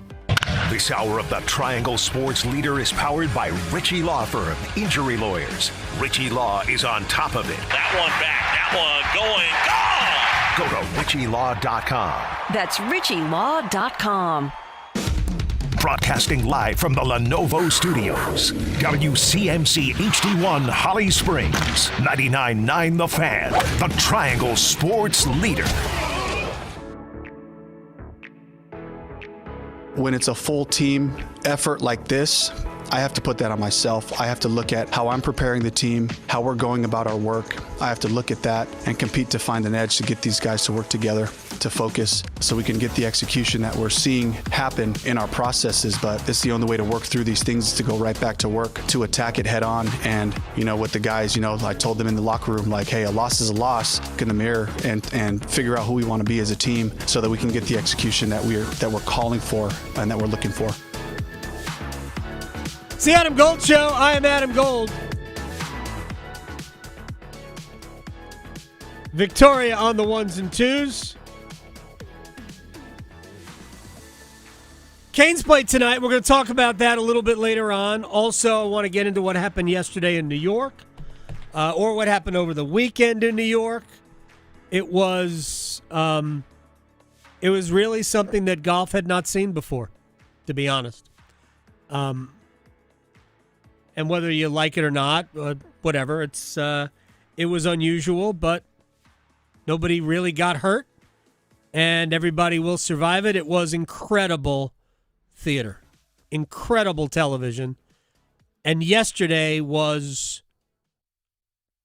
This hour of the Triangle Sports Leader is powered by Ritchie Law Firm, injury lawyers. Ritchie Law is on top of it. That one back, that one going, gone! Go to RitchieLaw.com. That's RitchieLaw.com. Broadcasting live from the Lenovo Studios. WCMC HD1 Holly Springs. 99.9 The Fan. The Triangle Sports Leader. When it's a full team effort like this, I have to put that on myself. I have to look at how I'm preparing the team, how we're going about our work. I have to look at that and compete to find an edge to get these guys to work together, to focus, so we can get the execution that we're seeing happen in our processes. But it's the only way to work through these things is to go right back to work, to attack it head on. And, with the guys, I told them in the locker room, hey, a loss is a loss. Look in the mirror and figure out who we want to be as a team so that we can get the execution that we're calling for and that we're looking for. It's the Adam Gold Show. I am Adam Gold. Victoria on the ones and twos. Canes play tonight. We're going to talk about that a little bit later on. Also, I want to get into what happened yesterday in New York, or what happened over the weekend in New York. It was really something that golf had not seen before, to be honest. And whether you like it or not, whatever, it was unusual, but nobody really got hurt, and everybody will survive it. It was incredible theater, incredible television, and yesterday was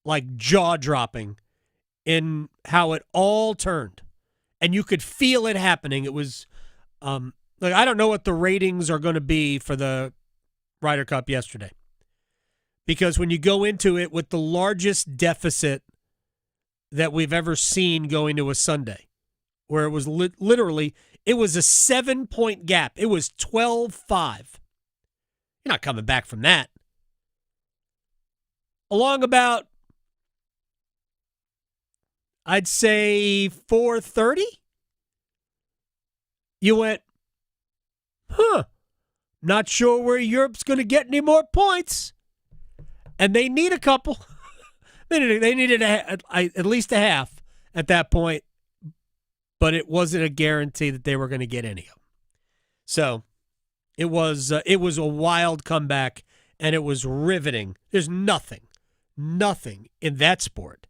like jaw-dropping in how it all turned, and you could feel it happening. It was, I don't know what the ratings are going to be for the Ryder Cup yesterday. Because when you go into it with the largest deficit that we've ever seen going to a Sunday, where it was literally, it was a 7-point gap. It was 12-5. You're not coming back from that. Along about, I'd say 4:30, you went, not sure where Europe's going to get any more points. And they need a couple. They needed at least a half at that point, but it wasn't a guarantee that they were going to get any of them. So it was a wild comeback, and it was riveting. There's nothing in that sport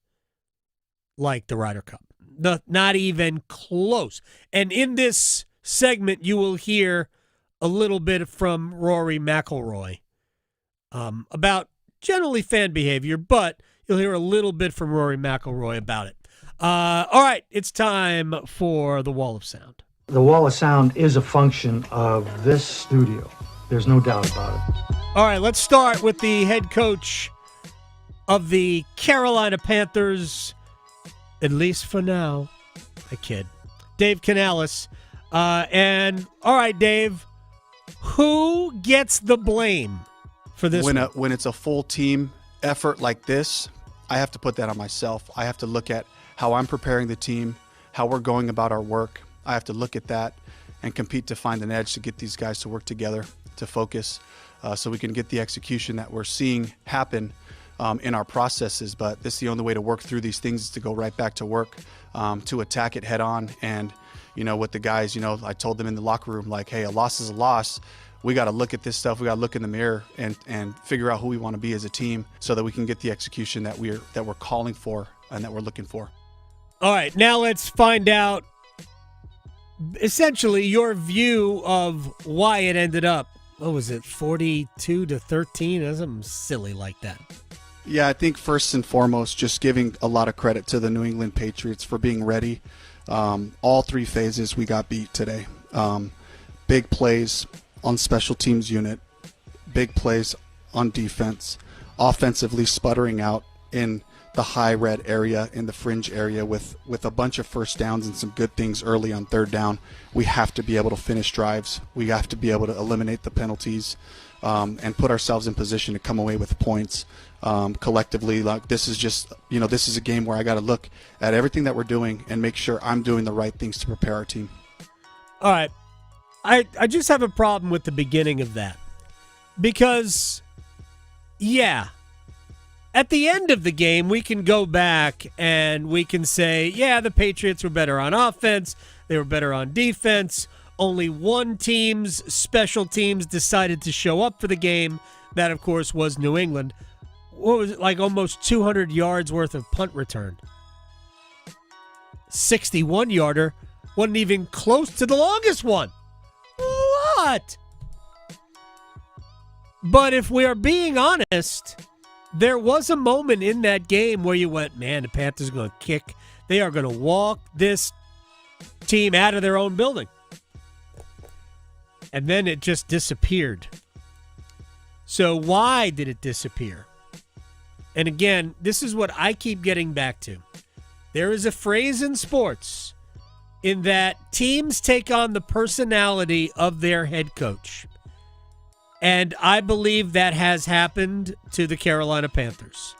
like the Ryder Cup. Not even close. And in this segment, you will hear a little bit from Rory McIlroy about generally fan behavior, but you'll hear a little bit from Rory McIlroy about it. All right, it's time for the Wall of Sound. The Wall of Sound is a function of this studio. There's no doubt about it. All right, let's start with the head coach of the Carolina Panthers, at least for now. I kid. Dave Canales. And, all right, Dave, who gets the blame for this one? When it's a full team effort like this, I have to put that on myself. I have to look at how I'm preparing the team, how we're going about our work. I have to look at that and compete to find an edge to get these guys to work together, to focus, so we can get the execution that we're seeing happen in our processes. But this is the only way to work through these things, is to go right back to work, to attack it head on. And, with the guys, I told them in the locker room, like, hey, a loss is a loss. We got to look at this stuff. We got to look in the mirror and figure out who we want to be as a team, so that we can get the execution that we're calling for and that we're looking for. All right, now let's find out essentially your view of why it ended up, what was it, 42-13? Or something silly like that. Yeah, I think first and foremost, just giving a lot of credit to the New England Patriots for being ready. All three phases we got beat today. Big plays on special teams unit, big plays on defense, offensively sputtering out in the high red area, in the fringe area with a bunch of first downs and some good things early on third down. We have to be able to finish drives. We have to be able to eliminate the penalties and put ourselves in position to come away with points collectively. Like, this is just, this is a game where I got to look at everything that we're doing and make sure I'm doing the right things to prepare our team. All right. I just have a problem with the beginning of that because, yeah, at the end of the game, we can go back and we can say, yeah, the Patriots were better on offense. They were better on defense. Only one team's special teams decided to show up for the game. That, of course, was New England. What was it, like almost 200 yards worth of punt return? 61-yarder wasn't even close to the longest one. What? But if we are being honest, there was a moment in that game where you went, man, the Panthers are going to kick. They are going to walk this team out of their own building. And then it just disappeared. So why did it disappear? And again, this is what I keep getting back to. There is a phrase in sports in that teams take on the personality of their head coach. And I believe that has happened to the Carolina Panthers.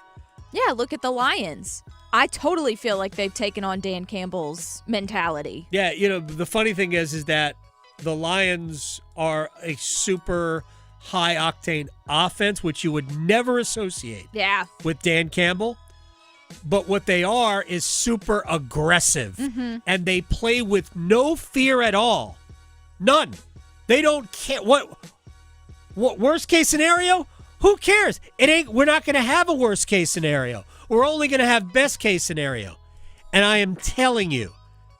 Yeah, look at the Lions. I totally feel like they've taken on Dan Campbell's mentality. Yeah, the funny thing is that the Lions are a super high-octane offense, which you would never associate with Dan Campbell. But what they are is super aggressive, and they play with no fear at all. None. They don't care. What worst case scenario? Who cares? We're not going to have a worst case scenario. We're only going to have best case scenario. And I am telling you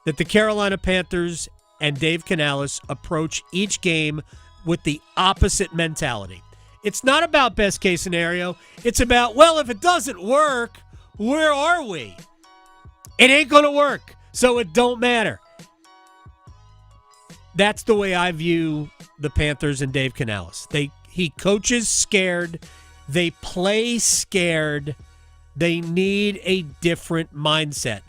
that the Carolina Panthers and Dave Canales approach each game with the opposite mentality. It's not about best case scenario. It's about, well, if it doesn't work, where are we? It ain't going to work, so it don't matter. That's the way I view the Panthers and Dave Canales. He coaches scared. They play scared. They need a different mindset.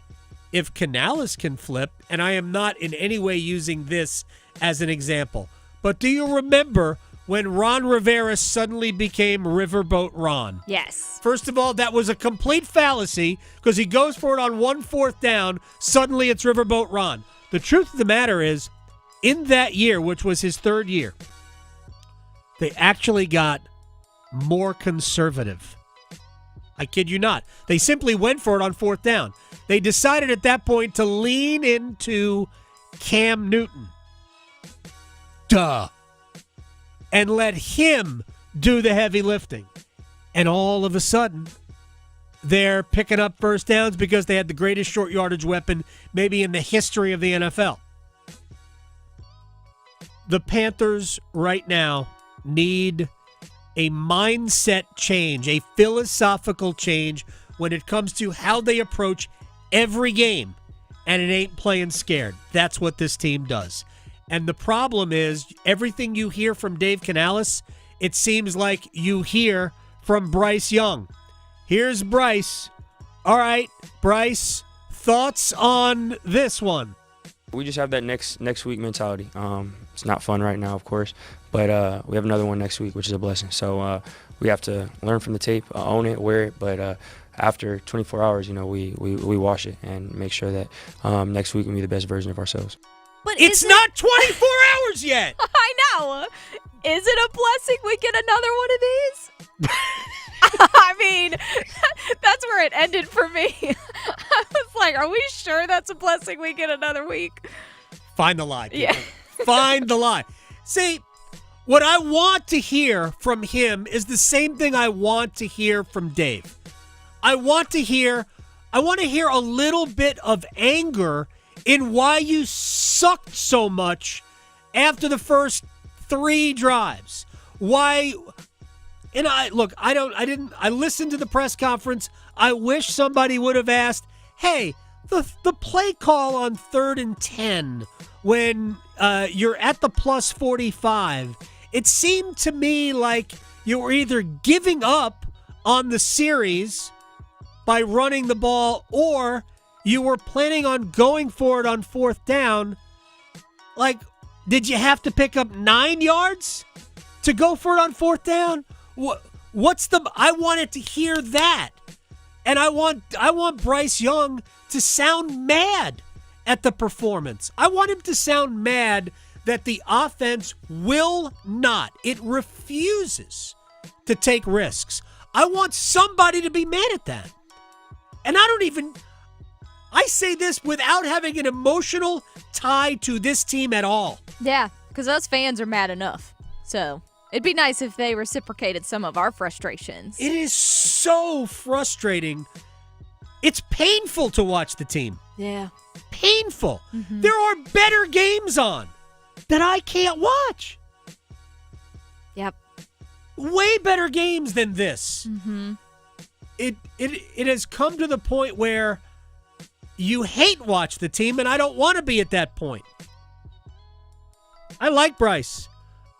If Canales can flip, and I am not in any way using this as an example, but do you remember when Ron Rivera suddenly became Riverboat Ron? Yes. First of all, that was a complete fallacy because he goes for it on 1/4 down. Suddenly it's Riverboat Ron. The truth of the matter is, in that year, which was his third year, they actually got more conservative. I kid you not. They simply went for it on 4th down. They decided at that point to lean into Cam Newton. Duh. And let him do the heavy lifting. And all of a sudden, they're picking up first downs because they had the greatest short yardage weapon maybe in the history of the NFL. The Panthers right now need a mindset change, a philosophical change when it comes to how they approach every game, and it ain't playing scared. That's what this team does. And the problem is, everything you hear from Dave Canales, it seems like you hear from Bryce Young. Here's Bryce. All right, Bryce, thoughts on this one? We just have that next week mentality. It's not fun right now, of course, but we have another one next week, which is a blessing. So we have to learn from the tape, own it, wear it, but after 24 hours, we wash it and make sure that next week we be the best version of ourselves. But it's not 24 hours yet. I know. Is it a blessing we get another one of these? I mean, that's where it ended for me. I was like, are we sure that's a blessing we get another week? Find the lie. Yeah. Find the lie. See, what I want to hear from him is the same thing I want to hear from Dave. I want to hear a little bit of anger in why you sucked so much after the first 3 drives. Why? And I listened to the press conference. I wish somebody would have asked, hey, the play call on 3rd and 10 when you're at the plus 45, it seemed to me like you were either giving up on the series by running the ball, or you were planning on going for it on 4th down. Like, did you have to pick up 9 yards to go for it on 4th down? I wanted to hear that. And I want Bryce Young to sound mad at the performance. I want him to sound mad that the offense will not. It refuses to take risks. I want somebody to be mad at that. And I say this without having an emotional tie to this team at all. Yeah, because us fans are mad enough. So it'd be nice if they reciprocated some of our frustrations. It is so frustrating. It's painful to watch the team. Yeah. Painful. Mm-hmm. There are better games on that I can't watch. Yep. Way better games than this. Mm-hmm. It has come to the point where you hate watch the team, and I don't want to be at that point. I like Bryce.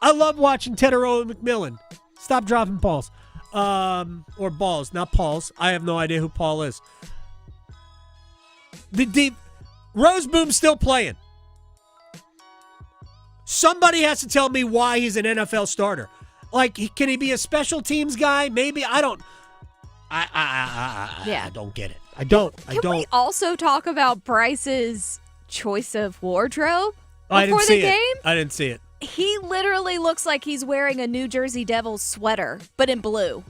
I love watching Tedero and McMillan. Stop dropping balls. Or balls, not Pauls. I have no idea who Paul is. The Roseboom's still playing. Somebody has to tell me why he's an NFL starter. Like, can he be a special teams guy? Maybe. I don't. I don't get it. I don't. Can we also talk about Bryce's choice of wardrobe before the game? I didn't see it. He literally looks like he's wearing a New Jersey Devils sweater, but in blue.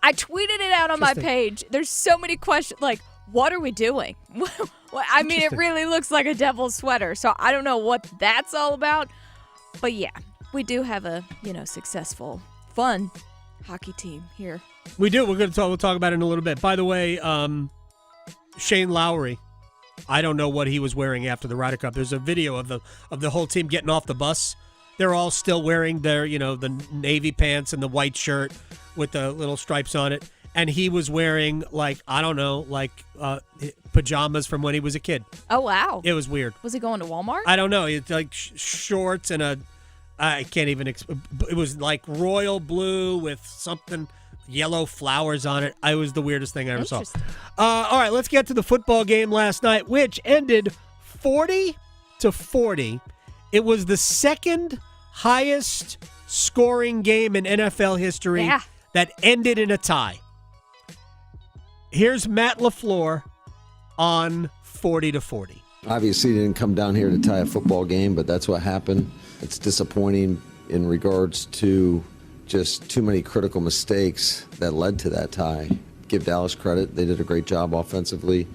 I tweeted it out on my page. There's so many questions, like, what are we doing? I mean, it really looks like a Devils sweater, so I don't know what that's all about. But yeah, we do have a, successful, fun hockey team here. We do. We'll talk about it in a little bit. By the way, Shane Lowry, I don't know what he was wearing after the Ryder Cup. There's a video of the whole team getting off the bus. They're all still wearing their, the navy pants and the white shirt with the little stripes on it. And he was wearing, pajamas from when he was a kid. Oh, wow. It was weird. Was he going to Walmart? I don't know. It's like shorts and I can't even, it was like royal blue with something, yellow flowers on it. It was the weirdest thing I ever saw. All right, let's get to the football game last night, which ended 40-40. It was the second highest scoring game in NFL history that ended in a tie. Here's Matt LaFleur on 40-40. Obviously, it didn't come down here to tie a football game, but that's what happened. It's disappointing in regards to just too many critical mistakes that led to that tie. give Dallas credit. They did a great job offensively,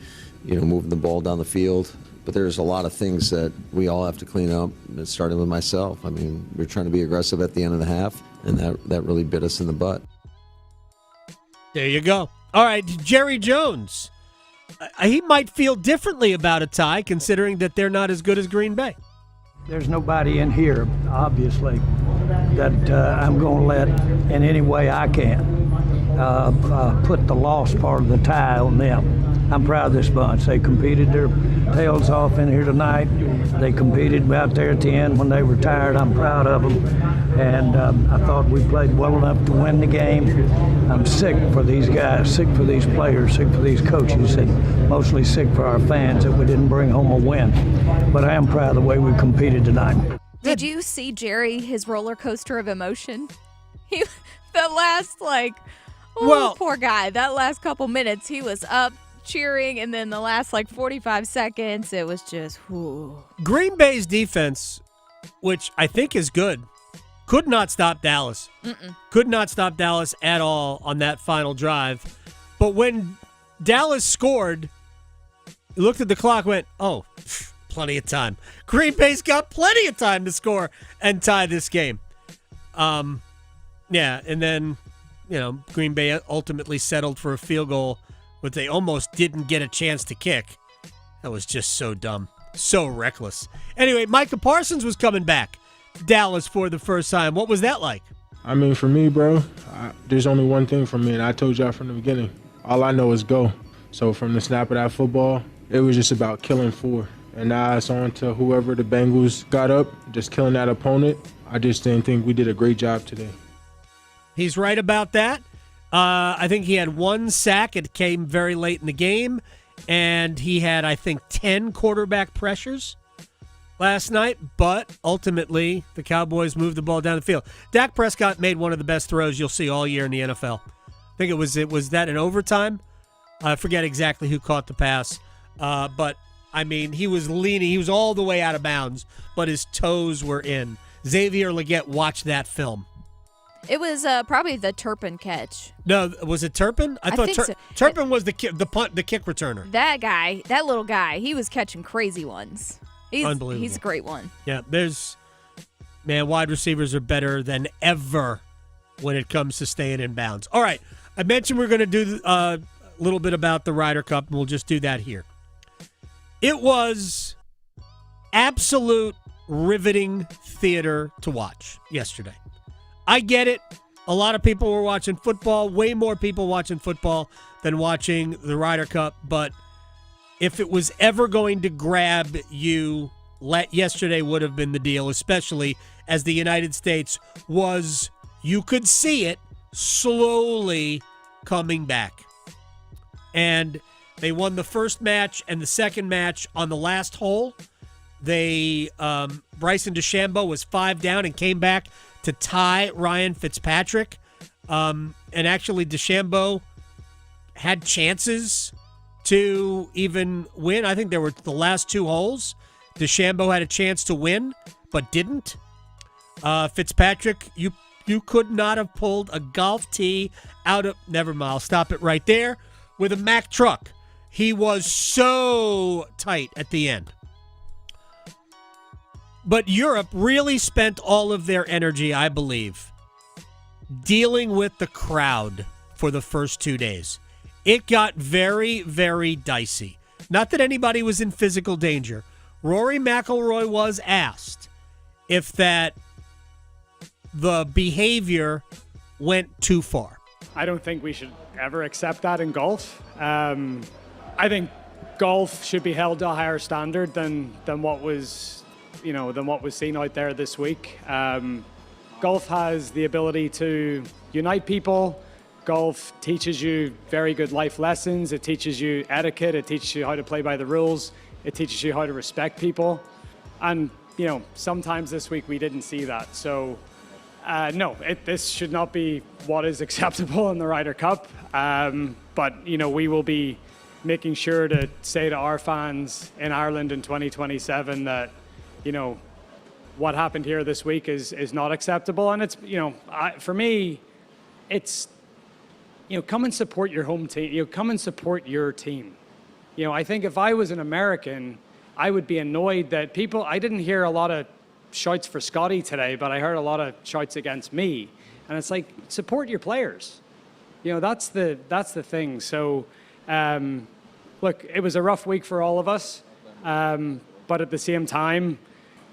moving the ball down the field. But there's a lot of things that we all have to clean up, starting with myself. I mean, we're trying to be aggressive at the end of the half, and that really bit us in the butt. There you go. All right, Jerry Jones. He might feel differently about a tie, considering that they're not as good as Green Bay. There's nobody in here, obviously, that I'm going to let in any way I can put the loss part of the tie on them. I'm proud of this bunch. They competed their tails off in here tonight. They competed out there at the end when they were tired. I'm proud of them. And I thought we played well enough to win the game. I'm sick for these guys, sick for these players, sick for these coaches, and mostly sick for our fans that we didn't bring home a win. But I am proud of the way we competed tonight. Did you see Jerry, his roller coaster of emotion? The last, poor guy, that last couple minutes, he was up cheering, and then the last 45 seconds, it was just whoo. Green Bay's defense, which I think is good, could not stop Dallas. Could not stop Dallas at all on that final drive. But when Dallas scored, you looked at the clock, went, oh, plenty of time. Green Bay's got plenty of time to score and tie this game. And then, Green Bay ultimately settled for a field goal, but they almost didn't get a chance to kick. That was just so dumb. So reckless. Anyway, Micah Parsons was coming back to Dallas for the first time. What was that like? I mean, for me, bro, there's only one thing for me, and I told y'all from the beginning. All I know is go. So from the snap of that football, it was just about killing 4. And now it's on to whoever the Bengals got up, just killing that opponent. I just didn't think we did a great job today. He's right about that. I think he had 1 sack. It came very late in the game. And he had, I think, 10 quarterback pressures last night. But ultimately, the Cowboys moved the ball down the field. Dak Prescott made one of the best throws you'll see all year in the NFL. I think it was that in overtime. I forget exactly who caught the pass. But, I mean, he was leaning. He was all the way out of bounds, but his toes were in. Xavier Legette watched that film. It was probably the Turpin catch. No, was it Turpin? I thought think so. Turpin was the kick returner. That guy, that little guy, he was catching crazy ones. Unbelievable. He's a great one. Yeah, wide receivers are better than ever when it comes to staying in bounds. All right, I mentioned we're going to do a little bit about the Ryder Cup, and we'll just do that here. It was absolute riveting theater to watch yesterday. I get it. A lot of people were watching football, way more people watching football than watching the Ryder Cup. But if it was ever going to grab you, yesterday would have been the deal, especially as the United States was, you could see it, slowly coming back. And they won the first match and the second match on the last hole. Bryson DeChambeau was 5 down and came back to tie Ryan Fitzpatrick. And actually, DeChambeau had chances to even win. I think there were the last 2 holes. DeChambeau had a chance to win, but didn't. Fitzpatrick, you could not have pulled a golf tee out of... Never mind, I'll stop it right there. With a Mack truck. He was so tight at the end. But Europe really spent all of their energy, I believe, dealing with the crowd for the first 2 days. It got very, very dicey. Not that anybody was in physical danger. Rory McIlroy was asked if the behavior went too far. I don't think we should ever accept that in golf. I think golf should be held to a higher standard than what was seen out there this week. Golf has the ability to unite people. Golf teaches you very good life lessons. It teaches you etiquette. It teaches you how to play by the rules. It teaches you how to respect people. And, sometimes this week we didn't see that. So, this should not be what is acceptable in the Ryder Cup. But, we will be making sure to say to our fans in Ireland in 2027 that, what happened here this week is not acceptable. And it's, for me, it's, come and support your home team. Come and support your team. I think if I was an American, I would be annoyed that I didn't hear a lot of shouts for Scotty today, but I heard a lot of shouts against me. And it's like, support your players. That's the thing. So, look, it was a rough week for all of us. But at the same time,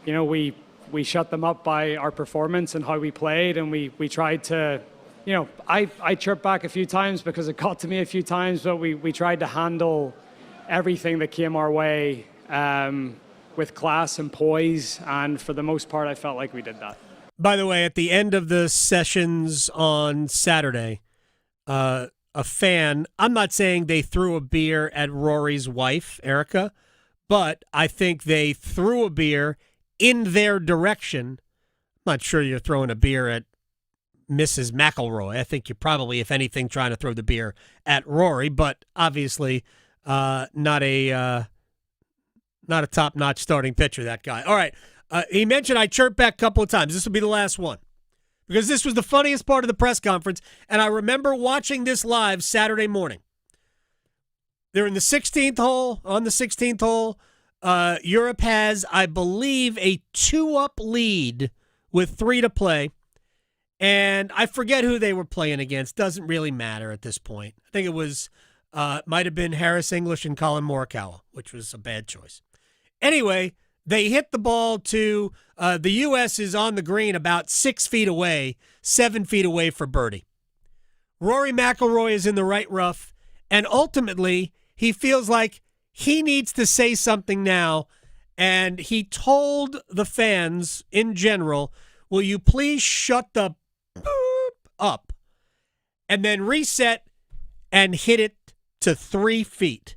we shut them up by our performance and how we played, and we tried to, I chirped back a few times because it got to me a few times, but we tried to handle everything that came our way with class and poise, and for the most part, I felt like we did that. By the way, at the end of the sessions on Saturday, a fan, I'm not saying they threw a beer at Rory's wife, Erica, but I think they threw a beer in their direction. I'm not sure you're throwing a beer at Mrs. McElroy. I think you're probably, if anything, trying to throw the beer at Rory, but obviously not a top-notch starting pitcher, that guy. All right, he mentioned I chirped back a couple of times. This will be the last one because this was the funniest part of the press conference, and I remember watching this live Saturday morning. They're in the 16th hole. On the 16th hole, Europe has, I believe, a 2-up lead with 3 to play. And I forget who they were playing against. Doesn't really matter at this point. I think it was, might have been Harris English and Colin Morikawa, which was a bad choice. Anyway, they hit the ball to, the U.S. is on the green about 6 feet away, 7 feet away for birdie. Rory McIlroy is in the right rough, and ultimately he feels like he needs to say something now, and he told the fans in general, will you please shut the up and then reset and hit it to 3 feet.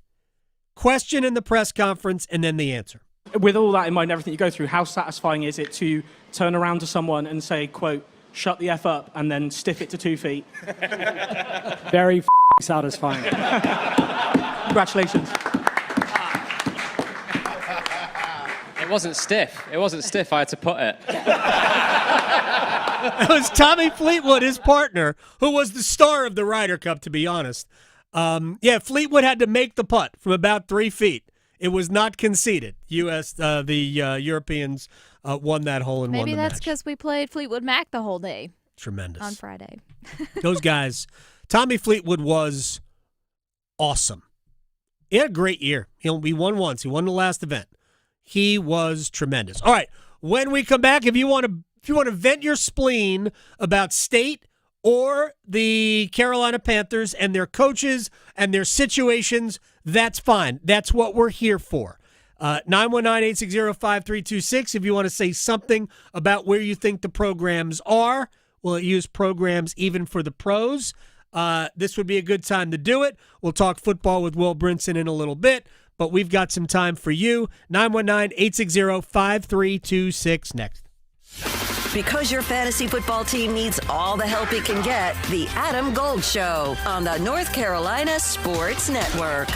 Question in the press conference and then the answer. With all that in mind, everything you go through, how satisfying is it to turn around to someone and say, quote, shut the F up, and then stiff it to 2 feet? Very satisfying. Congratulations. It wasn't stiff. I had to put it. It was Tommy Fleetwood, his partner, who was the star of the Ryder Cup, to be honest. Fleetwood had to make the putt from about 3 feet. It was not conceded. The Europeans won that hole and won the Maybe that's match. because we played Fleetwood Mac the whole day. Tremendous. On Friday. Those guys, Tommy Fleetwood was awesome. He had a great year. He won once. He won the last event. He was tremendous. All right, when we come back, if you want to vent your spleen about State or the Carolina Panthers and their coaches and their situations, that's fine. That's what we're here for. 919-860-5326. If you want to say something about where you think the programs are, will it use programs even for the pros? This would be a good time to do it. We'll talk football with Will Brinson in a little bit, but we've got some time for you. 919-860-5326 next. Because your fantasy football team needs all the help it can get, the Adam Gold Show on the North Carolina Sports Network.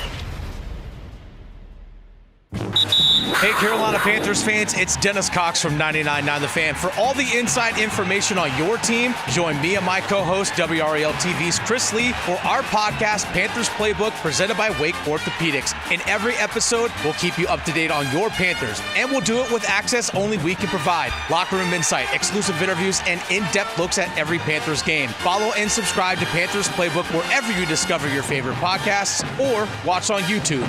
Hey, Carolina Panthers fans, it's Dennis Cox from 99.9 The Fan. For all the inside information on your team, join me and my co-host, WRAL TV's Chris Lee, for our podcast, Panthers Playbook, presented by Wake Orthopedics. In every episode, we'll keep you up to date on your Panthers, and we'll do it with access only we can provide. Locker room insight, exclusive interviews, and in-depth looks at every Panthers game. Follow and subscribe to Panthers Playbook wherever you discover your favorite podcasts or watch on YouTube.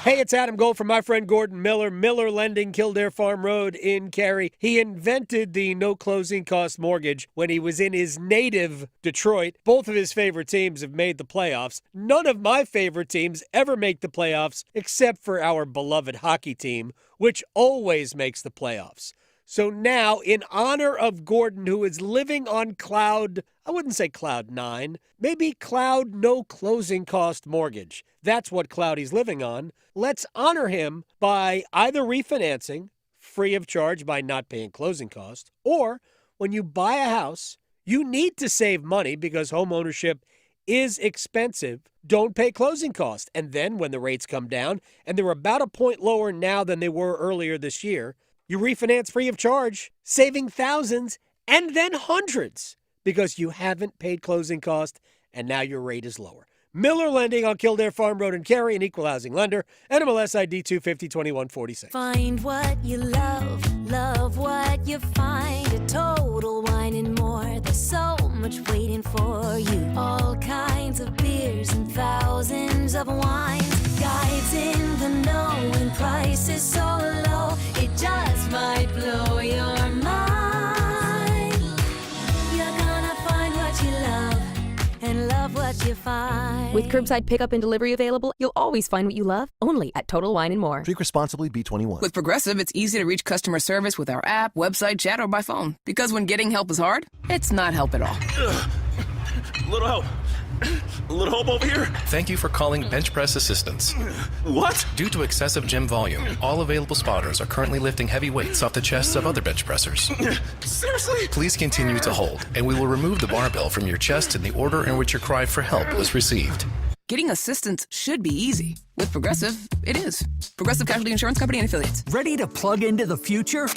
Hey, it's Adam Gold from my friend Gordon Miller, Miller Lending, Kildare Farm Road in Cary. He invented the no closing cost mortgage when he was in his native Detroit. Both of his favorite teams have made the playoffs. None of my favorite teams ever make the playoffs except for our beloved hockey team, which always makes the playoffs. So now, in honor of Gordon, who is living on cloud, I wouldn't say cloud 9, maybe cloud no closing cost mortgage. That's what cloud he's living on. Let's honor him by either refinancing, free of charge by not paying closing costs, or when you buy a house, you need to save money because home ownership is expensive. Don't pay closing costs. And then when the rates come down, and they're about a point lower now than they were earlier this year, you refinance free of charge, saving thousands and then hundreds because you haven't paid closing costs and now your rate is lower. Miller Lending on Kildare Farm Road in Cary, an equal housing lender. NMLS ID 2502146. Find what you love what you find. A Total Wine and More. There's so much waiting for you. All kinds of beers and thousands of wines. Guides in the know and prices so low. It just might blow your mind. You're gonna find what you love and love what you find. With curbside pickup and delivery available, you'll always find what you love, only at Total Wine & More. Drink responsibly, B21. With Progressive, it's easy to reach customer service with our app, website, chat, or by phone. Because when getting help is hard, it's not help at all. Little help. A little help over here? Thank you for calling Bench Press Assistance. What? Due to excessive gym volume, all available spotters are currently lifting heavy weights off the chests of other bench pressers. Seriously? Please continue to hold, and we will remove the barbell from your chest in the order in which your cry for help was received. Getting assistance should be easy. With Progressive, it is. Progressive Casualty Insurance Company and Affiliates. Ready to plug into the future?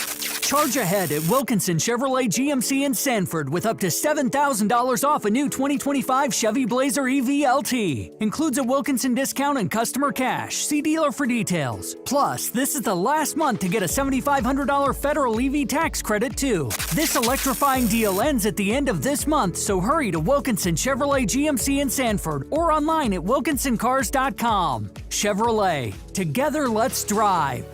Charge ahead at Wilkinson Chevrolet GMC in Sanford with up to $7,000 off a new 2025 Chevy Blazer EV LT. Includes a Wilkinson discount and customer cash. See dealer for details. Plus, this is the last month to get a $7,500 federal EV tax credit too. This electrifying deal ends at the end of this month, so hurry to Wilkinson Chevrolet GMC in Sanford or online at wilkinsoncars.com. Chevrolet. Together, let's drive.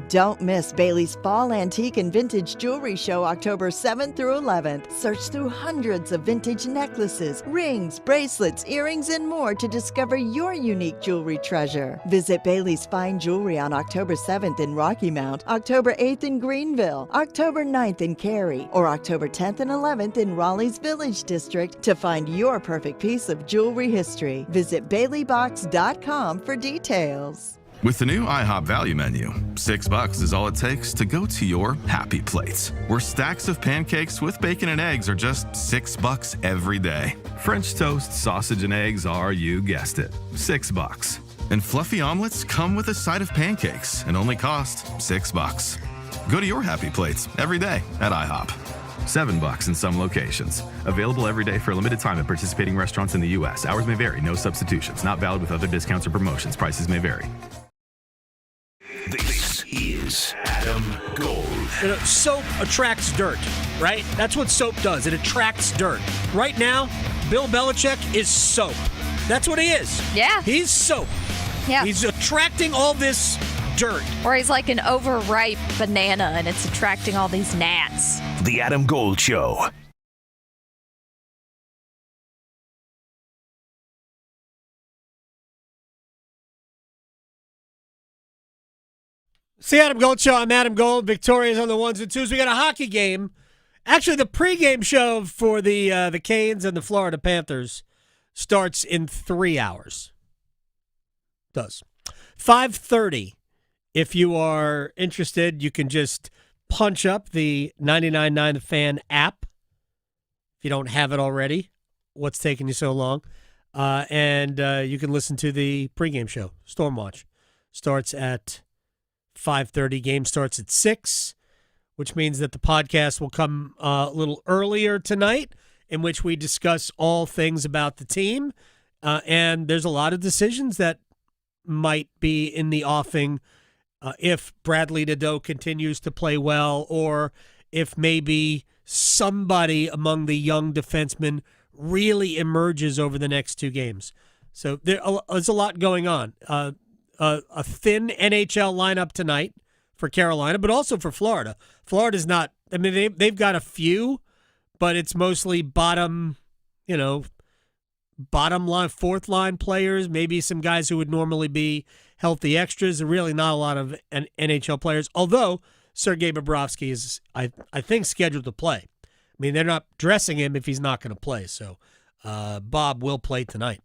Don't miss Bailey's Fall Antique and Vintage Jewelry Show October 7th through 11th. Search through hundreds of vintage necklaces, rings, bracelets, earrings, and more to discover your unique jewelry treasure. Visit Bailey's Fine Jewelry on October 7th in Rocky Mount, October 8th in Greenville, October 9th in Cary, or October 10th and 11th in Raleigh's Village District to find your perfect piece of jewelry history. Visit BaileyBox.com for details. With the new IHOP value menu, $6 is all it takes to go to your happy plates, where stacks of pancakes with bacon and eggs are just $6 every day. French toast, sausage, and eggs are, you guessed it, $6. And fluffy omelets come with a side of pancakes and only cost $6. Go to your happy plates every day at IHOP. $7 in some locations. Available every day for a limited time at participating restaurants in the U.S. Hours may vary. No substitutions. Not valid with other discounts or promotions. Prices may vary. This is Adam Gold. You know, soap attracts dirt, right? That's what soap does. It attracts dirt. Right now, Bill Belichick is soap. That's what he is. Yeah. He's soap. Yeah. He's attracting all this dirt. Or he's like an overripe banana and it's attracting all these gnats. The Adam Gold Show. It's the Adam Gold Show. I'm Adam Gold. Victoria's on the ones and twos. We got a hockey game. Actually, the pregame show for the Canes and the Florida Panthers starts in 3 hours. Does 5:30. If you are interested, you can just punch up the 99.9 The Fan app. If you don't have it already, what's taking you so long? And you can listen to the pregame show. Stormwatch starts at 5:30. Game starts at 6, which means that the podcast will come a little earlier tonight, in which we discuss all things about the team. And there's a lot of decisions that might be in the offing if Bradley Nadeau continues to play well, or if maybe somebody among the young defensemen really emerges over the next 2 games. So there's a lot going on. A thin NHL lineup tonight for Carolina, but also for Florida. Florida's not, I mean, they've got a few, but it's mostly bottom line, fourth line players, maybe some guys who would normally be healthy extras, and really not a lot of NHL players, although Sergei Bobrovsky is, I think, scheduled to play. I mean, they're not dressing him if he's not going to play, so Bob will play tonight.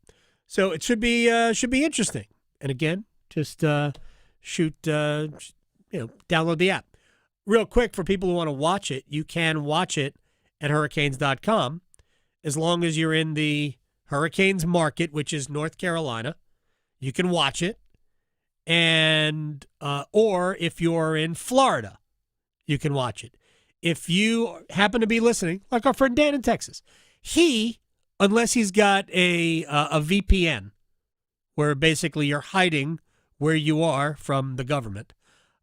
So it should be interesting. And again, just download the app. Real quick, for people who want to watch it, you can watch it at Hurricanes.com as long as you're in the Hurricanes market, which is North Carolina. You can watch it. And or if you're in Florida, you can watch it. If you happen to be listening, like our friend Dan in Texas, he unless he's got a VPN, where basically you're hiding where you are from the government.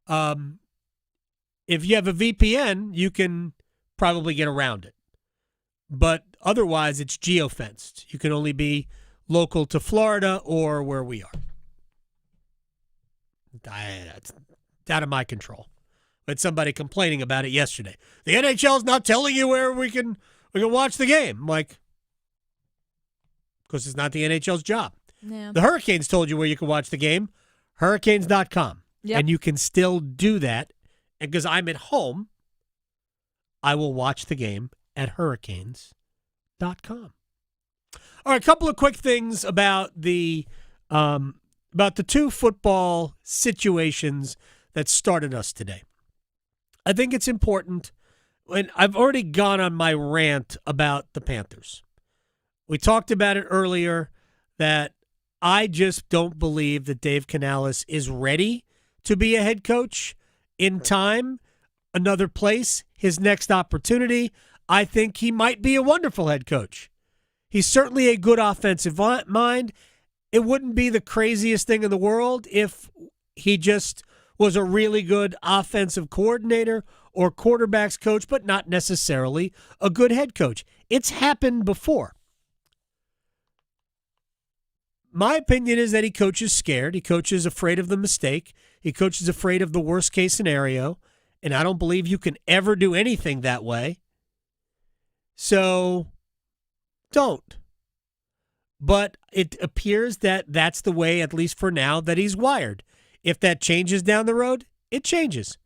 If you have a VPN, you can probably get around it. But otherwise, it's geofenced. You can only be local to Florida or where we are. It's out of my control. We had somebody complaining about it yesterday. The NHL's not telling you where we can watch the game. I'm like, because it's not the NHL's job. Yeah. The Hurricanes told you where you can watch the game, hurricanes.com. Yep. And you can still do that. And because I'm at home, I will watch the game at hurricanes.com. All right, a couple of quick things about the two football situations that started us today. I think it's important, and I've already gone on my rant about the Panthers. We talked about it earlier that I just don't believe that Dave Canales is ready to be a head coach in time, another place, his next opportunity. I think he might be a wonderful head coach. He's certainly a good offensive mind. It wouldn't be the craziest thing in the world if he just was a really good offensive coordinator or quarterbacks coach, but not necessarily a good head coach. It's happened before. My opinion is that he coaches scared. He coaches afraid of the mistake. He coaches afraid of the worst case scenario. And I don't believe you can ever do anything that way. So don't. But it appears that that's the way, at least for now, that he's wired. If that changes down the road, it changes.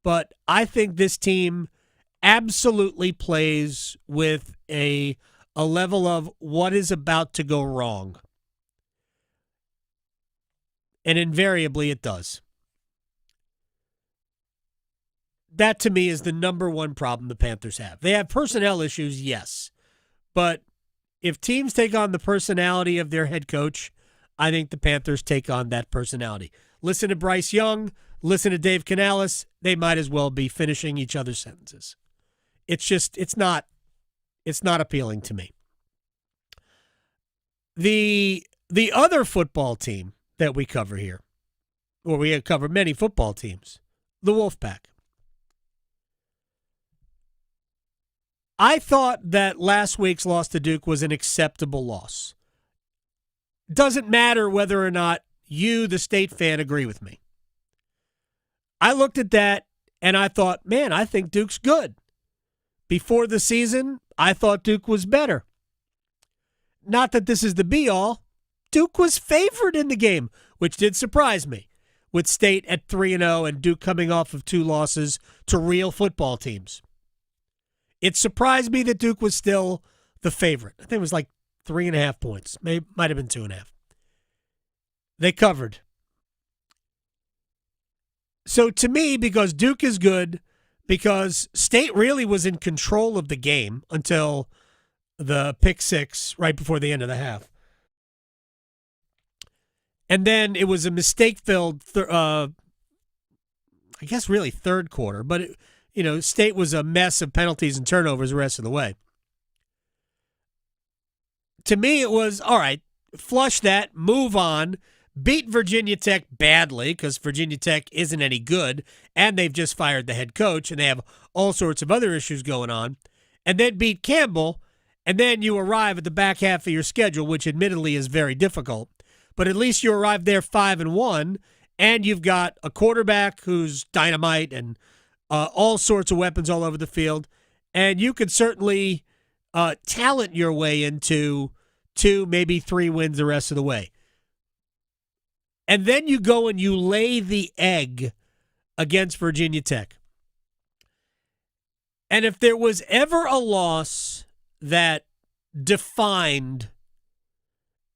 But I think this team absolutely plays with a level of what is about to go wrong. And invariably it does. That, to me, is the number one problem the Panthers have. They have personnel issues, yes. But if teams take on the personality of their head coach, I think the Panthers take on that personality. Listen to Bryce Young, listen to Dave Canales, they might as well be finishing each other's sentences. It's not appealing to me. The other football team that we cover here, or we cover many football teams, the Wolfpack. I thought that last week's loss to Duke was an acceptable loss. Doesn't matter whether or not you, the State fan, agree with me. I looked at that and I thought, man, I think Duke's good. Before the season, I thought Duke was better. Not that this is the be-all. Duke was favored in the game, which did surprise me, with State at 3-0 and Duke coming off of 2 losses to real football teams. It surprised me that Duke was still the favorite. I think it was like 3.5 points. Might have been 2.5. They covered. So to me, because Duke is good, because State really was in control of the game until the pick 6 right before the end of the half. And then it was a mistake-filled, I guess really third quarter, but State was a mess of penalties and turnovers the rest of the way. To me, it was, all right, flush that, move on, beat Virginia Tech badly because Virginia Tech isn't any good, and they've just fired the head coach, and they have all sorts of other issues going on, and then beat Campbell, and then you arrive at the back half of your schedule, which admittedly is very difficult, but at least you arrive there 5-1, and you've got a quarterback who's dynamite and all sorts of weapons all over the field, and you could certainly talent your way into 2, maybe 3 wins the rest of the way. And then you go and you lay the egg against Virginia Tech. And if there was ever a loss that defined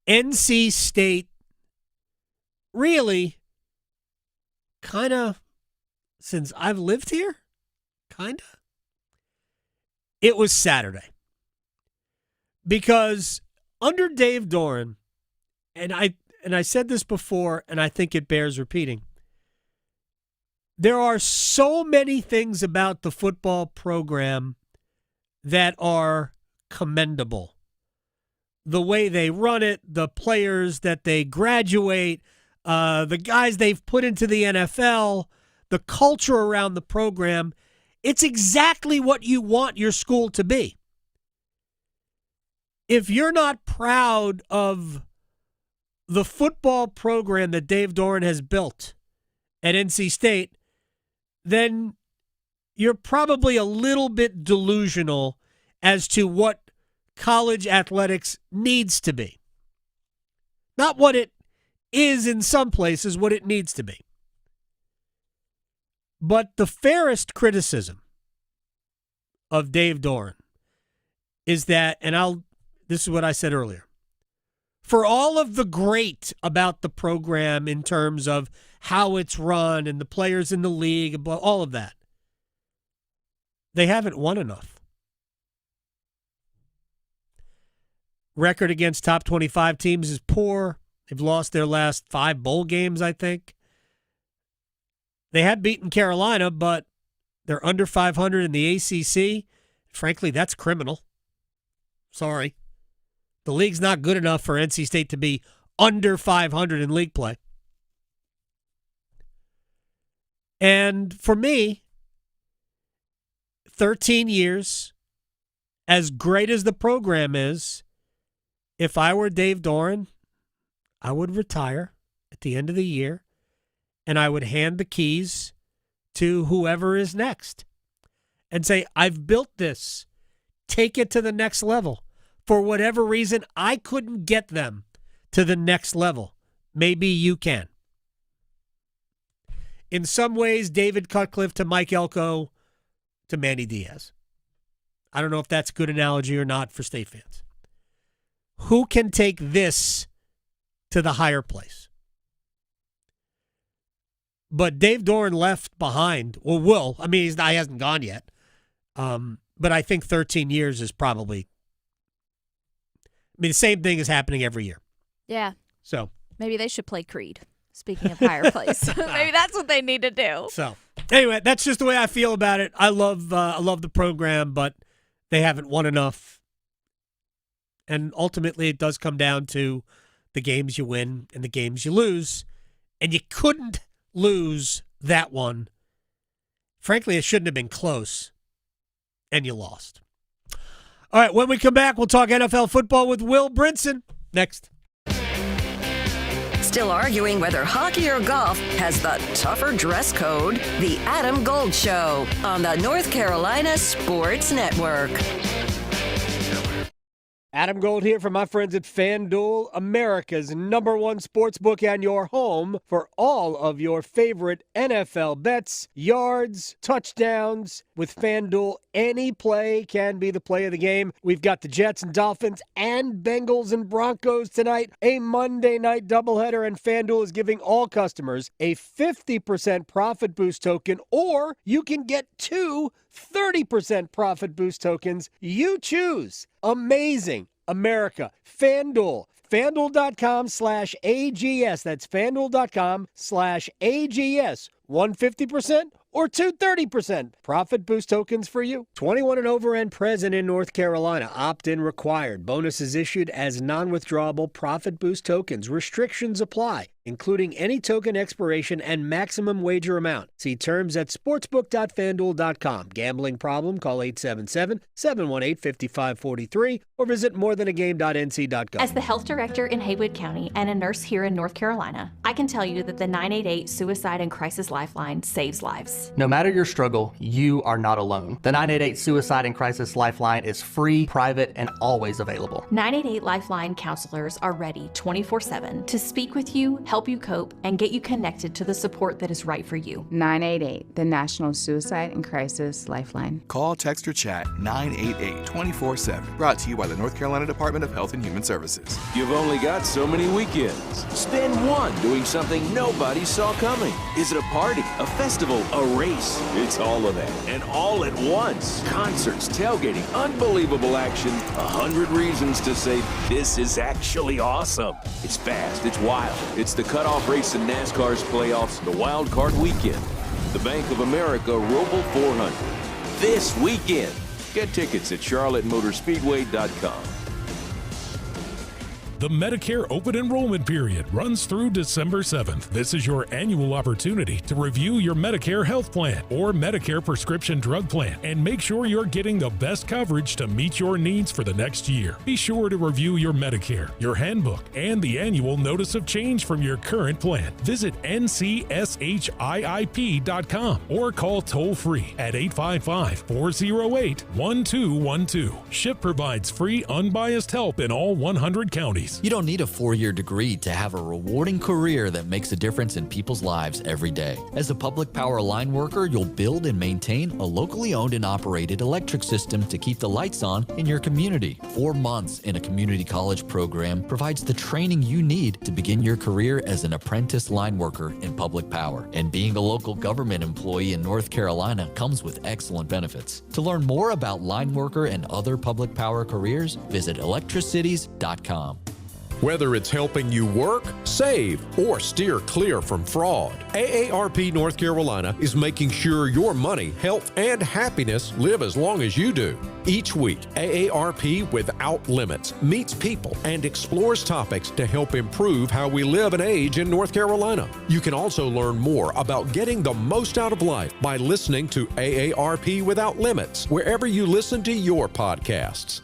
NC State, really, kind of, since I've lived here, kind of, it was Saturday. Because under Dave Doran, and I said this before, and I think it bears repeating, there are so many things about the football program that are commendable. the way they run it, the players that they graduate, the guys they've put into the NFL, the culture around the program, it's exactly what you want your school to be. If you're not proud of the football program that Dave Doeren has built at NC State, then you're probably a little bit delusional as to what college athletics needs to be. Not what it is in some places, what it needs to be. But the fairest criticism of Dave Doeren is that, and this is what I said earlier, for all of the great about the program in terms of how it's run and the players in the league, all of that, they haven't won enough. Record against top 25 teams is poor. They've lost their last 5 bowl games, I think. They have beaten Carolina, but they're under 500 in the ACC. Frankly, that's criminal. Sorry. The league's not good enough for NC State to be under 500 in league play. And for me, 13 years, as great as the program is, if I were Dave Doeren, I would retire at the end of the year, and I would hand the keys to whoever is next and say, I've built this. Take it to the next level. For whatever reason, I couldn't get them to the next level. Maybe you can. In some ways, David Cutcliffe to Mike Elko to Manny Diaz. I don't know if that's a good analogy or not for State fans. Who can take this to the higher place? But Dave Doeren left behind, or will. I mean, he hasn't gone yet. But I think 13 years is probably, the same thing is happening every year. Yeah. So maybe they should play Creed. Speaking of higher place, maybe that's what they need to do. So anyway, that's just the way I feel about it. I love the program, but they haven't won enough. And ultimately, it does come down to the games you win and the games you lose. And you couldn't lose that one. Frankly, it shouldn't have been close. And you lost. All right, when we come back, we'll talk NFL football with Will Brinson. Next. Still arguing whether hockey or golf has the tougher dress code? The Adam Gold Show on the North Carolina Sports Network. Adam Gold here from my friends at FanDuel, America's #1 sportsbook and your home for all of your favorite NFL bets, yards, touchdowns. With FanDuel, any play can be the play of the game. We've got the Jets and Dolphins and Bengals and Broncos tonight, a Monday night doubleheader, and FanDuel is giving all customers a 50% profit boost token, or you can get 2 30% profit boost tokens. You choose. Amazing. America. FanDuel. FanDuel.com/AGS. That's FanDuel.com/AGS. 150% or 230% profit boost tokens for you. 21 and over and present in North Carolina. Opt-in required. Bonuses issued as non-withdrawable profit boost tokens. Restrictions apply, including any token expiration and maximum wager amount. See terms at sportsbook.fanduel.com. Gambling problem? Call 877-718-5543 or visit morethanagame.nc.gov. As the health director in Haywood County and a nurse here in North Carolina, I can tell you that the 988 Suicide and Crisis Lifeline saves lives. No matter your struggle, you are not alone. The 988 Suicide and Crisis Lifeline is free, private, and always available. 988 Lifeline counselors are ready 24/7 to speak with you, help you cope, and get you connected to the support that is right for you. 988, the National Suicide and Crisis Lifeline. Call, text, or chat 988 24/7. Brought to you by the North Carolina Department of Health and Human Services. You've only got so many weekends. Spend one doing something nobody saw coming. Is it a party, a festival, a race? It's all of that, and all at once. Concerts, tailgating, unbelievable action, 100 reasons to say this is actually awesome. It's fast, it's wild. It's the cutoff race in NASCAR's playoffs, the Wild Card Weekend. The Bank of America Roval 400. This weekend. Get tickets at charlottemotorspeedway.com. The Medicare open enrollment period runs through December 7th. This is your annual opportunity to review your Medicare health plan or Medicare prescription drug plan and make sure you're getting the best coverage to meet your needs for the next year. Be sure to review your Medicare, your handbook, and the annual notice of change from your current plan. Visit ncshiip.com or call toll-free at 855-408-1212. SHIP provides free, unbiased help in all 100 counties. You don't need a 4-year degree to have a rewarding career that makes a difference in people's lives every day. As a public power line worker, you'll build and maintain a locally owned and operated electric system to keep the lights on in your community. 4 months in a community college program provides the training you need to begin your career as an apprentice line worker in public power. And being a local government employee in North Carolina comes with excellent benefits. To learn more about line worker and other public power careers, visit electricities.com. Whether it's helping you work, save, or steer clear from fraud, AARP North Carolina is making sure your money, health, and happiness live as long as you do. Each week, AARP Without Limits meets people and explores topics to help improve how we live and age in North Carolina. You can also learn more about getting the most out of life by listening to AARP Without Limits wherever you listen to your podcasts.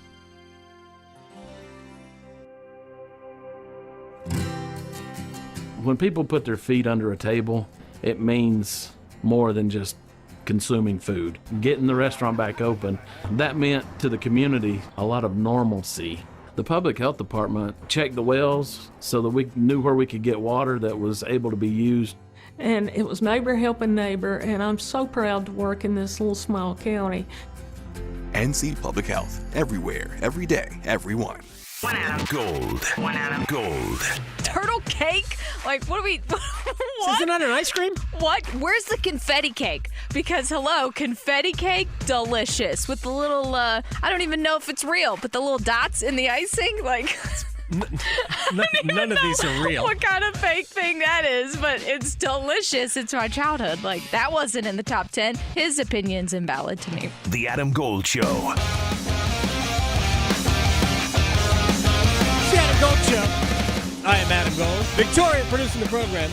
When people put their feet under a table, it means more than just consuming food. Getting the restaurant back open, that meant to the community a lot of normalcy. The public health department checked the wells so that we knew where we could get water that was able to be used. And it was neighbor helping neighbor, and I'm so proud to work in this little small county. NC Public Health. Everywhere, every day, everyone. One Adam Gold. One Adam Gold. Turtle cake? Like, what do we... what? Isn't that an ice cream? What? Where's the confetti cake? Because, hello, confetti cake, delicious. With the little, I don't even know if it's real, but the little dots in the icing, like... None of these are real. What kind of fake thing that is, but it's delicious. It's my childhood. Like, that wasn't in the top 10. His opinion's invalid to me. The Adam Gold Show. The Adam Gold Show. I am Adam Gold. Victoria producing the program.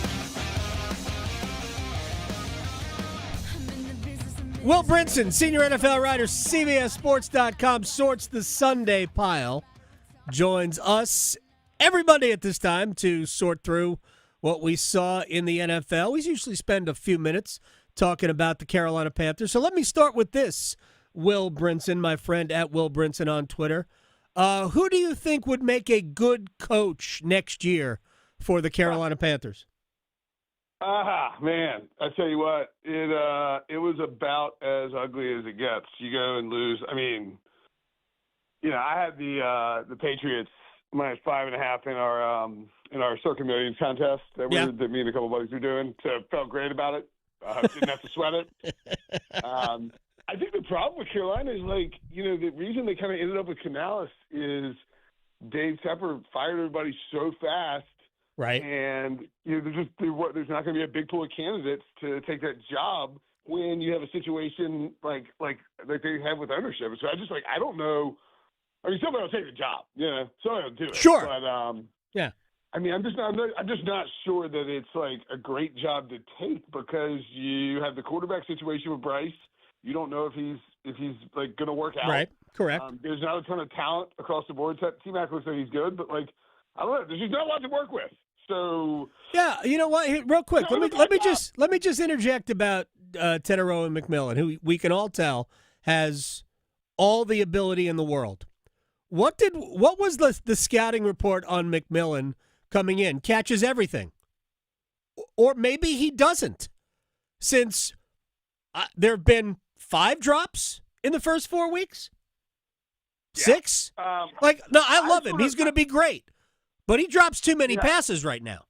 Will Brinson, senior NFL writer, CBSSports.com, sorts the Sunday pile. Joins us every Monday at this time to sort through what we saw in the NFL. We usually spend a few minutes talking about the Carolina Panthers. So let me start with this, Will Brinson, my friend at Will Brinson on Twitter. Who do you think would make a good coach next year for the Carolina Panthers? Man, I tell you what, it was about as ugly as it gets. You go and lose. I mean, you know, I had the Patriots minus 5.5 in our Circa Millions contest that me and a couple of buddies were doing. So felt great about it. Didn't have to sweat it. I think the problem with Carolina is, like, you know, the reason they kind of ended up with Canales is Dave Tepper fired everybody so fast. Right. And, you know, there's not going to be a big pool of candidates to take that job when you have a situation like they have with ownership. So I don't know. I mean, somebody will take the job, you know, somebody will do it. Sure. But, yeah. I mean, I'm just not sure that it's like a great job to take because you have the quarterback situation with Bryce. You don't know if he's like going to work out. Right. Correct. There's not a ton of talent across the board. T-Mac looks like he's good, but like I don't know. There's just not a lot to work with. So yeah, you know what? Real quick, let me just interject about Teterow and McMillan, who we can all tell has all the ability in the world. What was the scouting report on McMillan coming in? Catches everything, or maybe he doesn't, since there have been 5 drops in the first 4 weeks. 6? I love him. He's going to be great. But he drops too many passes right now.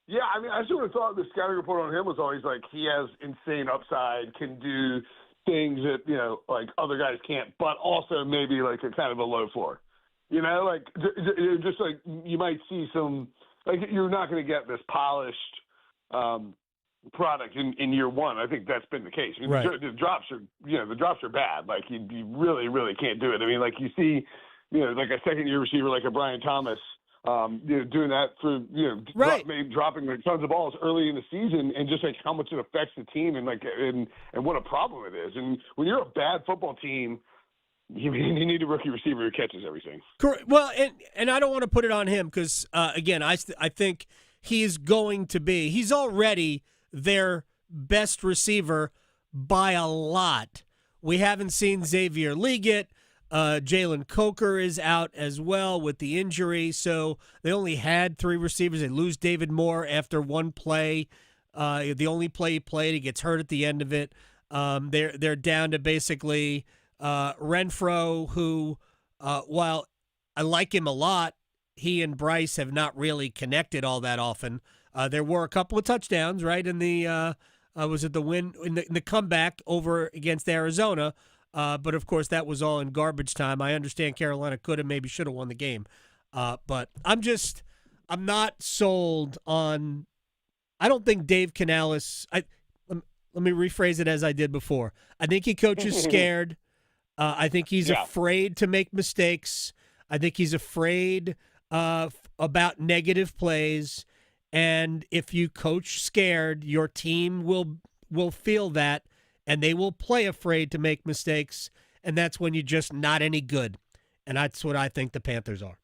Yeah, I mean, I sort of thought the scouting report on him was always like he has insane upside, can do things that, you know, like other guys can't, but also maybe like a kind of a low floor. You know, like just like you might see some, like you're not going to get this polished product in year one. I think that's been the case. I mean, right. the drops are bad. Like you really, really can't do it. I mean, like you see, you know, like a second year receiver like a Brian Thomas Doing that for dropping like tons of balls early in the season, and just like how much it affects the team, and and what a problem it is. And when you're a bad football team, you need a rookie receiver who catches everything. Correct. Well, and I don't want to put it on him because again, I think he's already their best receiver by a lot. We haven't seen Xavier Leggett. Jalen Coker is out as well with the injury, so they only had 3 receivers. They lose David Moore after one play. The only play he played, he gets hurt at the end of it. They're down to basically Renfro, who, while I like him a lot, he and Bryce have not really connected all that often. There were a couple of touchdowns, right, in the was it the win in the comeback over against Arizona. But, of course, that was all in garbage time. I understand Carolina could have, maybe should have won the game. But I'm not sold on – I don't think Dave Canales – let me rephrase it as I did before. I think he coaches scared. I think he's afraid to make mistakes. I think he's afraid about negative plays. And if you coach scared, your team will feel that. And they will play afraid to make mistakes, and that's when you're just not any good. And that's what I think the Panthers are.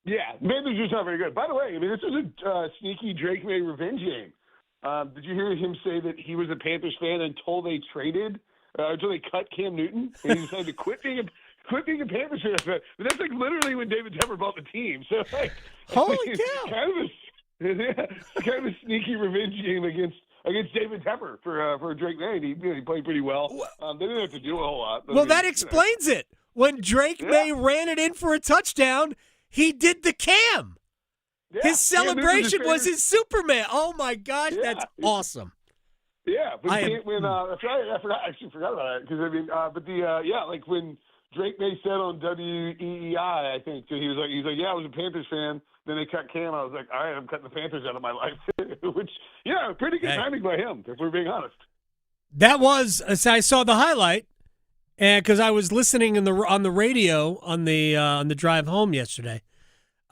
Yeah, Panthers are just not very good. By the way, I mean, this was a sneaky Drake May revenge game. Did you hear him say that he was a Panthers fan until they cut Cam Newton, and he decided to quit being a Panthers fan? But that's like literally when David Tepper bought the team. So like, holy cow! Kind of a sneaky revenge game against David Tepper for Drake May. He played pretty well. They didn't have to do a whole lot. Well, that explains it. When Drake May ran it in for a touchdown, he did the Cam. Yeah. His celebration was his Superman. Oh, my gosh, that's awesome. Yeah, but I forgot about that. Because, I mean, like when Drake May said on WEEI, I think, so he was like, yeah, I was a Panthers fan. Then they cut Cam. I was like, all right, I'm cutting the Panthers out of my life. Which, pretty good timing by him, if we're being honest. That was, I saw the highlight, and because I was listening on the radio on the drive home yesterday.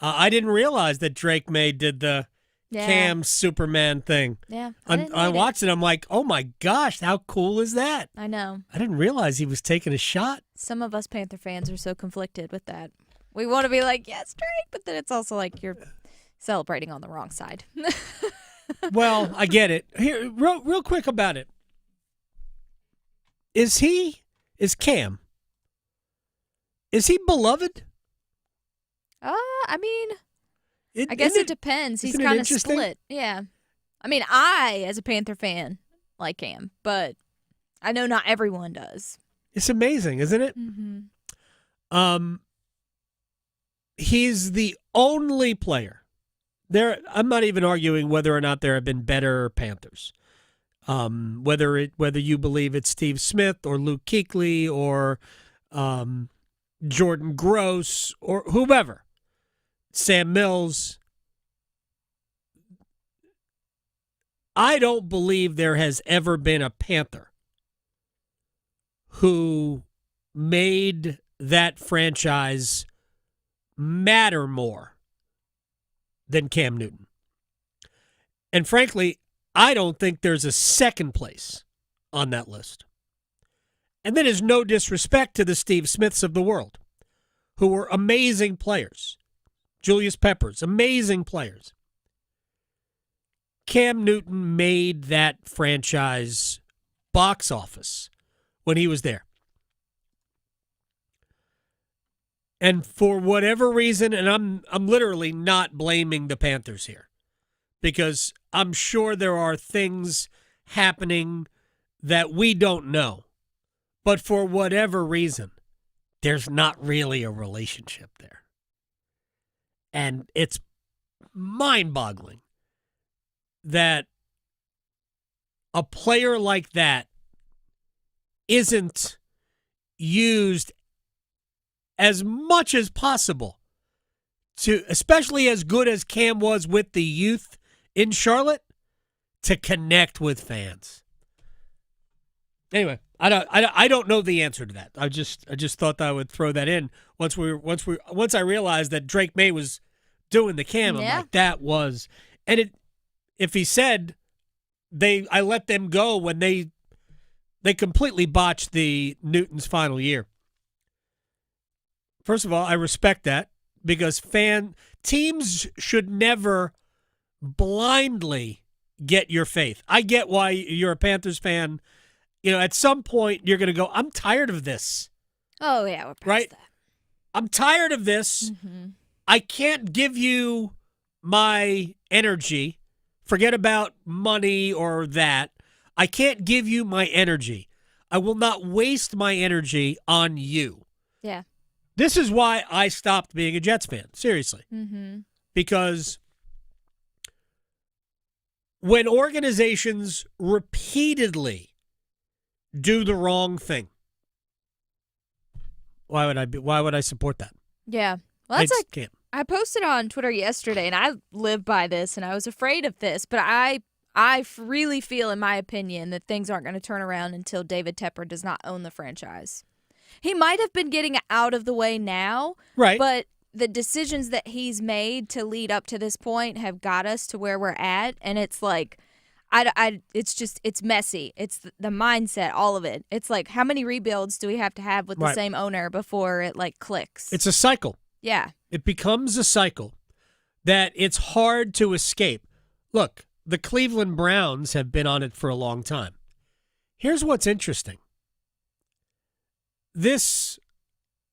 I didn't realize that Drake May did the Cam Superman thing. Yeah, I watched it. I'm like, oh my gosh, how cool is that? I know. I didn't realize he was taking a shot. Some of us Panther fans are so conflicted with that. We want to be like, yes, Drake, but then it's also like you're celebrating on the wrong side. Well, I get it. Here, real quick about it. Is Cam beloved? I mean, I guess it depends. He's kind of split. Yeah. I mean, I, as a Panther fan, like Cam, but I know not everyone does. It's amazing, isn't it? Mm-hmm. He's the only player. I'm not even arguing whether or not there have been better Panthers. Whether you believe it's Steve Smith or Luke Kuechly or Jordan Gross or whoever, Sam Mills. I don't believe there has ever been a Panther who made that franchise matter more than Cam Newton. And frankly, I don't think there's a second place on that list. And that is no disrespect to the Steve Smiths of the world, who were amazing players. Julius Peppers, amazing players. Cam Newton made that franchise box office when he was there. And for whatever reason, and I'm literally not blaming the Panthers here, because I'm sure there are things happening that we don't know. But for whatever reason, there's not really a relationship there. And it's mind-boggling that a player like that isn't used as much as possible to, especially as good as Cam was with the youth in Charlotte, to connect with fans. Anyway, I don't know the answer to that. I just thought that I would throw that in once I realized that Drake May was doing the cam. I'm like, that was, and if he said I let them go when they completely botched the Newton's final year. First of all, I respect that because teams should never blindly get your faith. I get why you're a Panthers fan. At some point you're going to go, I'm tired of this. Oh, yeah, we're past that. I'm tired of this. Mm-hmm. I can't give you my energy. Forget about money or that. I can't give you my energy. I will not waste my energy on you. Yeah. This is why I stopped being a Jets fan, seriously. Mm-hmm. Because when organizations repeatedly do the wrong thing, why would I support that? Yeah. Well, that's can't. I posted on Twitter yesterday, and I live by this, and I was afraid of this, but I really feel, in my opinion, that things aren't going to turn around until David Tepper does not own the franchise. He might have been getting out of the way now, right? But the decisions that he's made to lead up to this point have got us to where we're at, and it's like, it's messy. It's the mindset, all of it. It's like, how many rebuilds do we have to have with the same owner before it clicks? It's a cycle. Yeah. It becomes a cycle that it's hard to escape. Look, the Cleveland Browns have been on it for a long time. Here's what's interesting. This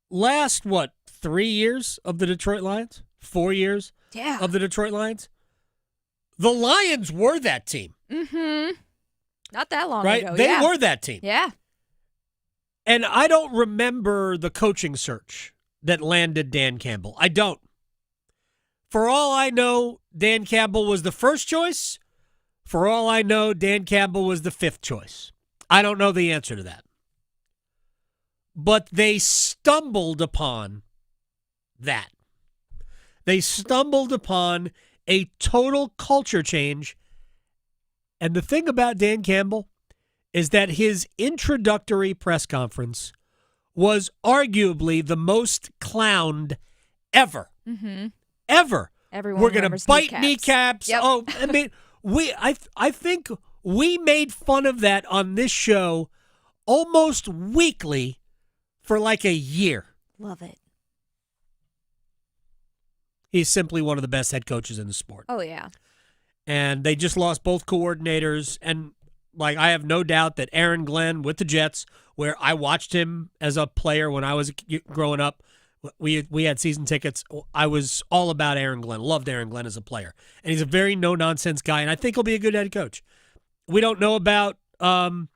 last, 3 years of the Detroit Lions? 4 years of the Detroit Lions? The Lions were that team. Mm-hmm. Not that long ago. They were that team. Yeah. And I don't remember the coaching search that landed Dan Campbell. I don't. For all I know, Dan Campbell was the first choice. For all I know, Dan Campbell was the fifth choice. I don't know the answer to that. But they stumbled upon that. They stumbled upon a total culture change. And the thing about Dan Campbell is that his introductory press conference was arguably the most clowned ever. Mm-hmm. Ever. Everyone We're going to bite kneecaps. Yep. Oh, I mean, I think we made fun of that on this show almost weekly for a year. Love it. He's simply one of the best head coaches in the sport. Oh, yeah. And they just lost both coordinators. And, I have no doubt that Aaron Glenn with the Jets, where I watched him as a player when I was growing up, we had season tickets. I was all about Aaron Glenn. Loved Aaron Glenn as a player. And he's a very no-nonsense guy, and I think he'll be a good head coach. We don't know about the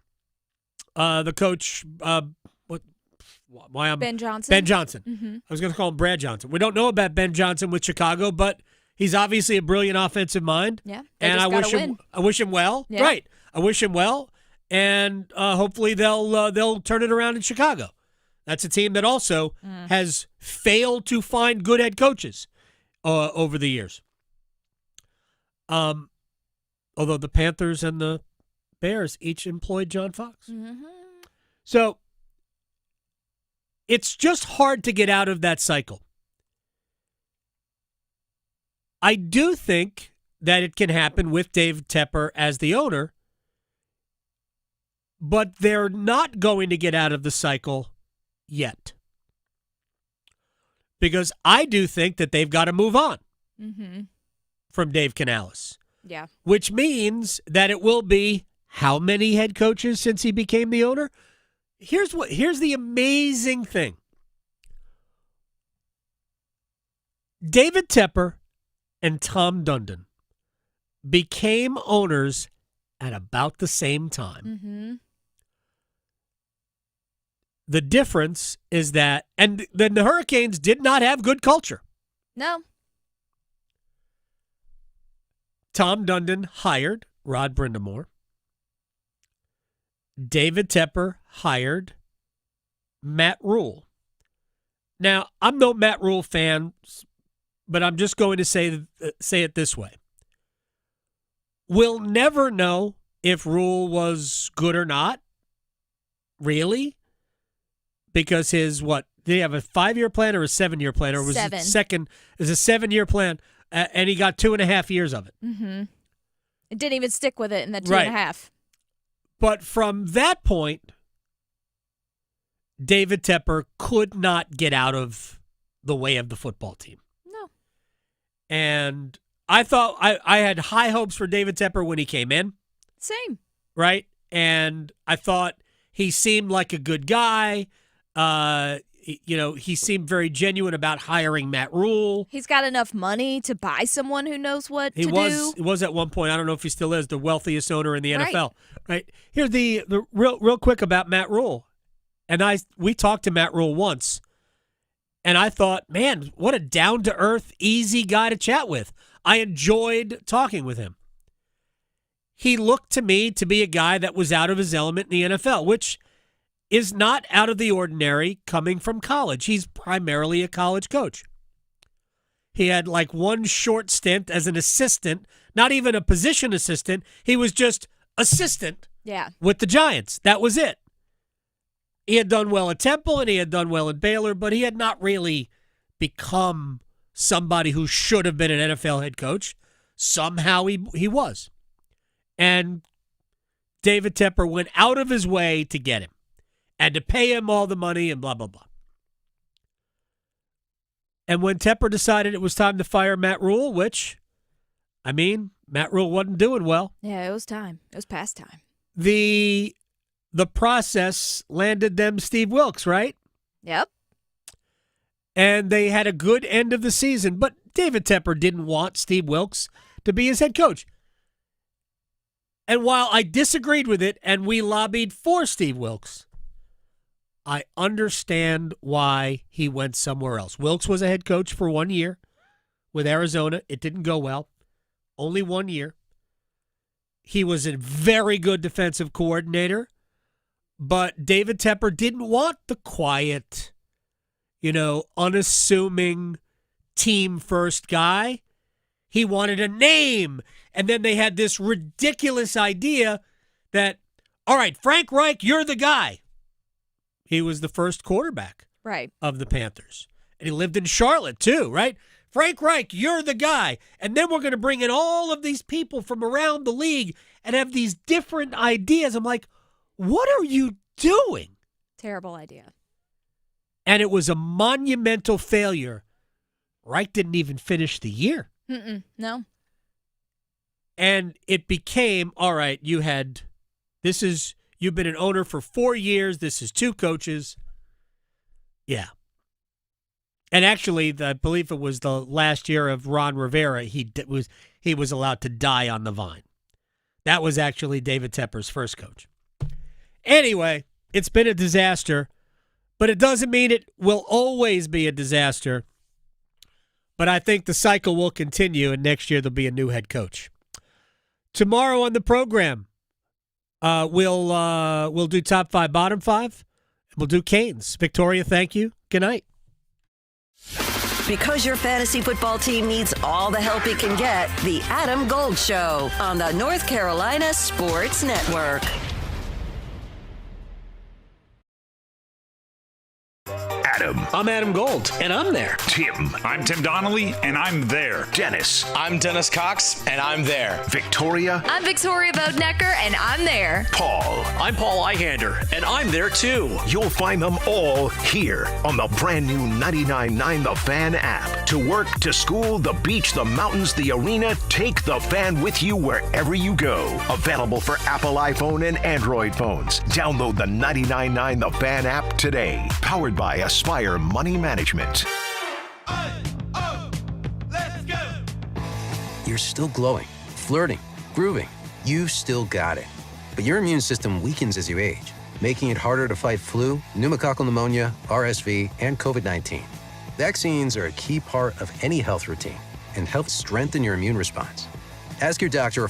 coach, Ben Johnson. Ben Johnson. Mm-hmm. I was going to call him Brad Johnson. We don't know about Ben Johnson with Chicago, but he's obviously a brilliant offensive mind. Yeah, and I wish him well. Yeah. Right, I wish him well, and hopefully they'll turn it around in Chicago. That's a team that also has failed to find good head coaches over the years. Although the Panthers and the Bears each employed John Fox. Mm-hmm. So it's just hard to get out of that cycle. I do think that it can happen with Dave Tepper as the owner, but they're not going to get out of the cycle yet. Because I do think that they've got to move on from Dave Canales. Yeah. Which means that it will be how many head coaches since he became the owner? Here's the amazing thing. David Tepper and Tom Dundon became owners at about the same time. Mm-hmm. The difference is that, and then the Hurricanes did not have good culture. No. Tom Dundon hired Rod Brindamore. David Tepper hired Matt Rule. Now, I'm no Matt Rule fan, but I'm just going to say it this way. We'll never know if Rule was good or not, really, because his, did he have a 5-year plan or a 7-year plan? Or was it a 7-year plan? And he got 2.5 years of it. Mm-hmm. It didn't even stick with it in the 2.5. Right. But from that point, David Tepper could not get out of the way of the football team. No. And I thought I had high hopes for David Tepper when he came in. Same. Right? And I thought he seemed like a good guy. He seemed very genuine about hiring Matt Rule. He's got enough money to buy someone who knows what to do. He was at one point, I don't know if he still is, the wealthiest owner in the NFL. Right? Here's the real quick about Matt Rule. And we talked to Matt Rule once. And I thought, man, what a down-to-earth, easy guy to chat with. I enjoyed talking with him. He looked to me to be a guy that was out of his element in the NFL, which is not out of the ordinary coming from college. He's primarily a college coach. He had like one short stint as an assistant, not even a position assistant. He was just assistant with the Giants. That was it. He had done well at Temple and he had done well at Baylor, but he had not really become somebody who should have been an NFL head coach. Somehow he was. And David Tepper went out of his way to get him and to pay him all the money and blah, blah, blah. And when Tepper decided it was time to fire Matt Rule, which, Matt Rule wasn't doing well. Yeah, it was time. It was past time. The process landed them Steve Wilks, right? Yep. And they had a good end of the season, but David Tepper didn't want Steve Wilks to be his head coach. And while I disagreed with it and we lobbied for Steve Wilks, I understand why he went somewhere else. Wilks was a head coach for 1 year with Arizona. It didn't go well. Only 1 year. He was a very good defensive coordinator, but David Tepper didn't want the quiet, unassuming team-first guy. He wanted a name. And then they had this ridiculous idea that, all right, Frank Reich, you're the guy. He was the first quarterback of the Panthers. And he lived in Charlotte, too, right? Frank Reich, you're the guy. And then we're going to bring in all of these people from around the league and have these different ideas. I'm like, what are you doing? Terrible idea. And it was a monumental failure. Reich didn't even finish the year. No. And it became, all right, you've been an owner for 4 years. This is 2 coaches. Yeah. And actually, I believe it was the last year of Ron Rivera, he was allowed to die on the vine. That was actually David Tepper's first coach. Anyway, it's been a disaster, but it doesn't mean it will always be a disaster. But I think the cycle will continue, and next year there'll be a new head coach. Tomorrow on the program, we'll do top 5, bottom 5. We'll do Canes. Victoria, thank you. Good night. Because your fantasy football team needs all the help it can get, the Adam Gold Show on the North Carolina Sports Network. Adam. I'm Adam Gold, and I'm there. Tim. I'm Tim Donnelly, and I'm there. Dennis. I'm Dennis Cox, and I'm there. Victoria. I'm Victoria Bodenecker, and I'm there. Paul. I'm Paul Eichander, and I'm there too. You'll find them all here on the brand new 99.9 The Fan app. To work, to school, the beach, the mountains, the arena, take The Fan with you wherever you go. Available for Apple iPhone and Android phones. Download the 99.9 The Fan app today. Powered by Aspire Money Management. Let's go! You're still glowing, flirting, grooving. You still got it. But your immune system weakens as you age, making it harder to fight flu, pneumococcal pneumonia, RSV, and COVID-19. Vaccines are a key part of any health routine and help strengthen your immune response. Ask your doctor or